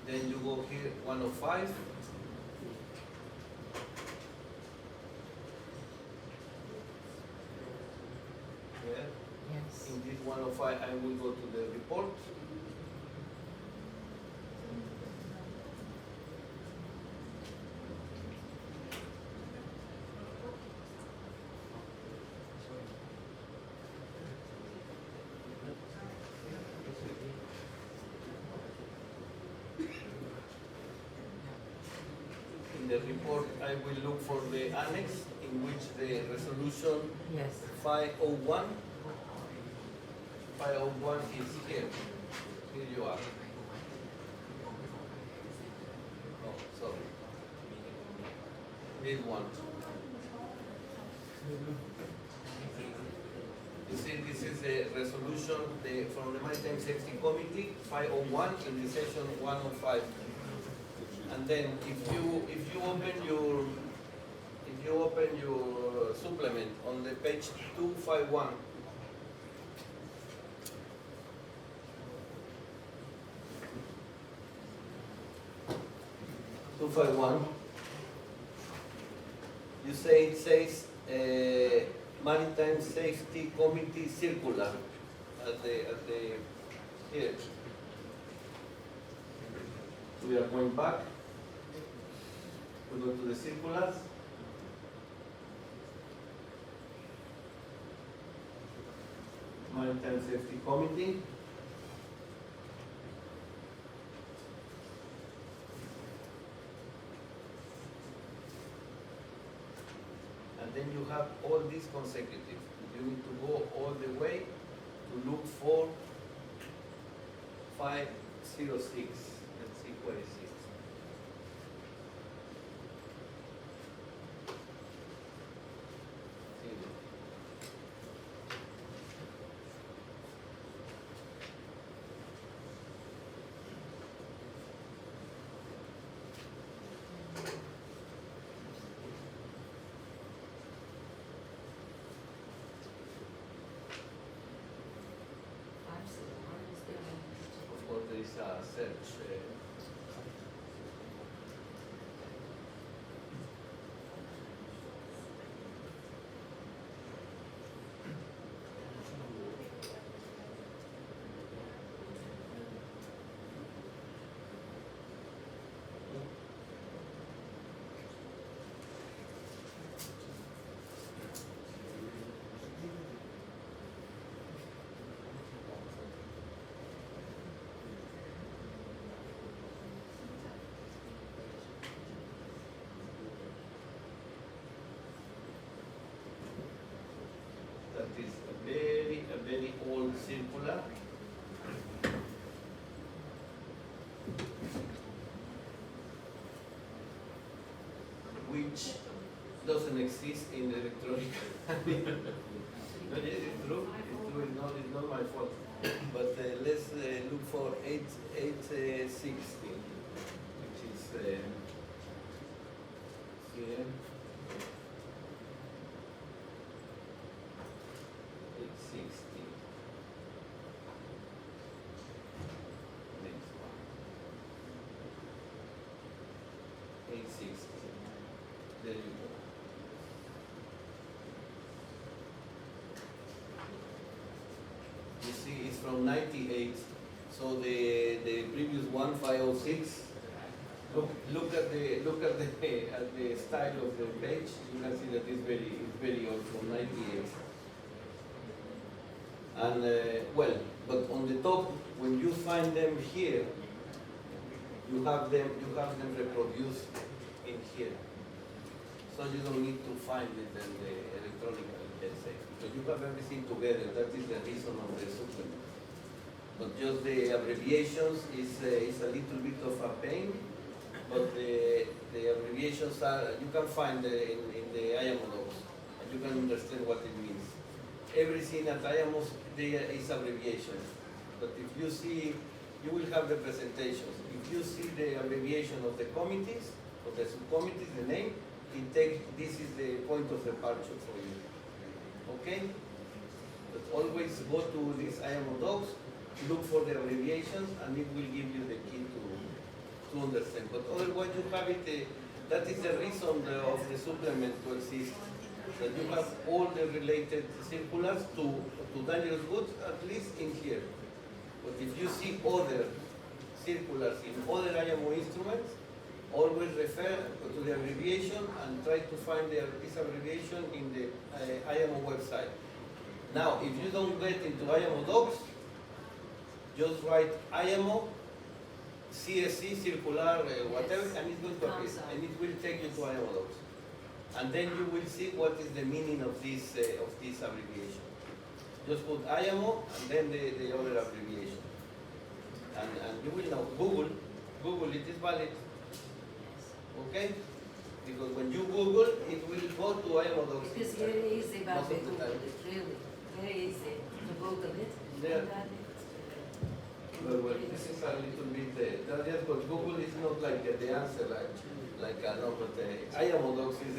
Then you go here 105. Yeah. Yes. In this 105, I will go to the report. In the report, I will look for the annex in which the resolution Yes. 501 is here. Here you are. Oh, sorry. This one. You see, this is the resolution from the Maritime Safety Committee, 501 in the session 105. And then if you open your supplement on the page 251. You say it says Maritime Safety Committee Circular at the here. So we are going back. We go to the circulars. Maritime Safety Committee. And then you have all these consecutive. You need to go all the way to look for 506. Let's see where is it. Of course, there is a search. That is a very old circular. which doesn't exist in the electronic. But it's true. It's true. It's not my fault. But let's look for 860, which is here. 860. Next one. 860. There you go. You see, it's from 98. So the previous one, 506. Look at the style of the page. You can see that it's very old, from 98. And well, but on the top, when you find them here, you have them reproduced in here. So you don't need to find it in the electronic, let's say, because you have everything together. That is the reason of the supplement. But just the abbreviations is a little bit of a pain. But the abbreviations are, you can find in the IMO docs, and you can understand what it means. Everything at IMO is abbreviations. But if you see, you will have the presentations. If you see the abbreviation of the committees, of the subcommittees, the name, this is the point of departure for you. Okay? But always go to these IMO docs, look for the abbreviations, and it will give you the key to understand. But otherwise you have it, that is the reason of the supplement to exist. That you have all the related circulars to dangerous goods, at least in here. But if you see other circulars in other IMO instruments, always refer to the abbreviation and try to find this abbreviation in the IMO website. Now, if you don't get into IMO docs, just write IMO CSC, circular, whatever, and it's going to appear, and it will take you to IMO docs. And then you will see what is the meaning of this abbreviation. Just put IMO and then the other abbreviation. And you will know, Google, it is valid. Okay? Because when you Google, it will go to IMO docs. It is very easy about the Google, it really, very easy to Google it. Yeah. Well, this is a little bit, just but Google is not like the answer, like no, but IMO docs is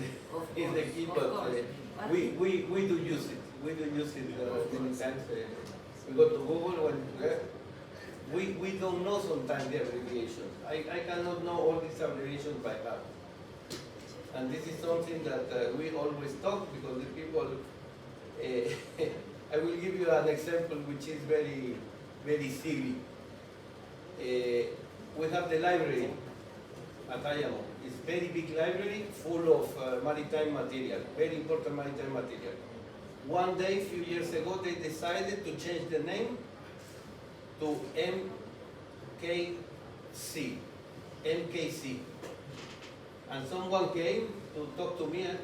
the key, but we do use it. We do use it many times. We go to Google when we don't know sometimes the abbreviations. I cannot know all these abbreviations by heart. And this is something that we always talk because the people, I will give you an example which is very, very silly. We have the library at IMO. It's a very big library full of maritime material, very important maritime material. One day, a few years ago, they decided to change the name to MKC. And someone came to talk to me and,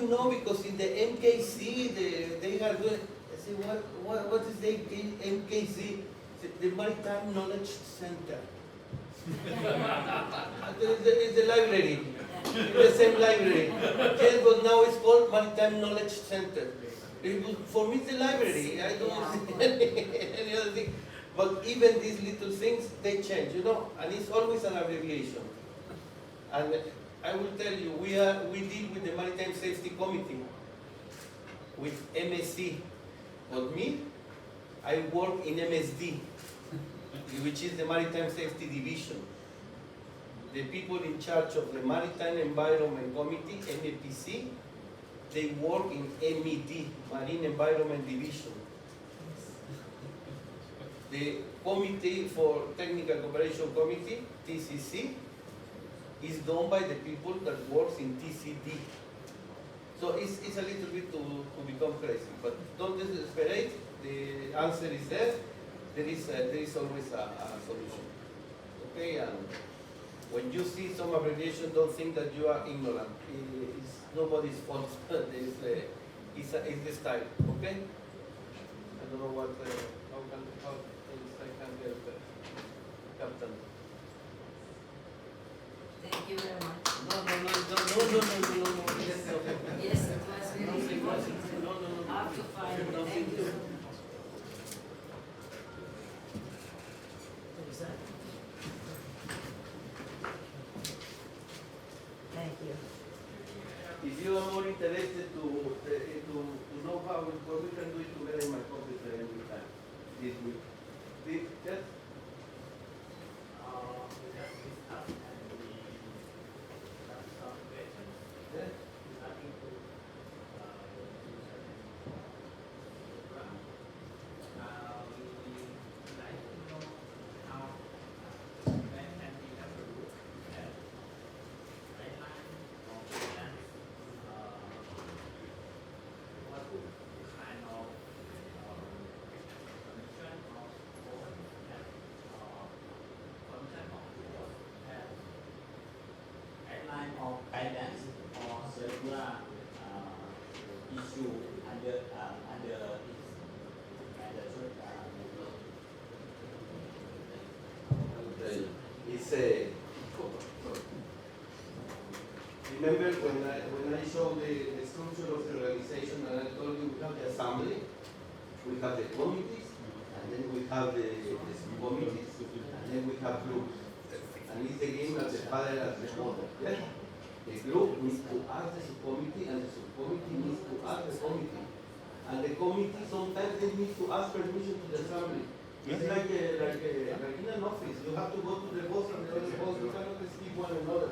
you know, because in the MKC, they are doing, I said, what is the MKC? The Maritime Knowledge Center. It's the library, it's the same library. Yes, but now it's called Maritime Knowledge Center. For me, it's the library. I don't see any other thing. But even these little things, they change, you know, and it's always an abbreviation. And I will tell you, we deal with the Maritime Safety Committee, with MSC. But me, I work in MSD, which is the Maritime Safety Division. The people in charge of the Maritime Environment Committee, MAPC, they work in MED, Marine Environment Division. The Committee for Technical Cooperation Committee, TCC, is done by the people that works in TCD. So it's a little bit to become crazy, but don't desperate. The answer is there. There is always a solution. Okay, and when you see some abbreviation, don't think that you are ignorant. It's nobody's fault. It's the style. Okay. I don't know what how I can help, Captain. Thank you very much. No. Yes? Yes? Guideline of guidance or circular issue under It's a. Remember when I showed the structure of the organization and I told you we have the assembly, we have the committees, and then we have the subcommittees, and then we have groups. And it's the game as the father as the mother. Yeah? The group needs to ask the subcommittee, and the subcommittee needs to ask the committee. And the committee sometimes they need to ask permission to the assembly. It's like in an office. You have to go to the boss and the other boss. You cannot skip one another.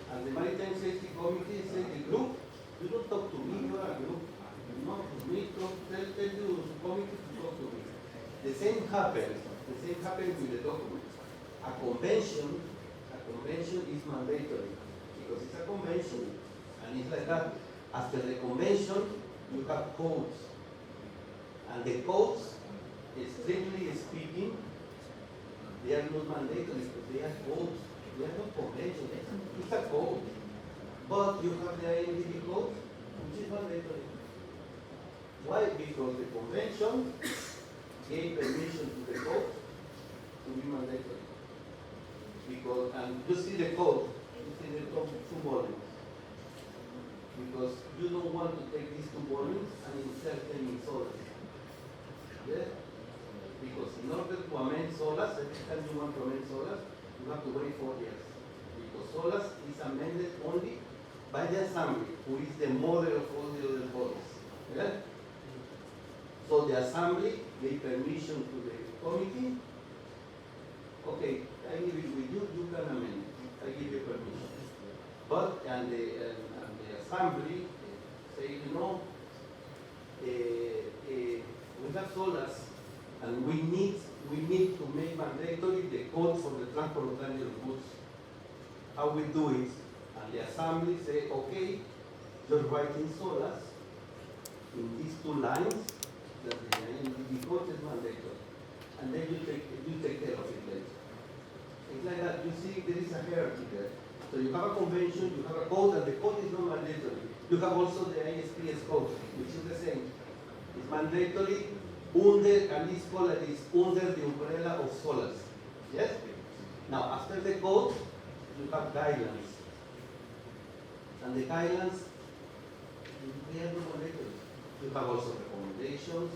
And the Maritime Safety Committee says the group, you don't talk to me, you are a group. Not to me, tell you subcommittee to talk to me. The same happens with the documents. A convention is mandatory because it's a convention, and it's like that. After the convention, you have codes, and the codes, strictly speaking, they are not mandatory because they are codes. They are not conventions. It's a code, but you have the IMDG code, which is mandatory. Why? Because the convention gave permission to the code to be mandatory. Because, and you see the code, you see the top 2 volumes. Because you don't want to take these 2 volumes and insert them in SOLAS. Yeah? Because in order to amend SOLAS, every time you want to amend SOLAS, you have to wait 4 years. Because SOLAS is amended only by the Assembly, who is the mother of all the other bodies. Yeah? So the Assembly gave permission to the committee. Okay, I give it with you, you can amend it. I give you permission. But, and the Assembly say, you know, we have SOLAS, and we need to make mandatory the code for the transport of dangerous goods. How we do it? And the Assembly say, okay, just write in SOLAS, in these 2 lines, that the code is mandatory. And then you take care of it later. It's like that. You see, there is a hierarchy there. So you have a convention, you have a code, and the code is not mandatory. You have also the ISPS code, which is the same. It's mandatory under, and it's called this under the umbrella of SOLAS. Yes? Now, after the code, you have guidelines. And the guidelines, they are not mandatory. You have also recommendations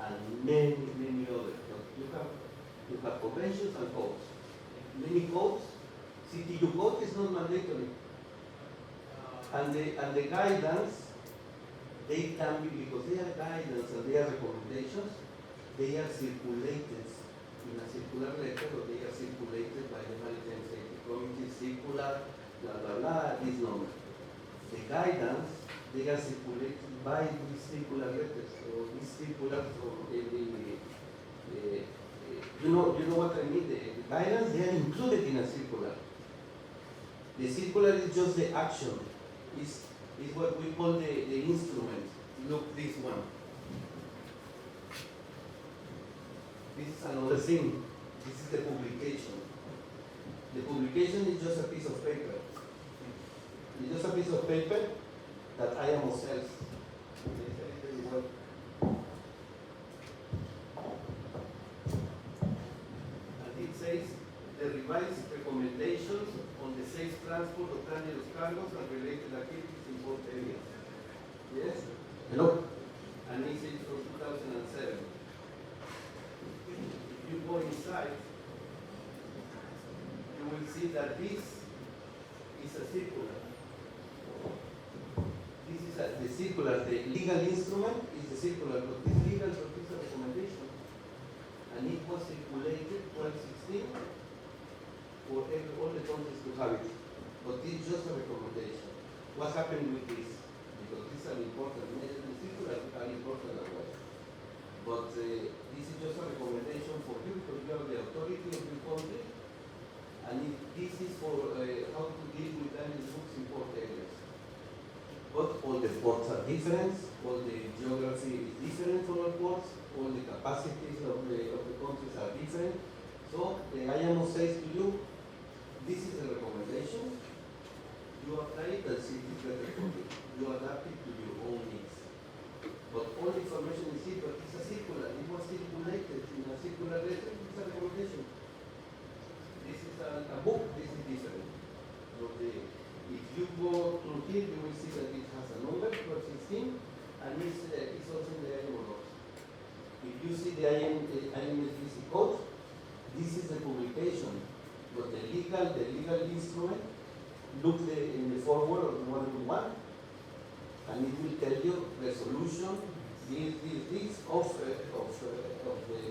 and many others. You have conventions and codes. Many codes. CTU code is not mandatory. And the guidance, they can be, because they are guidance and they are recommendations, they are circulated in a circular letter, or they are circulated by the Maritime Safety Committee, circular, blah, blah, blah, this number. The guidance, they are circulated by these circular letters, or these circular from you know what I mean? The guidance, they are included in a circular. The circular is just the action. Is what we call the instrument. Look, this one. This is another thing. This is the publication. The publication is just a piece of paper. It's just a piece of paper that IMO sells. And it says the revised recommendations on the safe transport of dangerous cargoes and related activities in both areas. Yes? Hello? And this is from 2007. If you go inside, you will see that this is a circular. This is the circular. The legal instrument is the circular, but this legal is a recommendation. And and it was circulated 12/16 for all the countries to have it. But this is just a recommendation. What happened with this? Because this is an important measure, the circulars are important as well. But this is just a recommendation for you because you are the authority of your country, and this is for how to deal with any books in port areas. But all the ports are different, all the geography is different for all ports, all the capacities of the countries are different. So the IMO says to you, this is a recommendation, you apply it and see if it's better for you. You adapt it to your own needs. But all information is here, but it's a circular, it was circulated in a circular letter, it's a recommendation. This is a book, this is different. So if you go through here, you will see that it has a number, 16, and it's also in the IMO laws. If you see the IMSBC code, this is the publication, but the legal instrument, look in the forward of 101, and it will tell you resolution, this of the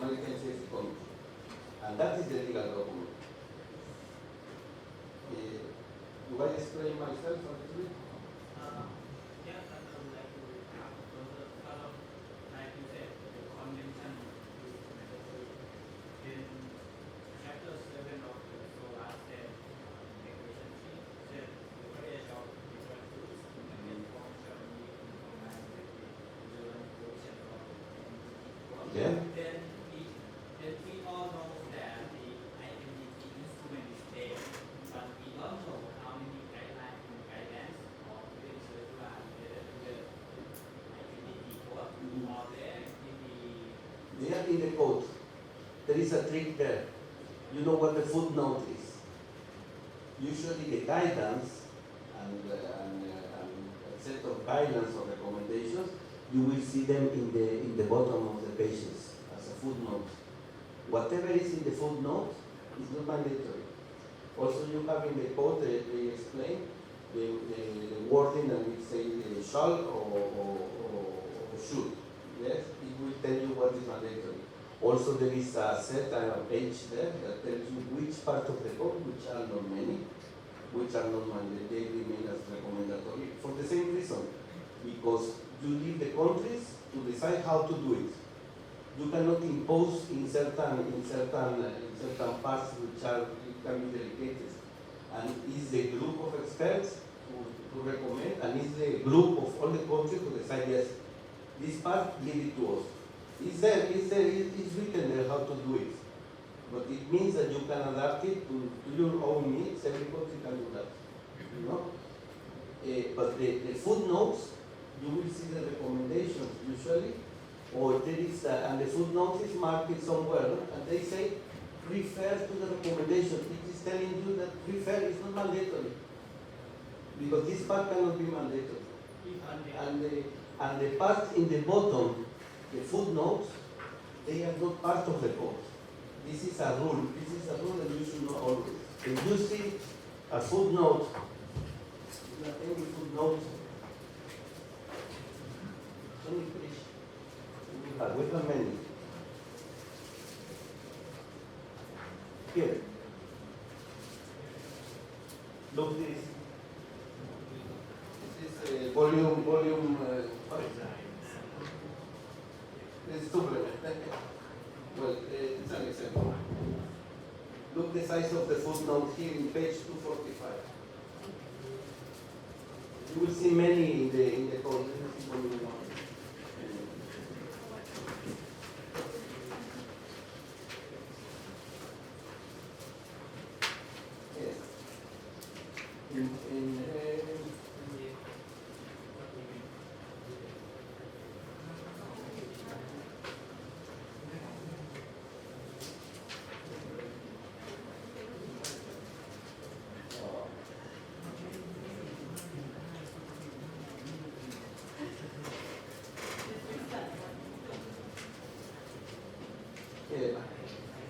Maritime Safety Committee. And that is the legal document. Do I explain myself a little bit? Yeah, I would like to ask further, like you said, the convention is necessary. In chapter 7 of the SOLA said, equation 3 said, the various of different tools and then function need to combine with the relevant portion of the Yeah. Then we all know that the IMDG instrument is there, but we don't know how many guidelines or even circular related to the IMDG code or there in the They are in the code. There is a trick there. You know what the footnote is. Usually the guidance and a set of guidelines or recommendations, you will see them in the bottom of the pages as a footnote. Whatever is in the footnote is not mandatory. Also, you have in the code, they explain the wording and it says shall or should. Yes, it will tell you what is mandatory. Also, there is a set a page there that tells you which part of the code, which are not many, which are not mandatory, they remain as recommendatory for the same reason, because you leave the countries to decide how to do it. You cannot impose in certain parts which can be delegated, and is the group of experts to recommend, and is the group of all the countries to decide yes, this part leave it to us. It's written there how to do it, but it means that you can adapt it to your own needs. Every country can do that, you know. But the footnotes, you will see the recommendations usually. Or there is, and the footnote is marked somewhere, and they say, refer to the recommendation. It is telling you that refer is not mandatory, because this part cannot be mandatory. And the part in the bottom, the footnotes, they are not part of the code. This is a rule. This is a rule that you should know always. If you see a footnote, not any footnote, only page. We have many. Here. Look this. This is volume 5. This is supplement. Well, it's an example. Look the size of the footnote here in page 245. You will see many in the code. This is volume 1.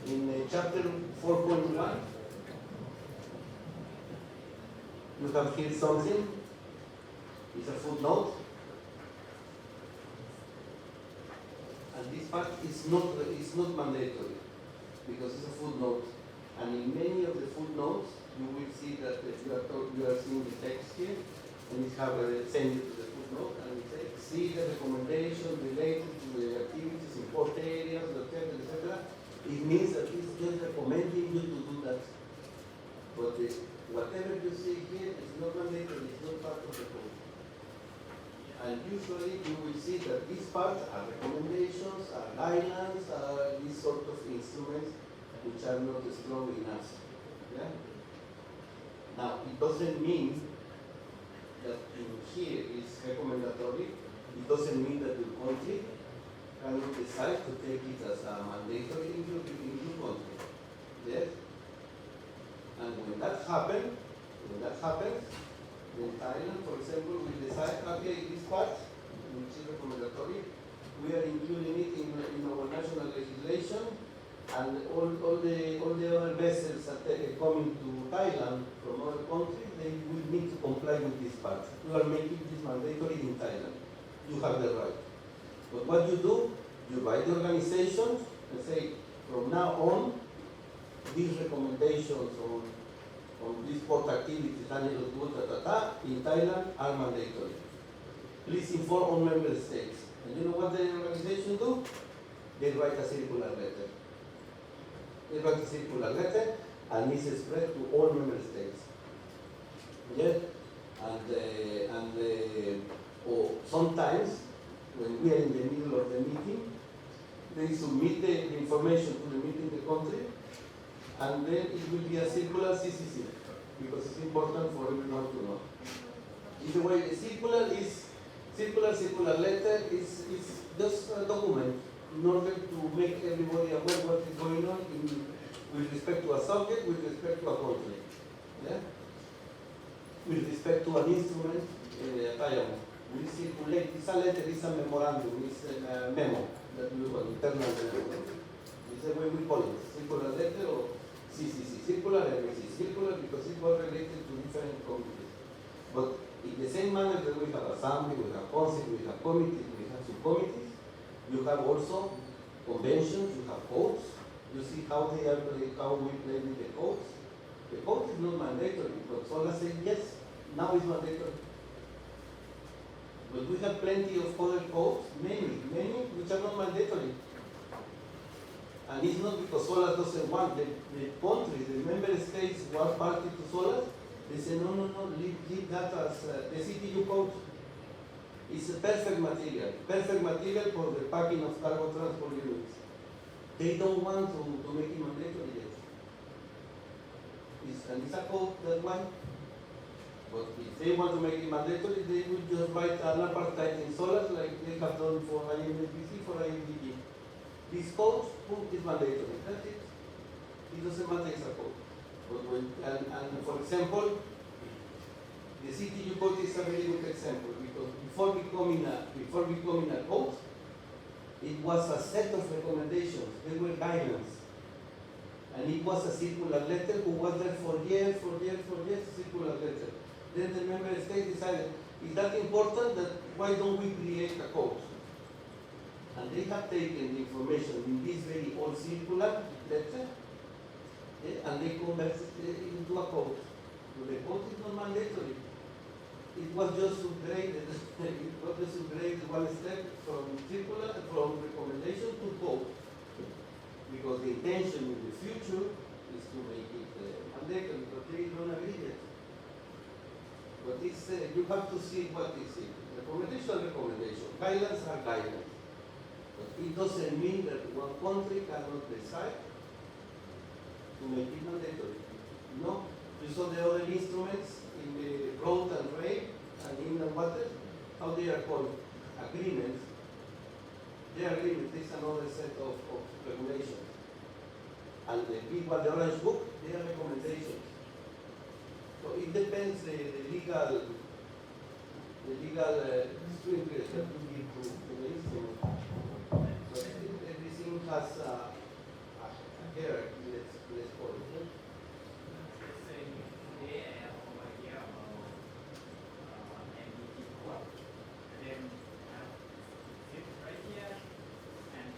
In chapter 4.1, you have here something. It's a footnote, and this part is not mandatory. because it's a footnote. And in many of the footnotes, you will see that you are seeing the text here, and it have send you to the footnote, and it says, see the recommendation related to the activities in port areas, etc. It means that it's just recommending you to do that. But whatever you see here is not mandatory, it's not part of the code. And usually you will see that these parts are recommendations, are guidelines, are these sort of instruments which are not strong enough. Yeah? Now, it doesn't mean that in here is recommendatory. It doesn't mean that your country cannot decide to take it as a mandatory in your country. Yes? And when that happens, in Thailand, for example, we decide, okay, this part, which is recommendatory, we are including it in our national legislation, and all the other vessels that are coming to Thailand from other countries, they will need to comply with this part. You are making this mandatory in Thailand. You have the right. But what you do, you write the organization and say, from now on, these recommendations on these port activities, in Thailand are mandatory. Please inform all member states. And you know what the organization do? They write a circular letter. And it's spread to all member states. Yeah? Or sometimes, when we are in the middle of the meeting, they submit the information to the meeting in the country, and then it will be a circular CCC, because it's important for everyone to know. Either way, the circular letter is just a document in order to make everybody aware what is going on with respect to a subject, with respect to a country. Yeah? With respect to an instrument, we circulate, it's a letter, it's a memorandum, it's a memo that we do, an internal memo. It's the way we call it, circular letter or CCC, circular MSC, circular because it was related to different committees. But in the same manner that we have assembly, we have council, we have committees, we have subcommittees, you have also conventions, you have codes. You see how we play with the codes. The code is not mandatory, but SOLA said yes, now it's mandatory. But we have plenty of other codes, many, which are not mandatory. And it's not because SOLA doesn't want, the countries, the member states who are party to SOLA, they say, no, leave that as the CTU code. It's a perfect material for the packing of cargo transport units. They don't want to make it mandatory yet. It's a code that one. But if they want to make it mandatory, they would just write an apartheid in SOLAS like they have done for IMSBC, for IMDG. This code is mandatory. That's it. It doesn't matter, it's a code. But and for example, the CTU code is a very good example because before becoming a code, it was a set of recommendations. They were guidelines. And it was a circular letter who was there for years, circular letter. Then the member state decided, is that important that why don't we create a code? And they have taken the information in this very old circular letter and they converted it into a code. So the code is not mandatory. It was just upgraded. It was just upgraded one step from circular, from recommendation to code. Because the intention in the future is to make it mandatory, but they don't agree yet. But it's, you have to see what is it. Recommendation. Guidelines are guidelines. But it doesn't mean that one country cannot decide to make it mandatory. No. You saw the other instruments in the road and rail and inland water, how they are called? Agreements. They are agreements. This is another set of regulations. And the big one, the orange book, they are recommendations. So it depends the legal strictness that you give to the instrument. So everything has a hierarchy, let's call it. Let's say they have an idea about MDG code, then have it right here, and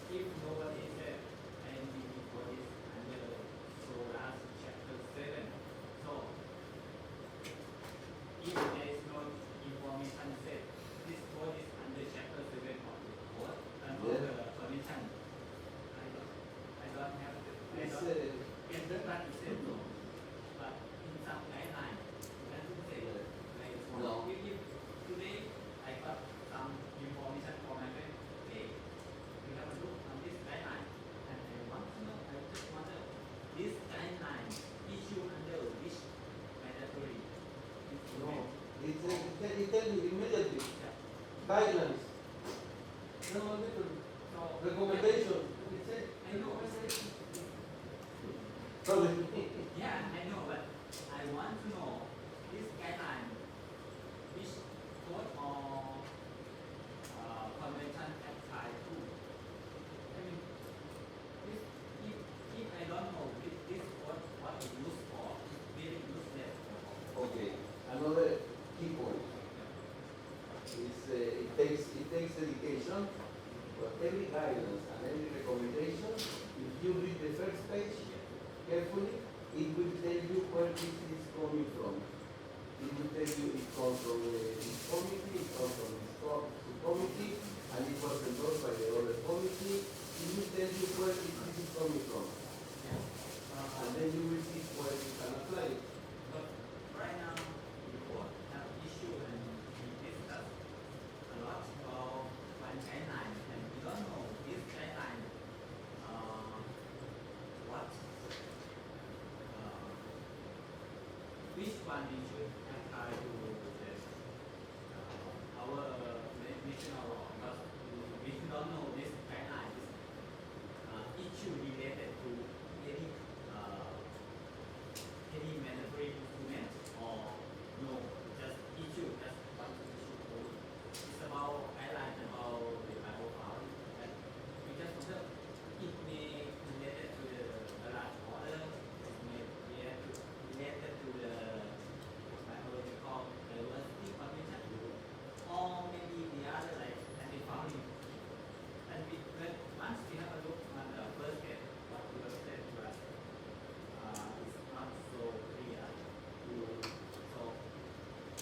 if nobody said MDG code, in the part you said no, but in some guideline, you have to say like No. if today I got some information from my friend, okay, we have a look on this guideline, and I want to know, I just wonder, this guideline issue under which mandatory instrument? It tells you immediately. Guidelines. No, little. So, Recommendation. It says. I know, I said, Sorry. yeah, I know, but I want to know this guideline, which code or convention apply to. I mean, this, if I don't know this code, what it used for, it's very useless. Okay. Another key point is it takes dedication, but every guidance and every recommendation, if you read the first page carefully, it will tell you where this is coming from. It will tell you it comes from this committee, it comes from this committee, and it was endorsed by the other committee. It will tell you where this is coming from. And then you will see where you can apply it. But right now, the court have issue and we discuss a lot about one guideline, and we don't know this guideline, what, which one we should apply to the, our national law, because we don't know this guideline, this issue related to any mandatory instrument or no, just issue, just one issue code. It's about guideline about the biopower, and we just wonder it may related to the large order, it may related to the biological diversity condition, or maybe the other like anti-fouling. And we, when once we have a look on the first page, what we have said to us, is not so clear. So,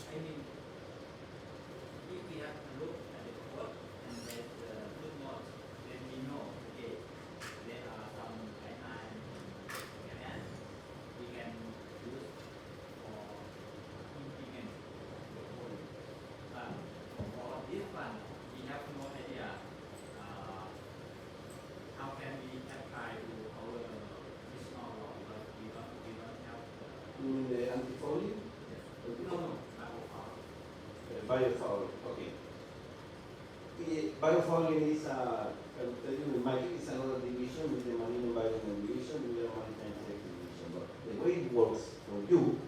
I mean, if we have a look at the code and there's a footnote, then we know, okay, there are some guidelines and then we can use for implement the code. But for this one, we have no idea how can we apply to our national law, because we don't have You mean the anti-fouling? no, biopower. Biofouling, okay. Biofouling is I will tell you, in my case, it's another division with the Marine Environment Division, we are Maritime Safety Division. But the way it works for you,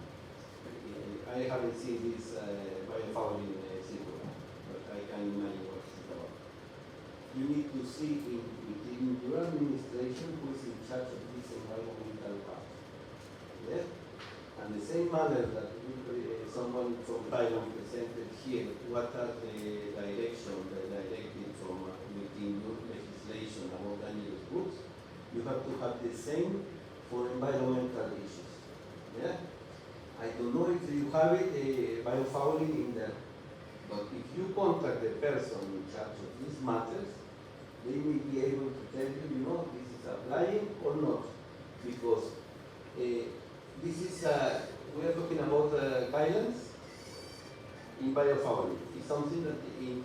I haven't seen this biofouling circular, but I can imagine what it's about. You need to see within your administration who is in charge of this environmental part. Yes? And the same manner that someone from Thailand presented here, what are the directives from within your legislation about dangerous goods, you have to have the same for environmental issues. Yeah? I don't know if you have it, biofouling in there, but if you contact the person in charge of these matters, they will be able to tell you, you know, this is applying or not, because this is, we are talking about guidelines in biofouling. It's something that in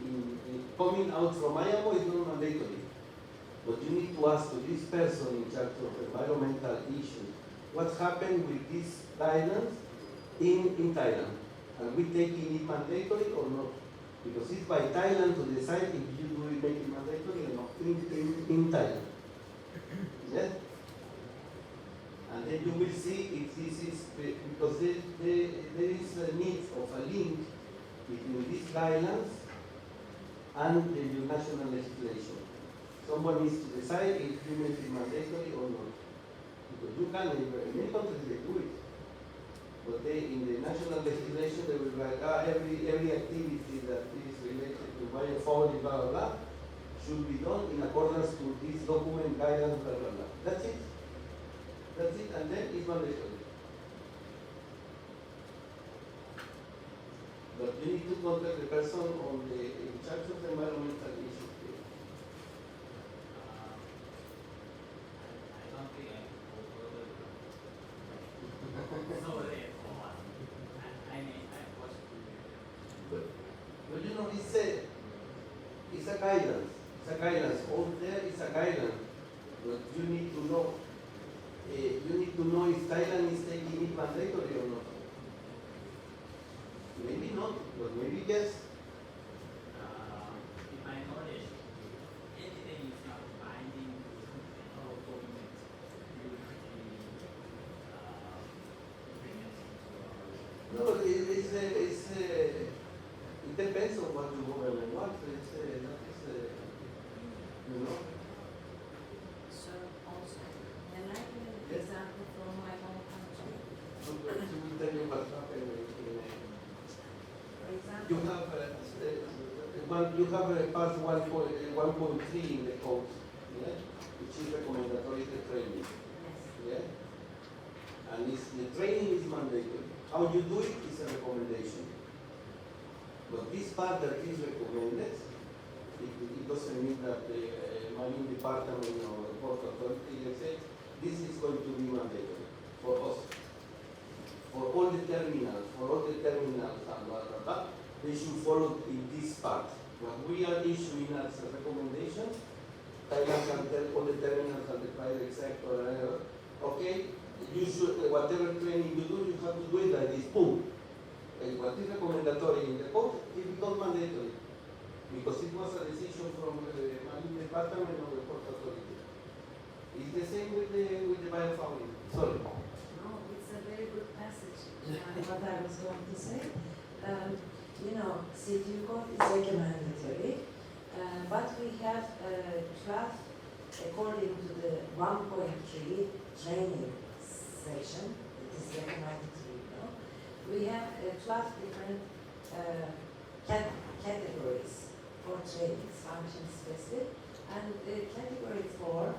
coming out from IMO is not mandatory. But you need to ask to this person in charge of environmental issues, what happened with these guidelines in Thailand? Are we taking it mandatory or not? Because it's by Thailand to decide if you will make it mandatory or not in Thailand. Yes? And then you will see if this is, because there is a need of a link between these guidelines and the national legislation. Someone needs to decide if you make it mandatory or not. Because you can, in many countries they do it. But they, in the national legislation, they will write, every activity that is related to biofouling, blah, blah, blah, should be done in accordance to this document, guidance, blah, blah, blah. That's it. That's it, and then it's mandatory. But you need to contact the person on the in charge of the environmental issues. I don't think I over Thailand is taking it mandatory or not? Maybe not, but maybe yes. In my knowledge, anything is not binding to our government. You No, it depends on what the government wants. You know. So also, can I give an example from my own country? To tell you what happened For example, you have part 1.3 in the code, yeah, which is recommendatory training, yes. yeah, and the training is mandatory. How you do it is a recommendation, but this part that is recommended, it doesn't mean that the marine department or the port authority, let's say, this is going to be mandatory for us. For all the terminals, and blah, blah, blah, they should follow in this part. What we are issuing as a recommendation, Thailand can tell all the terminals and the private sector, okay, you should, whatever training you do, you have to do it like this, boom. And what is recommendatory in the code, it becomes mandatory. Because it was a decision from the Marine Department or the Port Authority. It's the same with the biofouling. Sorry. No, it's a very good passage. What I was going to say. You know, CTU code is recommendatory, but we have 12, according to the 1.3 training section, it is recommendatory, you know. We have 12 different categories for trainings, function specific, and category 4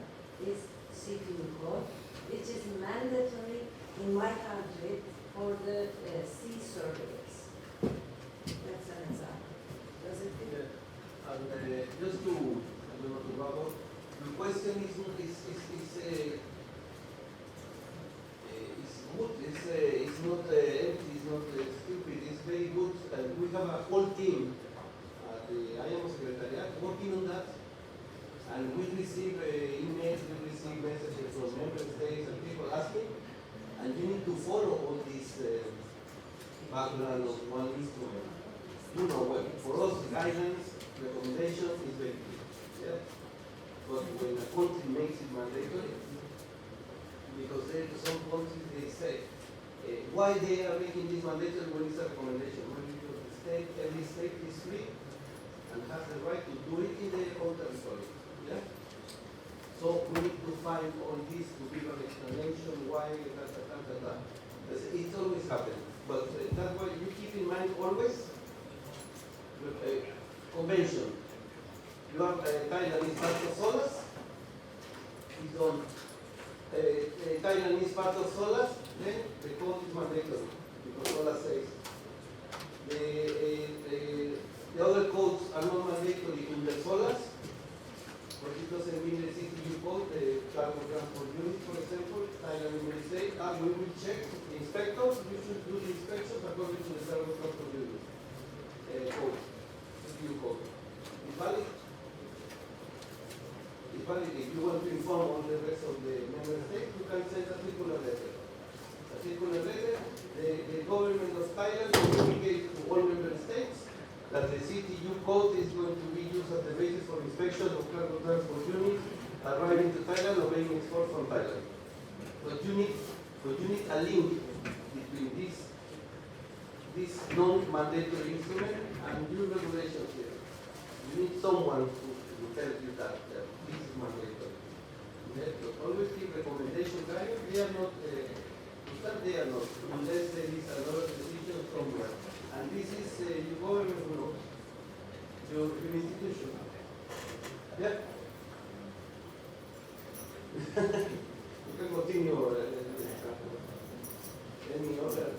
is CTU code, which is mandatory in my country for the sea surveyors. That's an example. Does it fit? Yeah. And just to, I don't know, to wrap up, the question is good, it's not empty, it's not stupid, it's very good, and we have a whole team at the IMO Secretariat working on that, and we receive emails, we receive messages from member states and people asking, and you need to follow all this background of one instrument. You know, well, for us, guidance, recommendations is very good. Yeah? But when a country makes it mandatory, because there are some countries they say, why they are making this mandatory when it's a recommendation? Well, because the state, every state is free and has the right to do it in their own territory. Yeah? So we need to find all this to give an explanation why, that. It's always happened. But that's why you keep in mind always convention. You have Thailand is part of SOLAS. It's on Thailand is part of SOLAS, then the code is mandatory because SOLAS says. The other codes are not mandatory in the SOLAS, but it doesn't mean the CTU code, the cargo transport unit, for example, Thailand will say, we will check the inspectors, we should do the inspections according to the cargo transport unit code, CTU code. It's valid. It's valid. If you want to inform all the rest of the member states, you can send a circular letter. A circular letter, the government of Thailand will communicate to all member states that the CTU code is going to be used as the basis for inspection of cargo transport units arriving to Thailand or being exported from Thailand. But you need a link between this non-mandatory instrument and new regulations here. You need someone who tell you that this is mandatory. Yeah, but always keep recommendation guides. They are not, unless there is another decision somewhere. And this is your government rule, your institution. Yeah? You can continue. Any other?